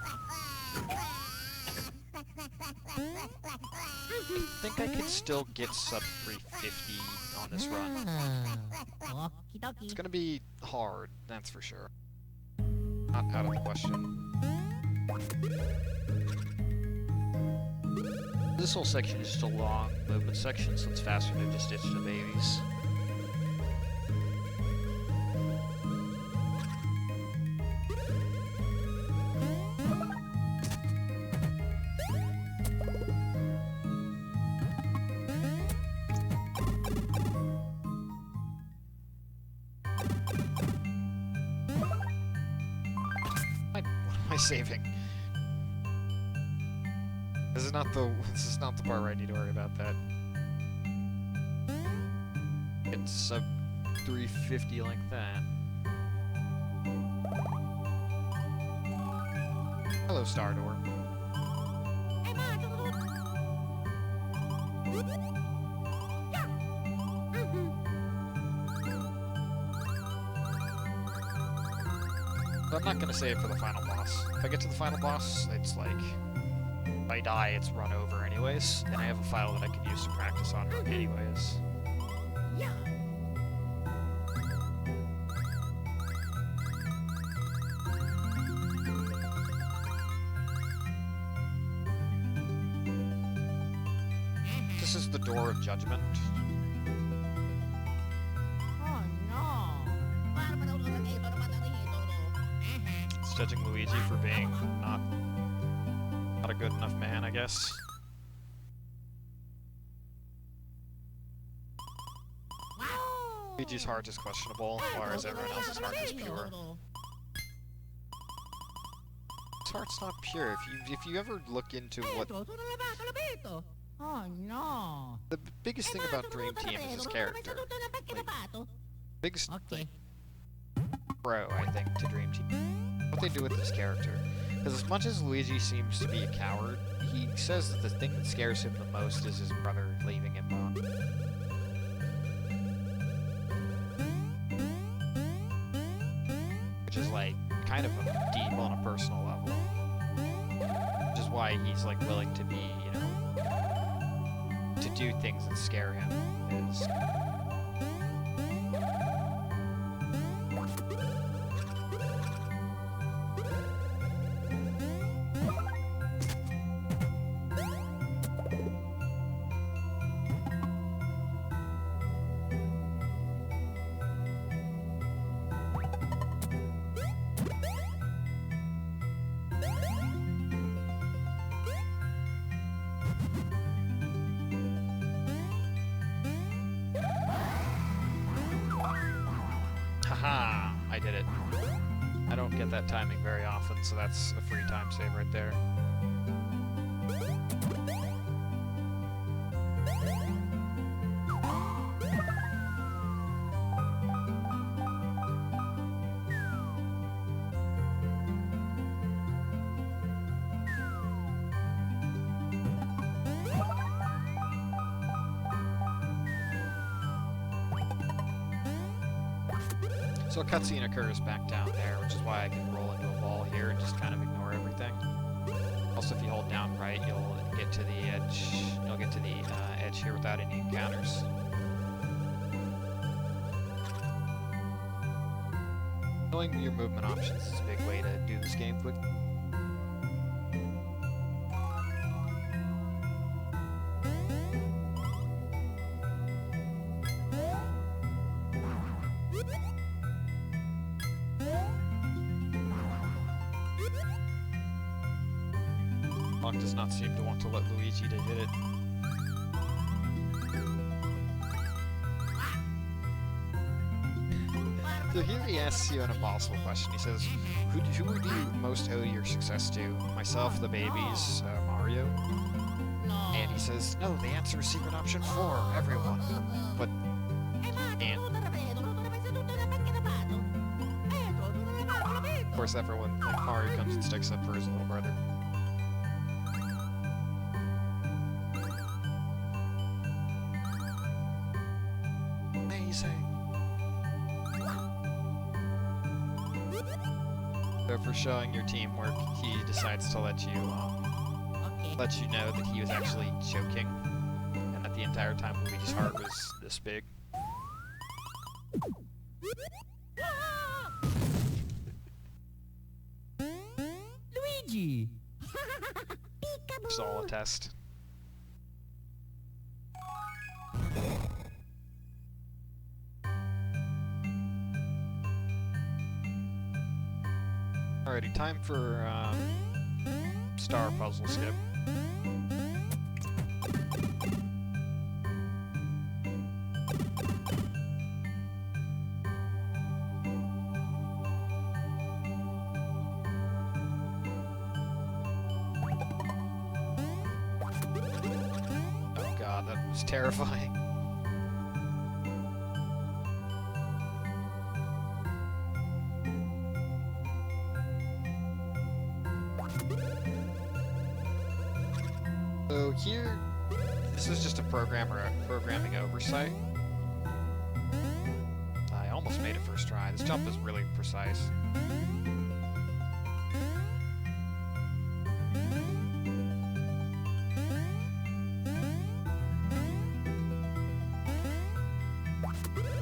I think I could still get sub 350 on this run. Okie dokie. It's gonna be hard, that's for sure. Not out of the question. This whole section is just a long movement section, so it's faster to just ditch the babies. What am I saving? This is not the part where I need to worry about that. It's sub 350 like that. Hello, Stardor. So I'm not gonna save for the final boss. If I get to the final boss, it's like, if I die, it's run over anyways, and I have a file that I can use to practice on anyways. This is the door of judgment. Oh no. It's judging Luigi for being not a good enough man, I guess. Luigi's heart is questionable, whereas everyone else's heart is pure. His heart's not pure. If you ever look into what Oh no. the biggest thing about Dream Team is his character. Like, biggest Okay. pro, I think, to Dream Team. What they do with his character. Because as much as Luigi seems to be a coward, he says that the thing that scares him the most is his brother leaving him on. Which is like kind of deep on a personal level. Which is why he's like willing to be, you know, to do things that scare him. Is haha, I did it. I don't get that timing very often, so that's a free time save right there. So a cutscene occurs back down there, which is why I can roll into a wall here and just kind of ignore everything. Also, if you hold down right, you'll get to the edge. You'll get to the edge here without any encounters. Knowing your movement options is a big way to do this game quick. Clock does not seem to want to let Luigi to hit it. So here he asks you an impossible question. He says, who do you most owe your success to? Myself, the babies, Mario? No. And he says, no, the answer is secret option 4, everyone. But, and, of course, everyone, like Mario comes and sticks up for his little brother. Amazing. So for showing your teamwork, he decides to let you know that he was actually joking, and that the entire time Luigi's heart was this big. Luigi. It's all a test. Alrighty, time for star puzzle skip. Oh god, that was terrifying. So here, this is just a programming oversight. I almost made it first try. This jump is really precise.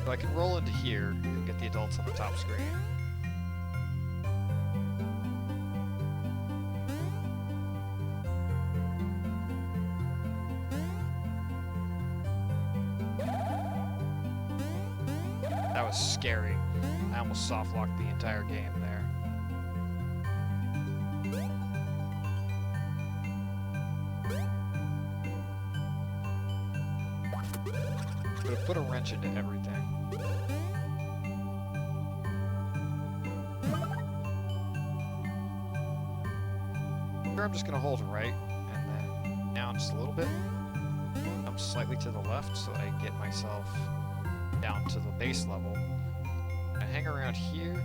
So I can roll into here and get the adults on the top screen. That was scary. I almost soft-locked the entire game there. But it put a wrench into everything. Here I'm just gonna hold right, and then down just a little bit. Jump slightly to the left so that I get myself down to the base level. I hang around here,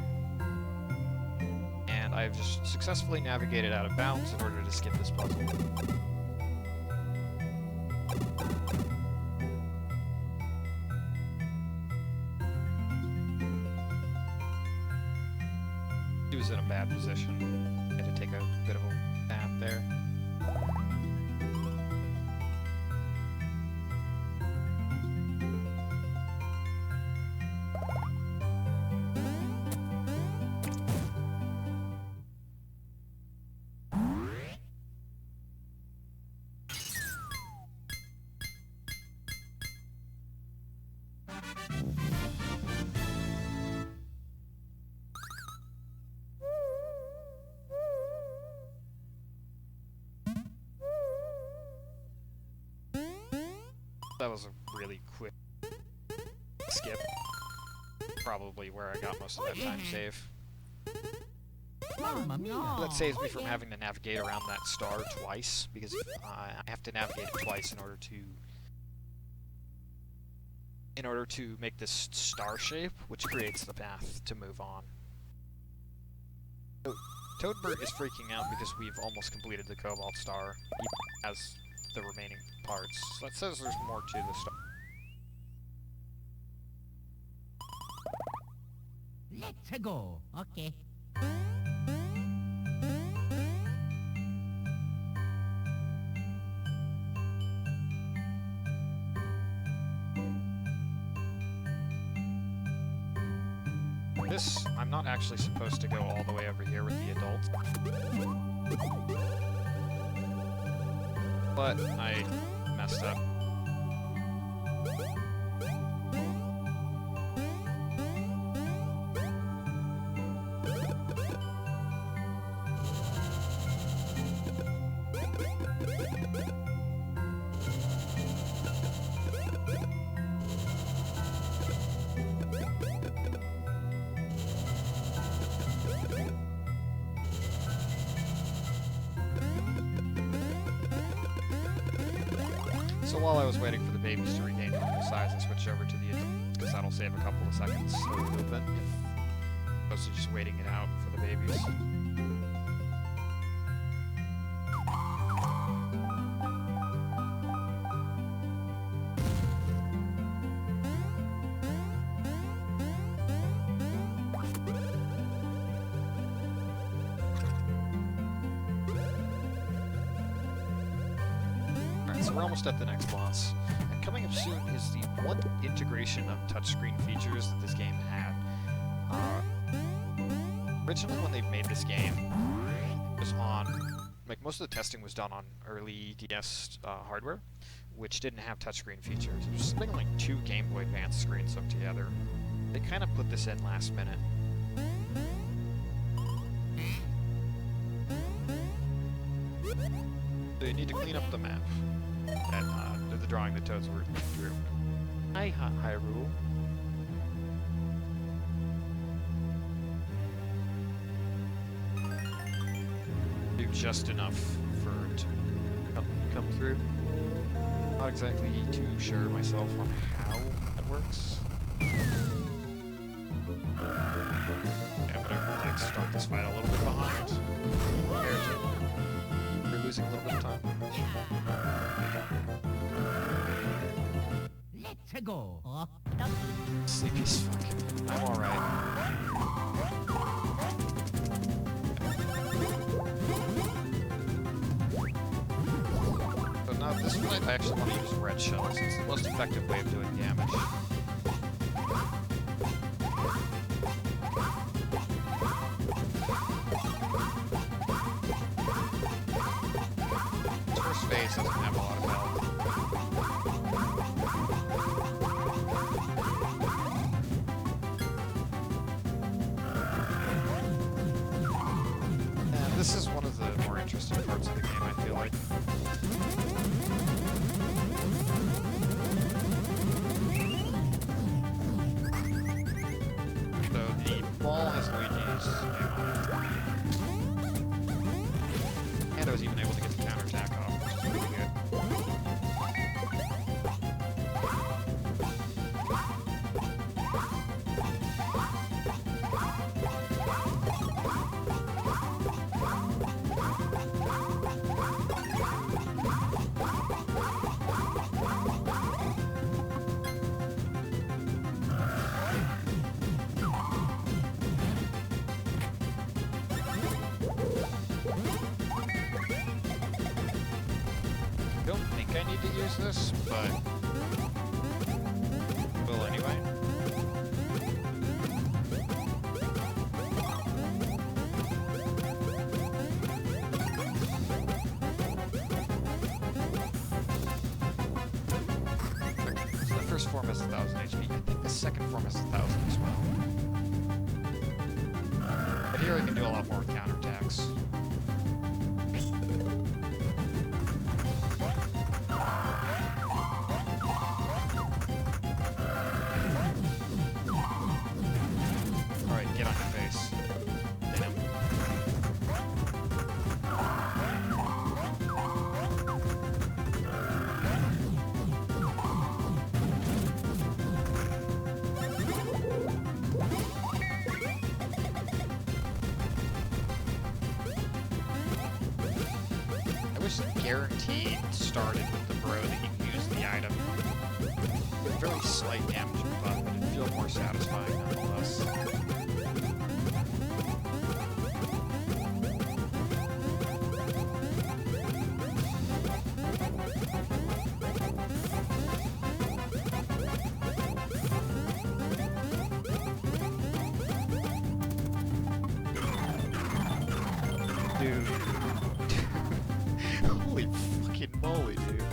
and I've just successfully navigated out of bounds in order to skip this puzzle. He was in a bad position. Had to take a bit of a nap there. That was a really quick skip. Probably where I got most of that time save. Mamma mia. That saves me from having to navigate around that star twice, because I have to navigate it twice in order to make this star shape, which creates the path to move on. So, Toadbert is freaking out because we've almost completed the Cobalt Star, even as the remaining parts. So that says there's more to the star. Let's go. Okay. This, I'm not actually supposed to go all the way over here with the adults. But I messed up. So while I was waiting for the babies to regain normal size, I switched over to the adults, because that'll save a couple of seconds to open, if opposed to just waiting it out for the babies. So we're almost at the next boss. And coming up soon is the one integration of touchscreen features that this game had. Originally when they made this game, it was on, like most of the testing was done on early DS hardware, which didn't have touchscreen features. It was something like 2 Game Boy Advance screens hooked together. They kind of put this in last minute. So you need to clean up the map. The drawing the Toads were drew. Hi, Hyrule. Do just enough for it to come through. Not exactly too sure myself on how that works. Yeah, I'm gonna like start this fight a little bit behind. We're losing a little bit of time. Let's go. Sleepy as fuck. I'm alright. So now this fight I actually want to use red shells. It's the most effective way of doing damage. This first phase doesn't have a lot of health. need to use this, but will anyway. So the first form has 1,000 HP. I think the second form has 1,000 as well. But here I can do a lot more counterattacks. Alright, get on your face. Hit him. I wish Guaranteed started with the bro that you use the item. Very slight damage buff, but it'd feel more satisfying nonetheless. Dude. Holy fucking moly, dude.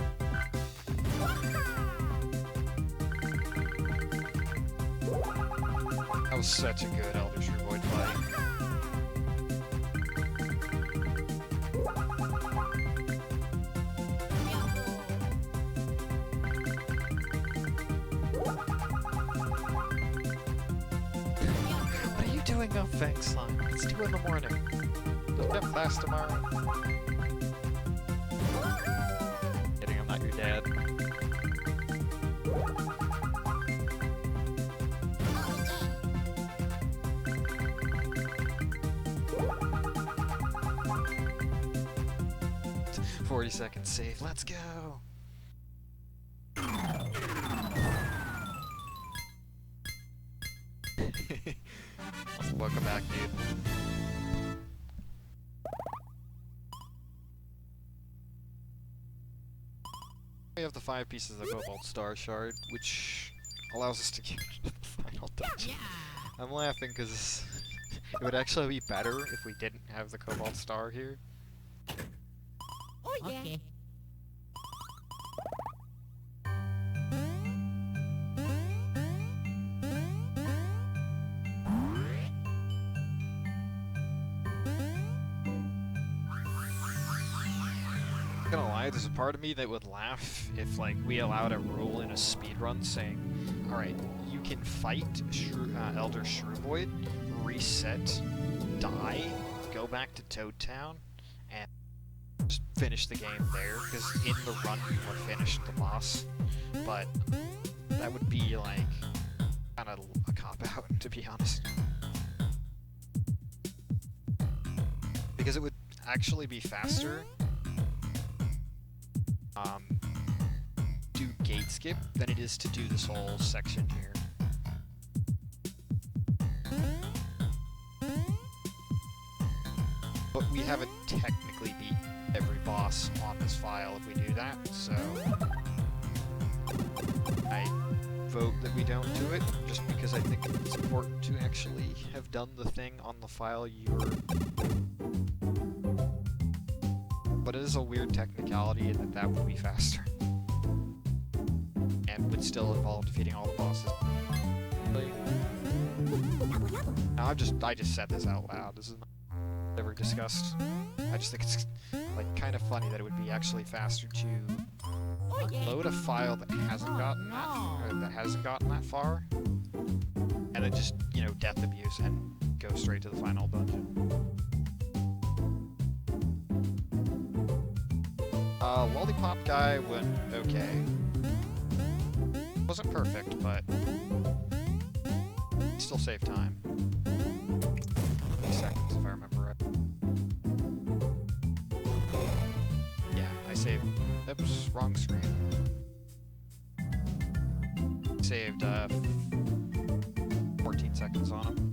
That was such a good Elder Shrewoid fight. What are you doing up, Fang Slime? It's 2 in the morning. Doesn't have class tomorrow. Kidding, I'm not your dad. "40-second save, let's go!" Welcome back, dude. We have the 5 pieces of the Cobalt Star Shard, which allows us to get to the final dungeon. I'm laughing because it would actually be better if we didn't have the Cobalt Star here. Oh yeah. Okay. I'm not gonna lie, there's a part of me that would laugh if, like, we allowed a rule in a speedrun saying, alright, you can fight Elder Shrewoid, reset, die, go back to Toad Town, and just finish the game there, because in the run you would finish the boss. But that would be, like, kind of a cop-out, to be honest. Because it would actually be faster do gate skip than it is to do this whole section here. But we haven't technically beat every boss on this file if we do that, so I vote that we don't do it, just because I think it's important to actually have done the thing on the file you're... But it is a weird technicality in that that would be faster. And would still involve defeating all the bosses. Now I just said this out loud. This is not ever discussed. I just think it's like kind of funny that it would be actually faster to load a file that hasn't gotten that far, and then just, you know, death abuse and go straight to the final dungeon. Lollipop guy went okay. Wasn't perfect, but still saved time. 20 seconds, if I remember right. Yeah, I saved... Oops, wrong screen. Saved 14 seconds on him.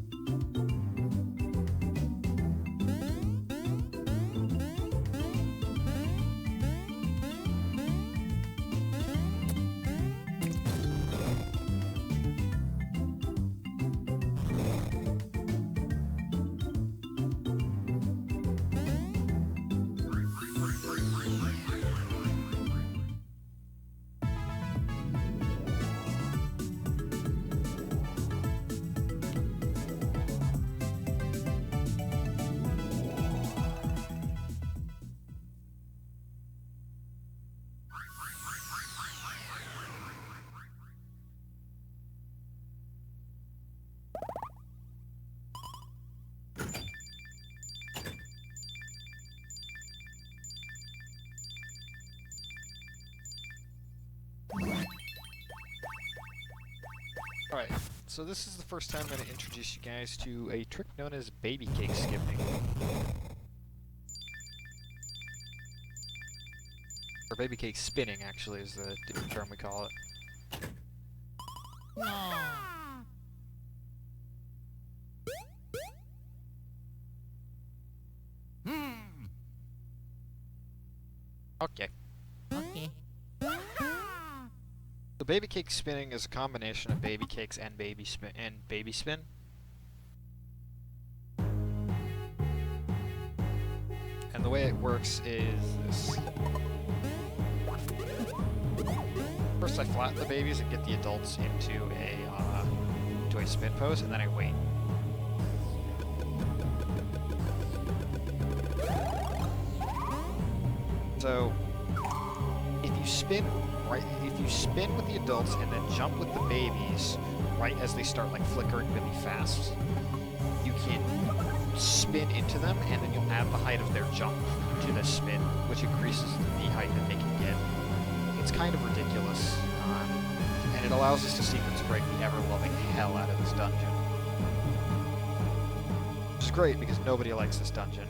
Alright, so this is the first time I'm going to introduce you guys to a trick known as baby cake skipping. Or baby cake spinning, actually, is the term we call it. No. Okay. Okay. So baby cake spinning is a combination of baby cakes and baby spin. And the way it works is this. First I flatten the babies and get the adults into a spin pose, and then I wait. So if you spin with the adults and then jump with the babies right as they start like flickering really fast, you can spin into them, and then you'll add the height of their jump to the spin, which increases the height that they can get. It's kind of ridiculous, and it allows us to sequence break the ever-loving hell out of this dungeon. Which is great, because nobody likes this dungeon.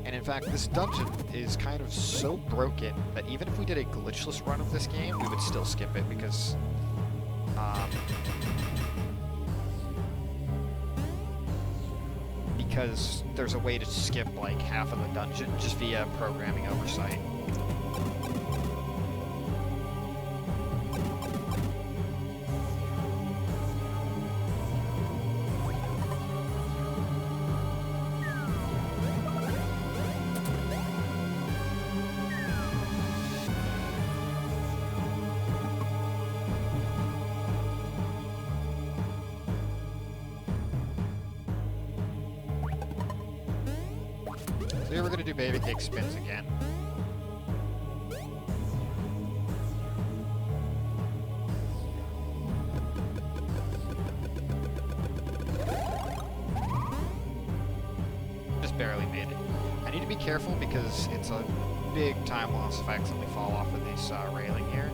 And in fact, this dungeon is kind of so broken that even if we did a glitchless run of this game, we would still skip it, because there's a way to skip like half of the dungeon just via programming oversight. So here we're going to do baby cake spins again. Just barely made it. I need to be careful because it's a big time loss if I accidentally fall off of this railing here.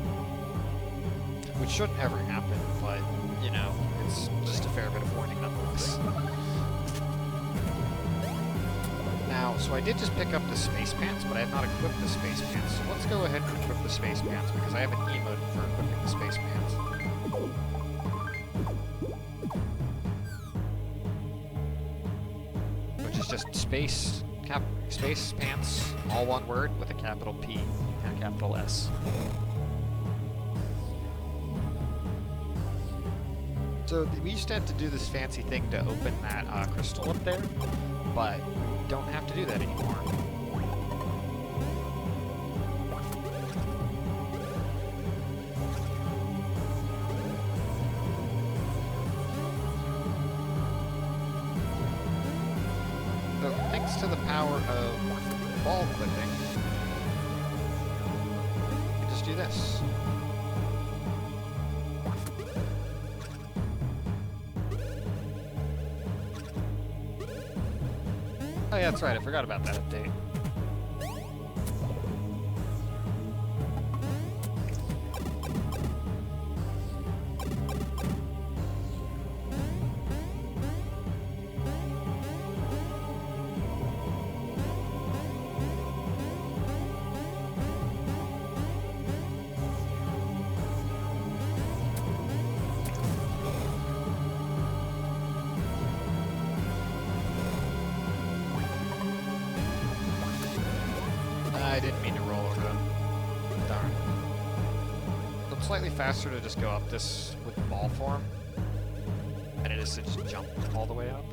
Which shouldn't ever happen, but, you know, it's just a fair bit of warning nonetheless. Now, so I did just pick up the space pants, but I have not equipped the space pants. So let's go ahead and equip the space pants, because I have an emote for equipping the space pants. Which is just space pants, all one word, with a capital P and a capital S. So we used to have to do this fancy thing to open that crystal up there, but don't have to do that anymore. So thanks to the power of ball clipping, you can just do this. Oh yeah, that's right, I forgot about that update. I didn't mean to roll over them. Darn. It's slightly faster to just go up this with the ball form than it is to just jump all the way up.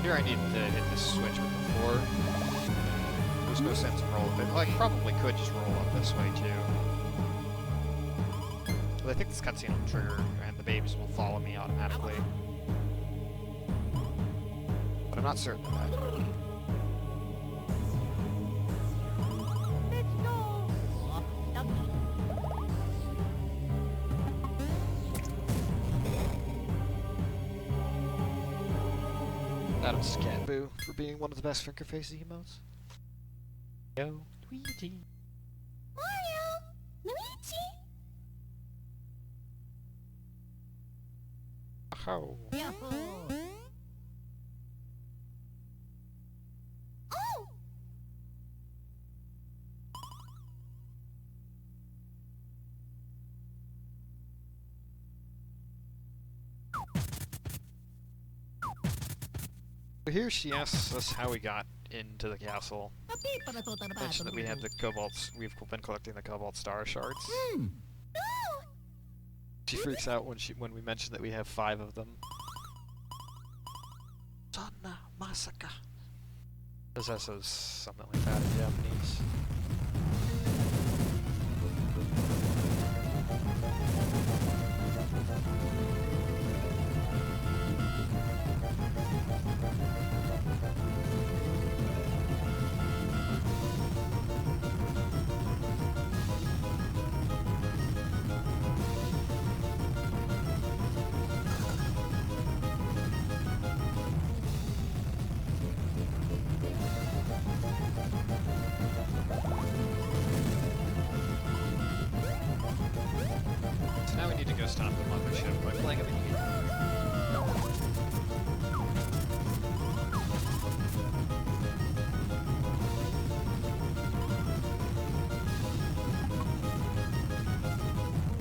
Here I need to hit this switch with the 4. There's no sense in rolling it. Well, I probably could just roll up this way too. But I think this cutscene will trigger, and the babies will follow me automatically. But I'm not certain of that. Let's go. Adam Scatboo for being one of the best finger facing emotes. Yo, Luigi. Mario, Luigi. Oh. Yahoo! Oh! So here she asks us how we got into the castle. Mentioned that we had the cobalts. We've been collecting the cobalt star shards. No! She freaks out when we mention that we have 5 of them. Sonna Masaka. Possesses something like that in Japanese. So now we need to go stop the mothership by playing a video game.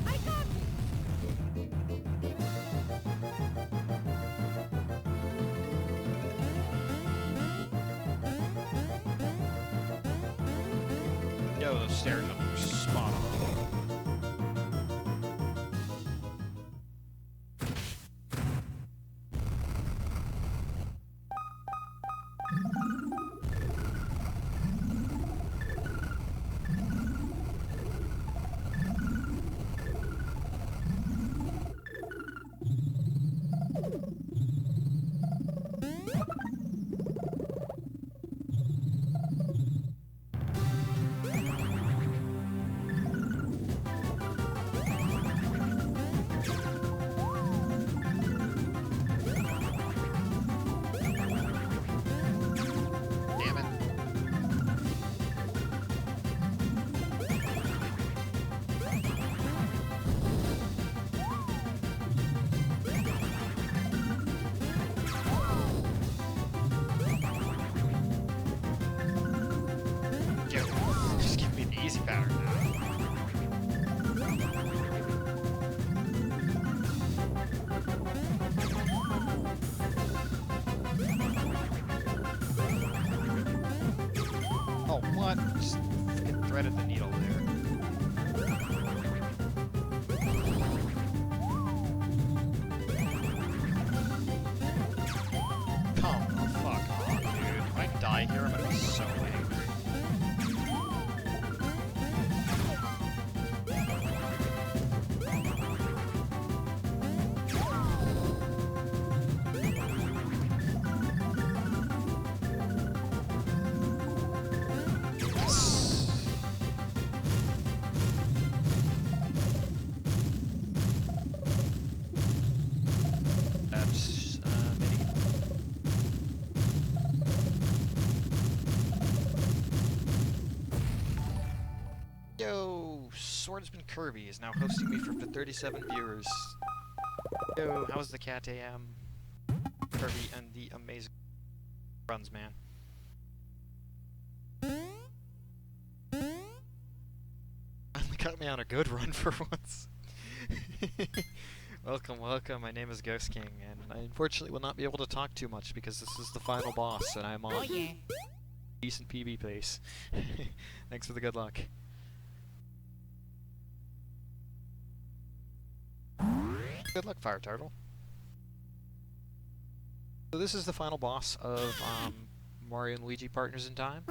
I got it! Yo, those stairs up there are spot on. Damn it. Yo, just give me the easy pattern now. Oh, what? Just fucking threaded the needle there. Come the fuck on, dude. If I die here, I'm gonna be so angry. Yes! That's, mini. Yo, Swordsman Kirby is now hosting me for 37 viewers. Yo, how's the cat AM? Kirby and the amazing runs, man. Finally got me on a good run for once. Welcome, welcome. My name is Ghost King, and I unfortunately will not be able to talk too much because this is the final boss, and I'm on Oh yeah. decent PB pace. Thanks for the good luck. Good luck, Fire Turtle. So this is the final boss of Mario and Luigi Partners in Time.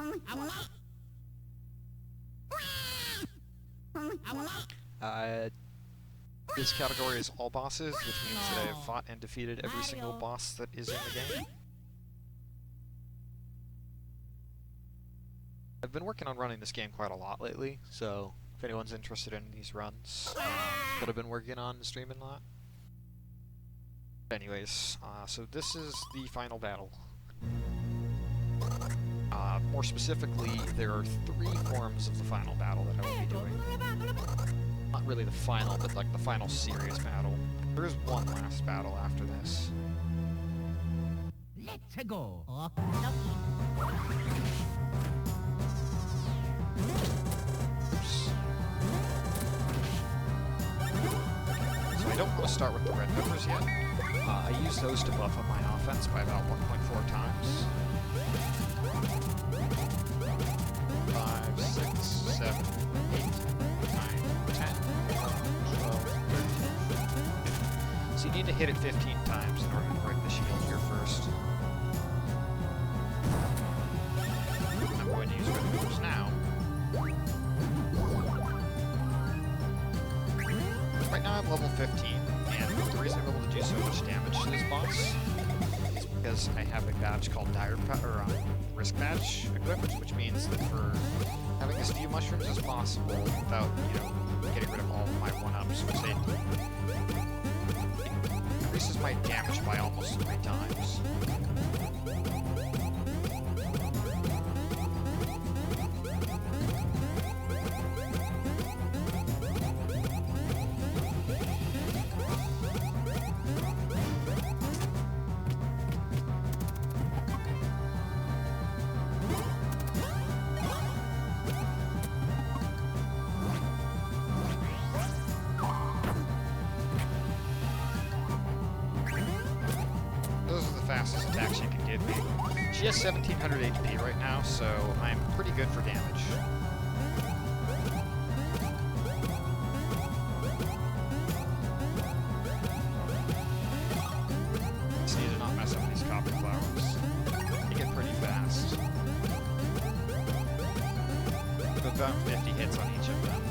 This category is all bosses, which means that I have fought and defeated every single boss that is in the game. I've been working on running this game quite a lot lately, so if anyone's interested in these runs that I've been working on and streaming a lot. Anyways, so this is the final battle. More specifically, there are 3 forms of the final battle that I will be doing. Not really the final, but like the final serious battle. There is one last battle after this. Let's go. Oops. So I don't want to start with the red peppers yet. I use those to buff up my offense by about 1.4 times. 5, 6, 7, 8, 9, 10, 11, 12, 13. So you need to hit it 15 times in order to break the shield here first. I'm going to use red peppers now. Right now I'm level 15, and the reason I'm able to do so much damage to this boss is because I have a badge called Risk Badge equipped, which means that for having as few mushrooms as possible without, getting rid of all of my 1-ups, which it increases my damage by almost 3 times. Fastest attacks you can give me. She has 1700 HP right now, so I'm pretty good for damage. Just need to not mess up these copper flowers. They get pretty fast. About 50 hits on each of them.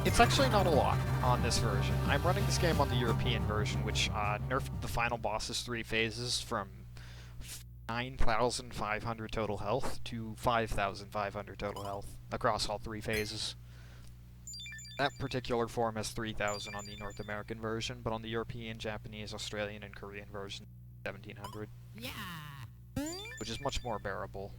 It's actually not a lot on this version. I'm running this game on the European version, which nerfed the final boss's 3 phases from 9,500 total health to 5,500 total health across all 3 phases. That particular form has 3,000 on the North American version, but on the European, Japanese, Australian, and Korean version, 1,700. Yeah. Which is much more bearable.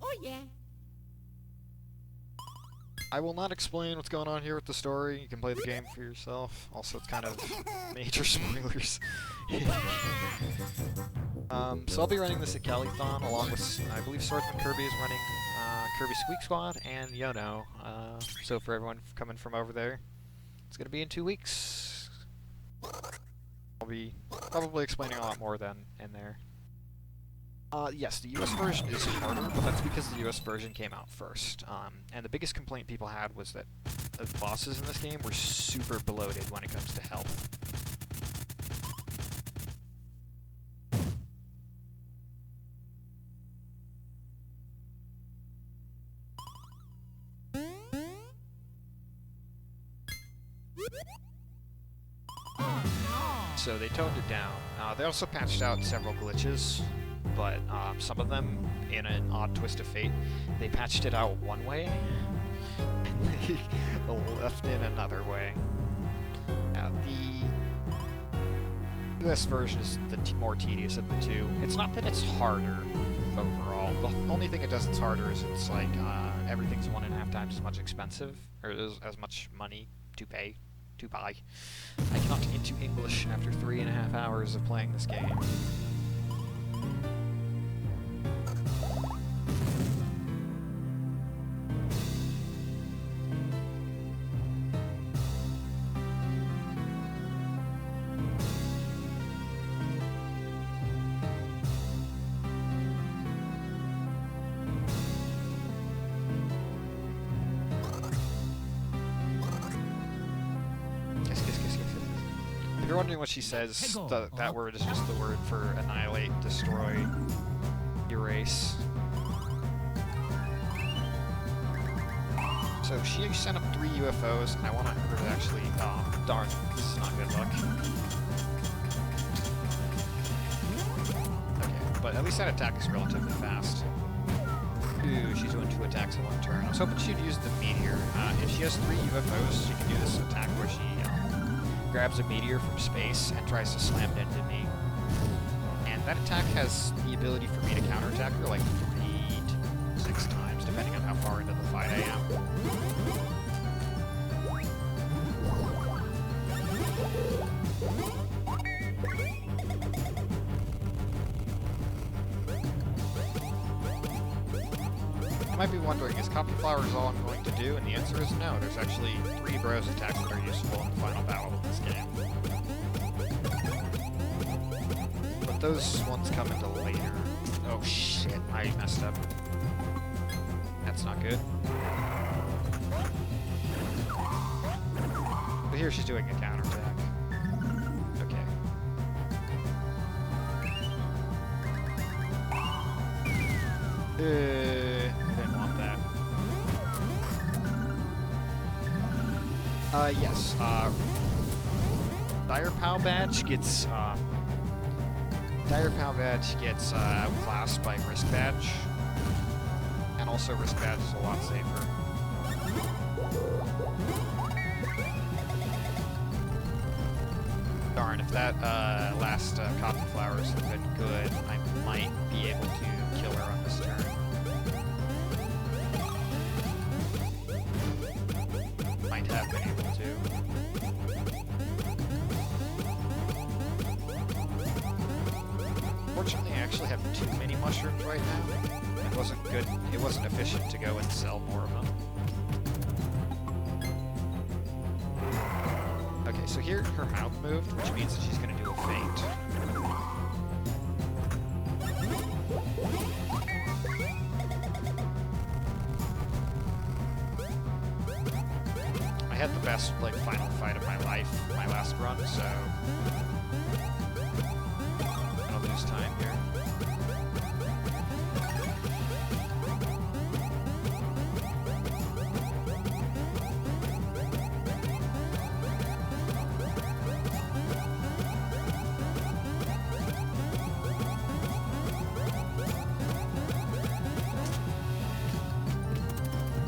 Oh yeah. I will not explain what's going on here with the story. You can play the game for yourself. Also, it's kind of major spoilers. So I'll be running this at Calithon along with, I believe Swordsman Kirby is running Kirby Squeak Squad and Yono. So for everyone coming from over there, it's going to be in 2 weeks. I'll be probably explaining a lot more than in there. Yes, the US version is harder, but that's because the US version came out first. And the biggest complaint people had was that the bosses in this game were super bloated when it comes to health. So they toned it down. They also patched out several glitches, but some of them, in an odd twist of fate, they patched it out one way, and they left in another way. Now, the US version is the more tedious of the two. It's not that it's harder, overall. The only thing it does that's harder is it's like everything's 1.5 times as much expensive, or as much money to pay to buy. I cannot get into English after 3.5 hours of playing this game. If you're wondering what she says, that word is just the word for annihilate, destroy, erase. So she sent up 3 UFOs, and I want her to actually... Oh, darn, this is not good luck. Okay, but at least that attack is relatively fast. Ooh, she's doing 2 attacks in 1 turn. I was hoping she'd use the meteor. If she has 3 UFOs, she can do this attack where she grabs a meteor from space and tries to slam it into me. And that attack has the ability for me to counterattack her like 3 to 6 times, depending on how far into the fight I am. You might be wondering, is Copy Flowers all I'm going to do? And the answer is no. There's actually 3 bros attacks that are useful in the final battle of this game. But those ones come into later. Oh shit, I messed up. That's not good. But here she's doing a counterattack. Okay. Didn't want that. Yes. Dire Pow Badge gets outclassed by Risk Badge, and also Risk Badge is a lot safer. Darn, if that last Copy Flowers had been good, I might be able to kill her on this turn. Might have been able to. Fortunately, I actually have too many mushrooms right now. It wasn't good. It wasn't efficient to go and sell more of them. Okay, so here her mouth moved, which means that she's going to do a feint. I had the best, like, final fight of my life, my last run, so I'll lose time here.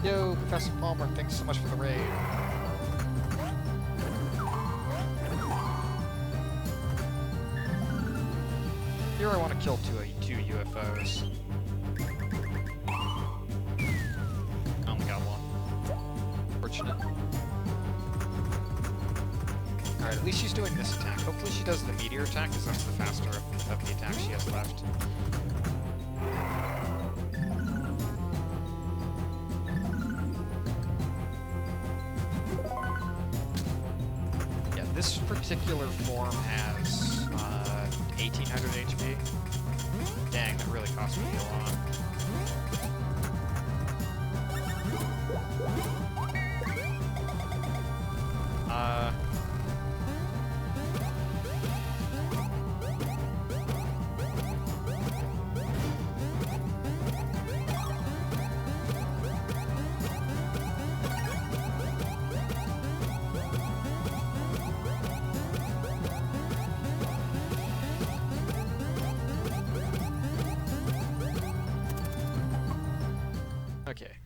Yo, Professor Palmer, thanks so much for the raid. Here I want to kill two UFOs. I only got one. Fortunate. Alright, at least she's doing this attack. Hopefully she does the meteor attack, because that's the faster of the attacks she has left. Yeah, this particular form has 1800 HP. Dang, that really cost me a lot. Okay.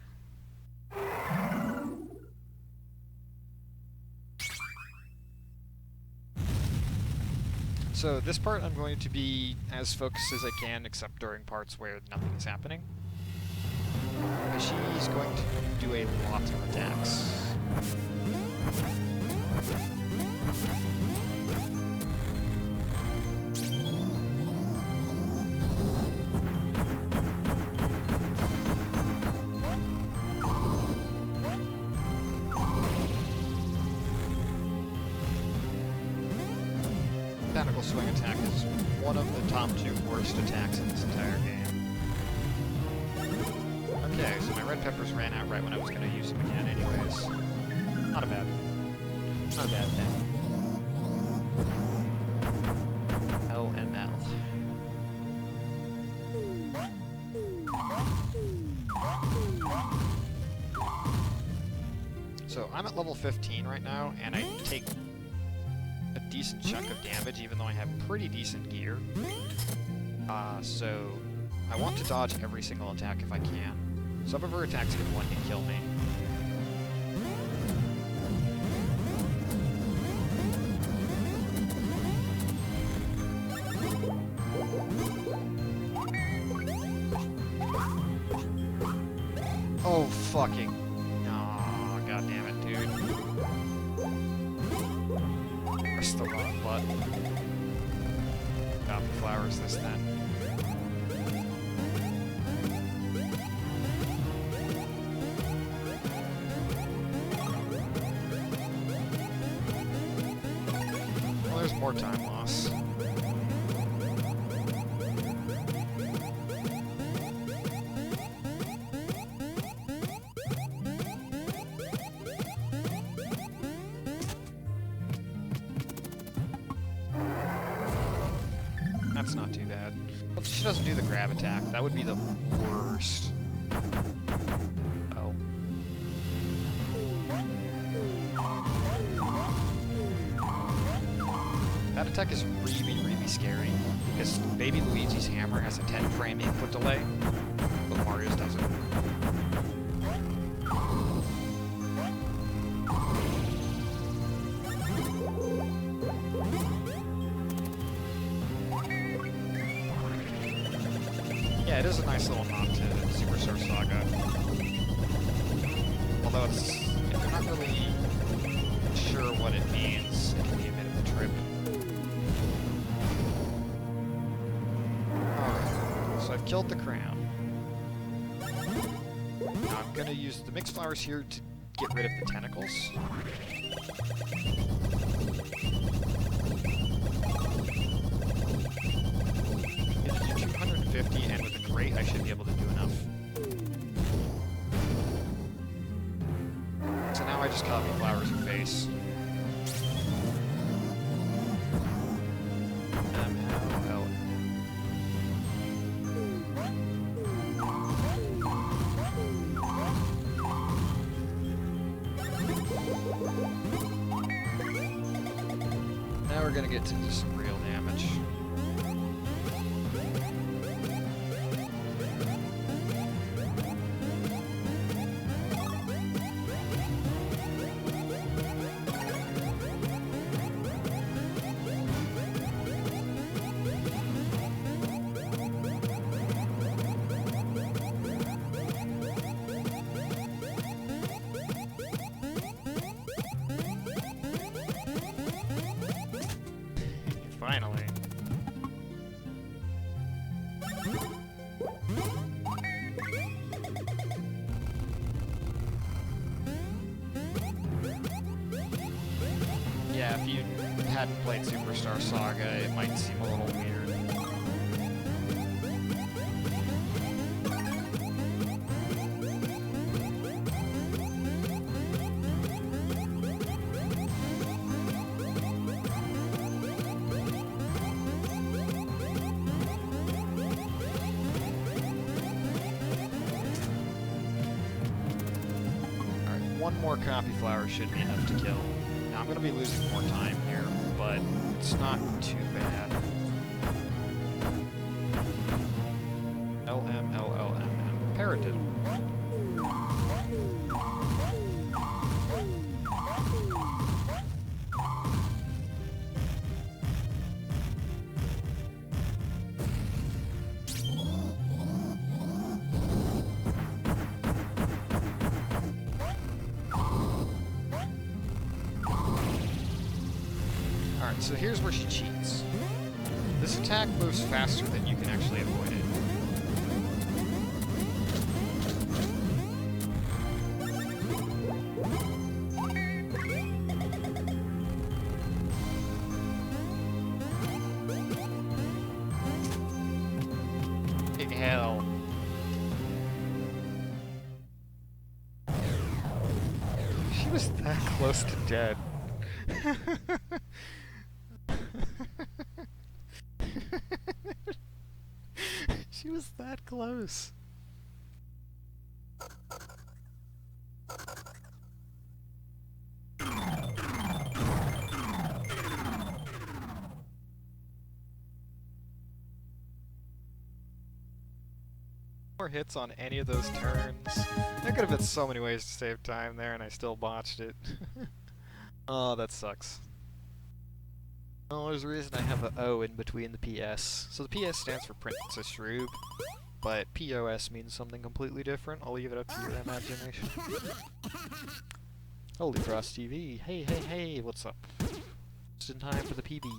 So this part I'm going to be as focused as I can, except during parts where nothing is happening. She's going to do a lot of attacks. Tentacle swing attack is one of the top 2 worst attacks in this entire game. Okay, so my red peppers ran out right when I was going to use them again anyways. Not a bad thing. LML. So I'm at level 15 right now, and I take a decent chunk of damage even though I have pretty decent gear. So I want to dodge every single attack if I can. Some of her attacks can one-hit kill me. Oh, fucking... Aw, god damn it, dude. Press the wrong button. Copy flowers this then. Well, there's more time loss. That's not too bad. Well, she doesn't do the grab attack. That would be the worst. Oh. That attack is really, really scary, because Baby Luigi's hammer has a 10-frame input delay, but Mario's doesn't. Yeah, it is a nice little nod to Superstar Saga. Although it's, if you're not really sure what it means, it can be a bit of a trip. Alright, so I've killed the crown. Now I'm gonna use the mixed flowers here to get rid of the tentacles. I'm gonna do 250, and with the grate I should be able to do enough. So now I just copy flowers her face. MLL. Now we're gonna get to some real damage. Finally. Yeah, if you hadn't played Superstar Saga, it might seem a little weird. One more copy flower should be enough to kill. Now I'm going to be losing more time here, but it's not too bad. LMLLMM. Parroted. So here's where she cheats. This attack moves faster than you can actually avoid it. Big hell. She was that close to dead. She was that close. More hits on any of those turns. There could have been so many ways to save time there, and I still botched it. Oh, that sucks. Well, there's a reason I have an O in between the PS. So the PS stands for Princess Shroob, but POS means something completely different. I'll leave it up to your imagination. Holy Frost TV. Hey, hey, hey, what's up? Just in time for the PB.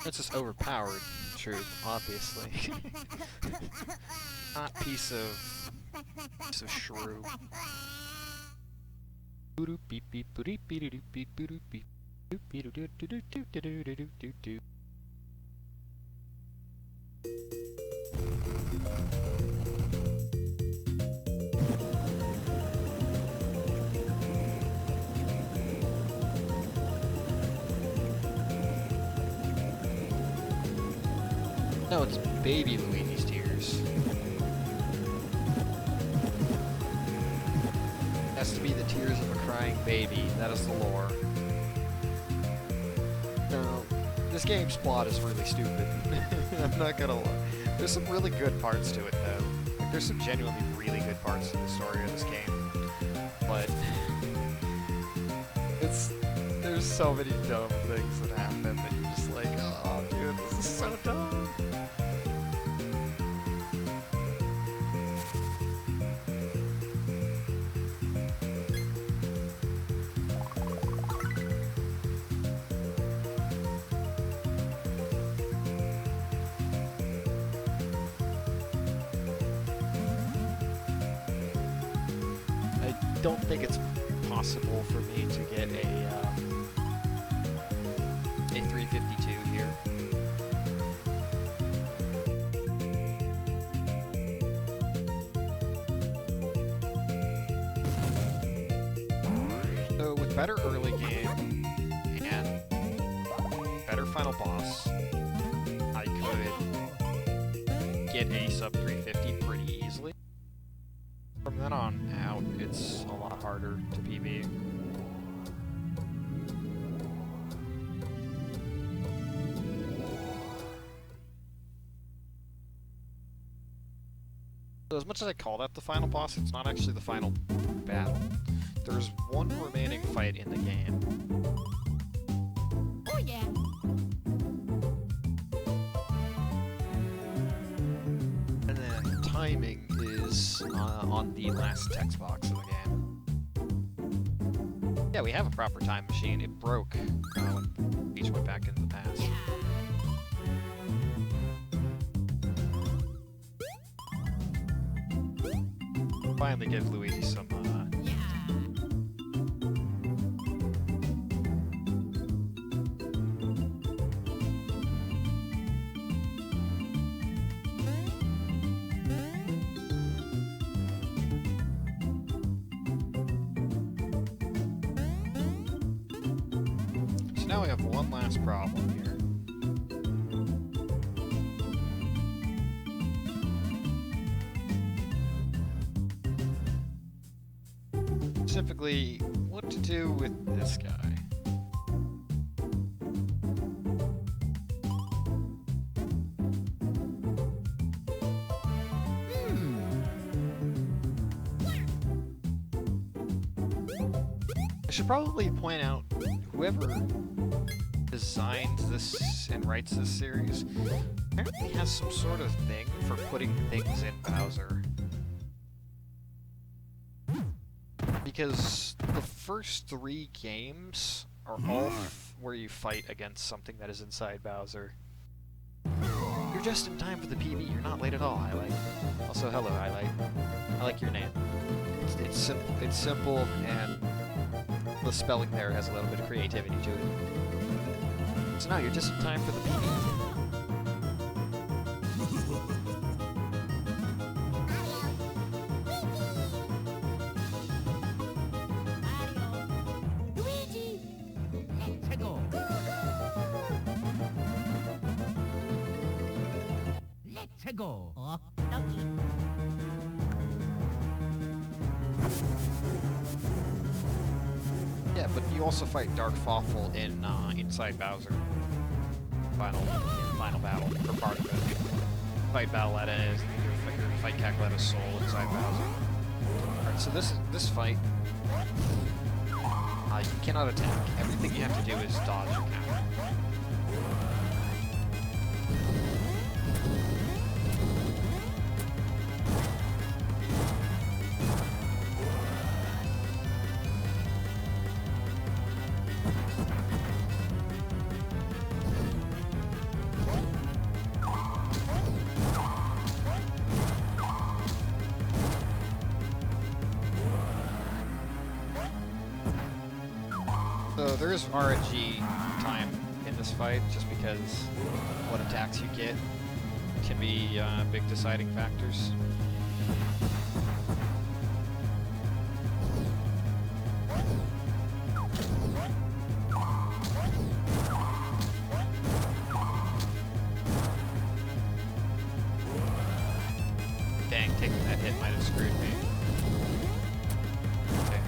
It's just overpowered, truth, obviously. Not piece of shrew. No, it's baby Luigi's tears. Has to be the tears of a crying baby. That is the lore. No, this game's plot is really stupid. I'm not gonna lie. There's some really good parts to it, though. Like, there's some genuinely really good parts to the story of this game. But there's so many dumb things that happen that you're just like, oh, dude, this is so dumb. I don't think it's possible for me to get a 352 here. So with better early game and better final boss, I could get a sub 350 pretty easily. From then on out, it's a lot harder to PB. So as much as I call that the final boss, it's not actually the final battle. There's one remaining fight in the game. Oh yeah. And then timing is on the last text box of the game. Yeah, we have a proper time machine. It broke when Peach went back into the past. Finally give Luigi some, So now we have one last problem here. Specifically, what to do with this guy. I should probably point out whoever designs this and writes this series apparently has some sort of thing for putting things in Bowser. Because the first 3 games are all where you fight against something that is inside Bowser. You're just in time for the PB. You're not late at all, Highlight. Also, hello, Highlight. I like your name. It's simple, and the spelling there has a little bit of creativity to it. So now you're just in time for the PB. Mario, Luigi, let's go. Let's go. Oh, Donkey. Yeah, but you also fight Dark Fawful in inside Bowser. Final battle, or part of it. Fight Bowletta is you fight Cackleta's soul inside Bowser. Alright, so this fight, you cannot attack. Everything you have to do is dodge or counter. So there is RNG time in this fight, just because what attacks you get can be big deciding factors. Dang, taking that hit might have screwed me. Okay.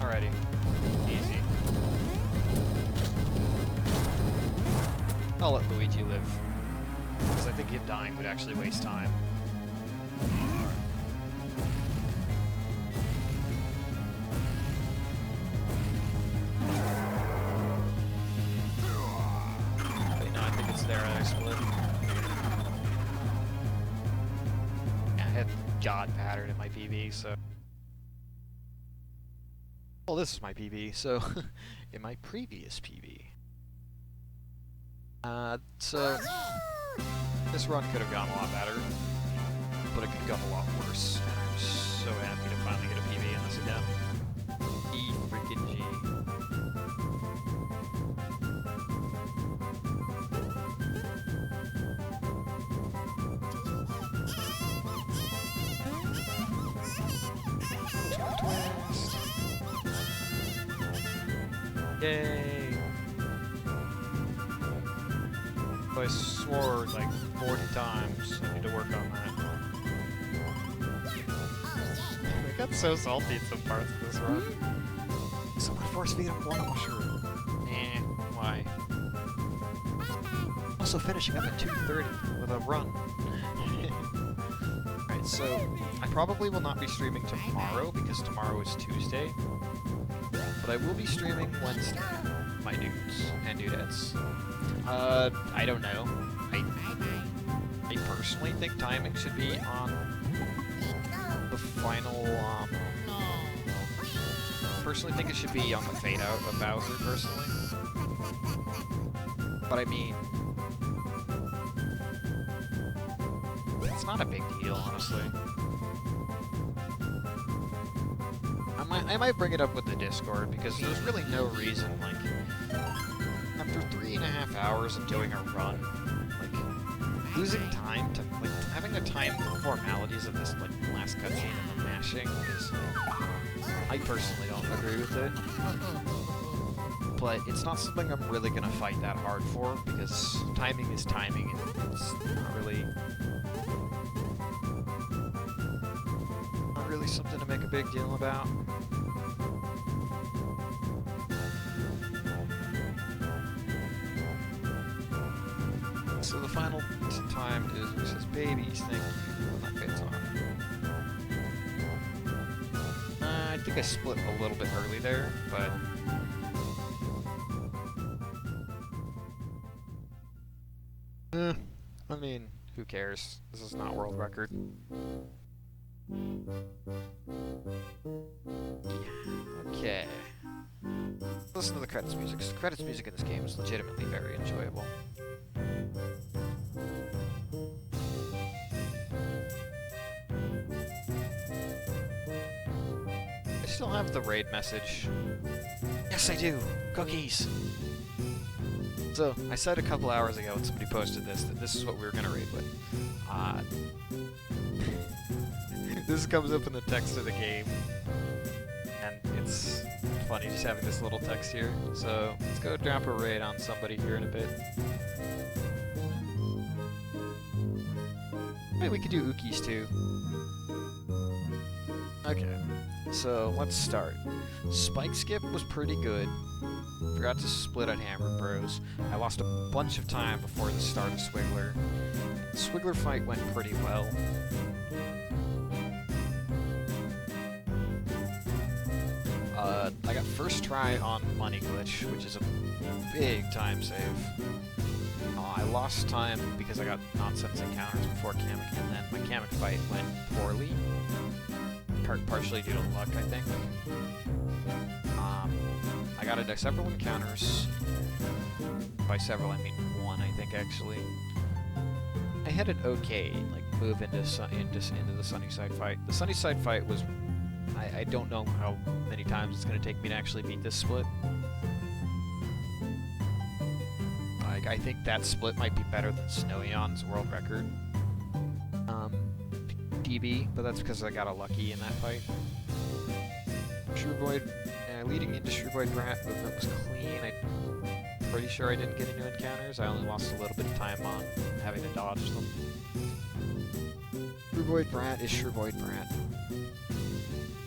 Alrighty. Easy. I'll let Luigi live. Because I think him dying would actually waste time. Wait, no, I think it's there I split. Yeah, I had God pattern in my PB, so... Well, this is my PB, so in my previous PB. So this run could have gone a lot better, but it could have gone a lot worse. And I'm so happy to finally get a PB in this again. E freaking G. Twist. Yay! I swore like 40 times. I need to work on that. I got so salty in some parts of this run. Someone force feed him one mushroom. Eh, why? Also finishing up at 2:30 with a run. Alright, so I probably will not be streaming tomorrow because tomorrow is Tuesday. But I will be streaming Wednesday, my dudes and dudettes. I don't know. I personally think timing should be on the final, personally think it should be on the fade out of Bowser, personally. But I mean, it's not a big deal, honestly. I might bring it up with the Discord, because there's really no reason, like, after 3.5 hours of doing a run, like, losing time to, like, having to time the formalities of this, like, last cutscene and the mashing is, I personally don't agree with it. But it's not something I'm really gonna fight that hard for, because timing is timing, and it's not really something to make a big deal about. So the final time time is versus babies. Thank you. Well, that fits on. I think I split a little bit early there, but I mean, who cares? This is not world record. Okay. Listen to the credits music. 'Cause the credits music in this game is legitimately very enjoyable. I still have the raid message. Yes, I do. Cookies. So, I said a couple hours ago when somebody posted this that this is what we were gonna raid with. This comes up in the text of the game, and it's funny just having this little text here. So, let's go drop a raid on somebody here in a bit. Maybe we could do Ukis too. Okay, so let's start. Spike Skip was pretty good. Forgot to split at Hammer Bros. I lost a bunch of time before the start of Swiggler. The Swiggler fight went pretty well. I got first try on Money Glitch, which is a big time save. I lost time because I got nonsense encounters before Kamek, and then my Kamek fight went poorly. Partially due to luck, I think. I got into several encounters. By several, I mean one, I think, actually. I had an okay, like, move into the Sunnyside fight. The Sunnyside fight was... I don't know how many times it's going to take me to actually beat this split. Like, I think that split might be better than Snowyon's world record. DB, but that's because I got a lucky in that fight. Shrewvoid, leading into Shrewvoid Brat movement was clean. I'm pretty sure I didn't get into encounters. I only lost a little bit of time on having to dodge them. Shrewvoid Brat is Shrewvoid Brat.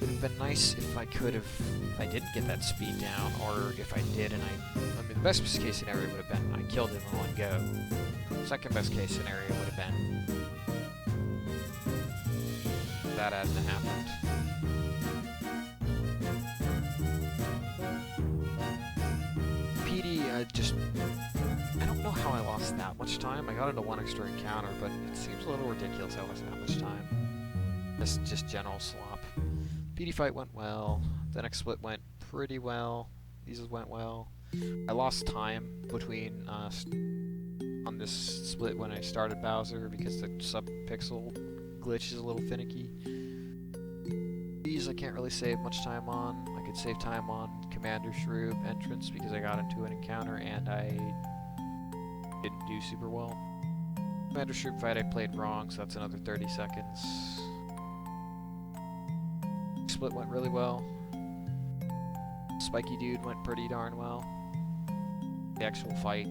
It would have been nice if I didn't get that speed down, or if I did and I mean, the best case scenario would have been I killed him in one go. Second best case scenario would have been that hadn't happened. PD, I don't know how I lost that much time. I got into one extra encounter, but it seems a little ridiculous I lost that much time. That's just general slop. PD fight went well. The next split went pretty well. These went well. I lost time between on this split when I started Bowser because the sub-pixel glitch is a little finicky. These I can't really save much time on. I could save time on Commander Shroob entrance because I got into an encounter and I didn't do super well. Commander Shroob fight I played wrong, so that's another 30 seconds. Split went really well. Spiky Dude went pretty darn well. The actual fight.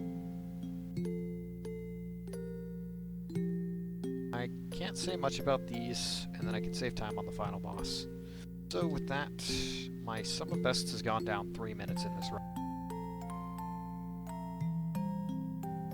I can't say much about these, and then I can save time on the final boss. So with that, my sum of bests has gone down 3 minutes in this run.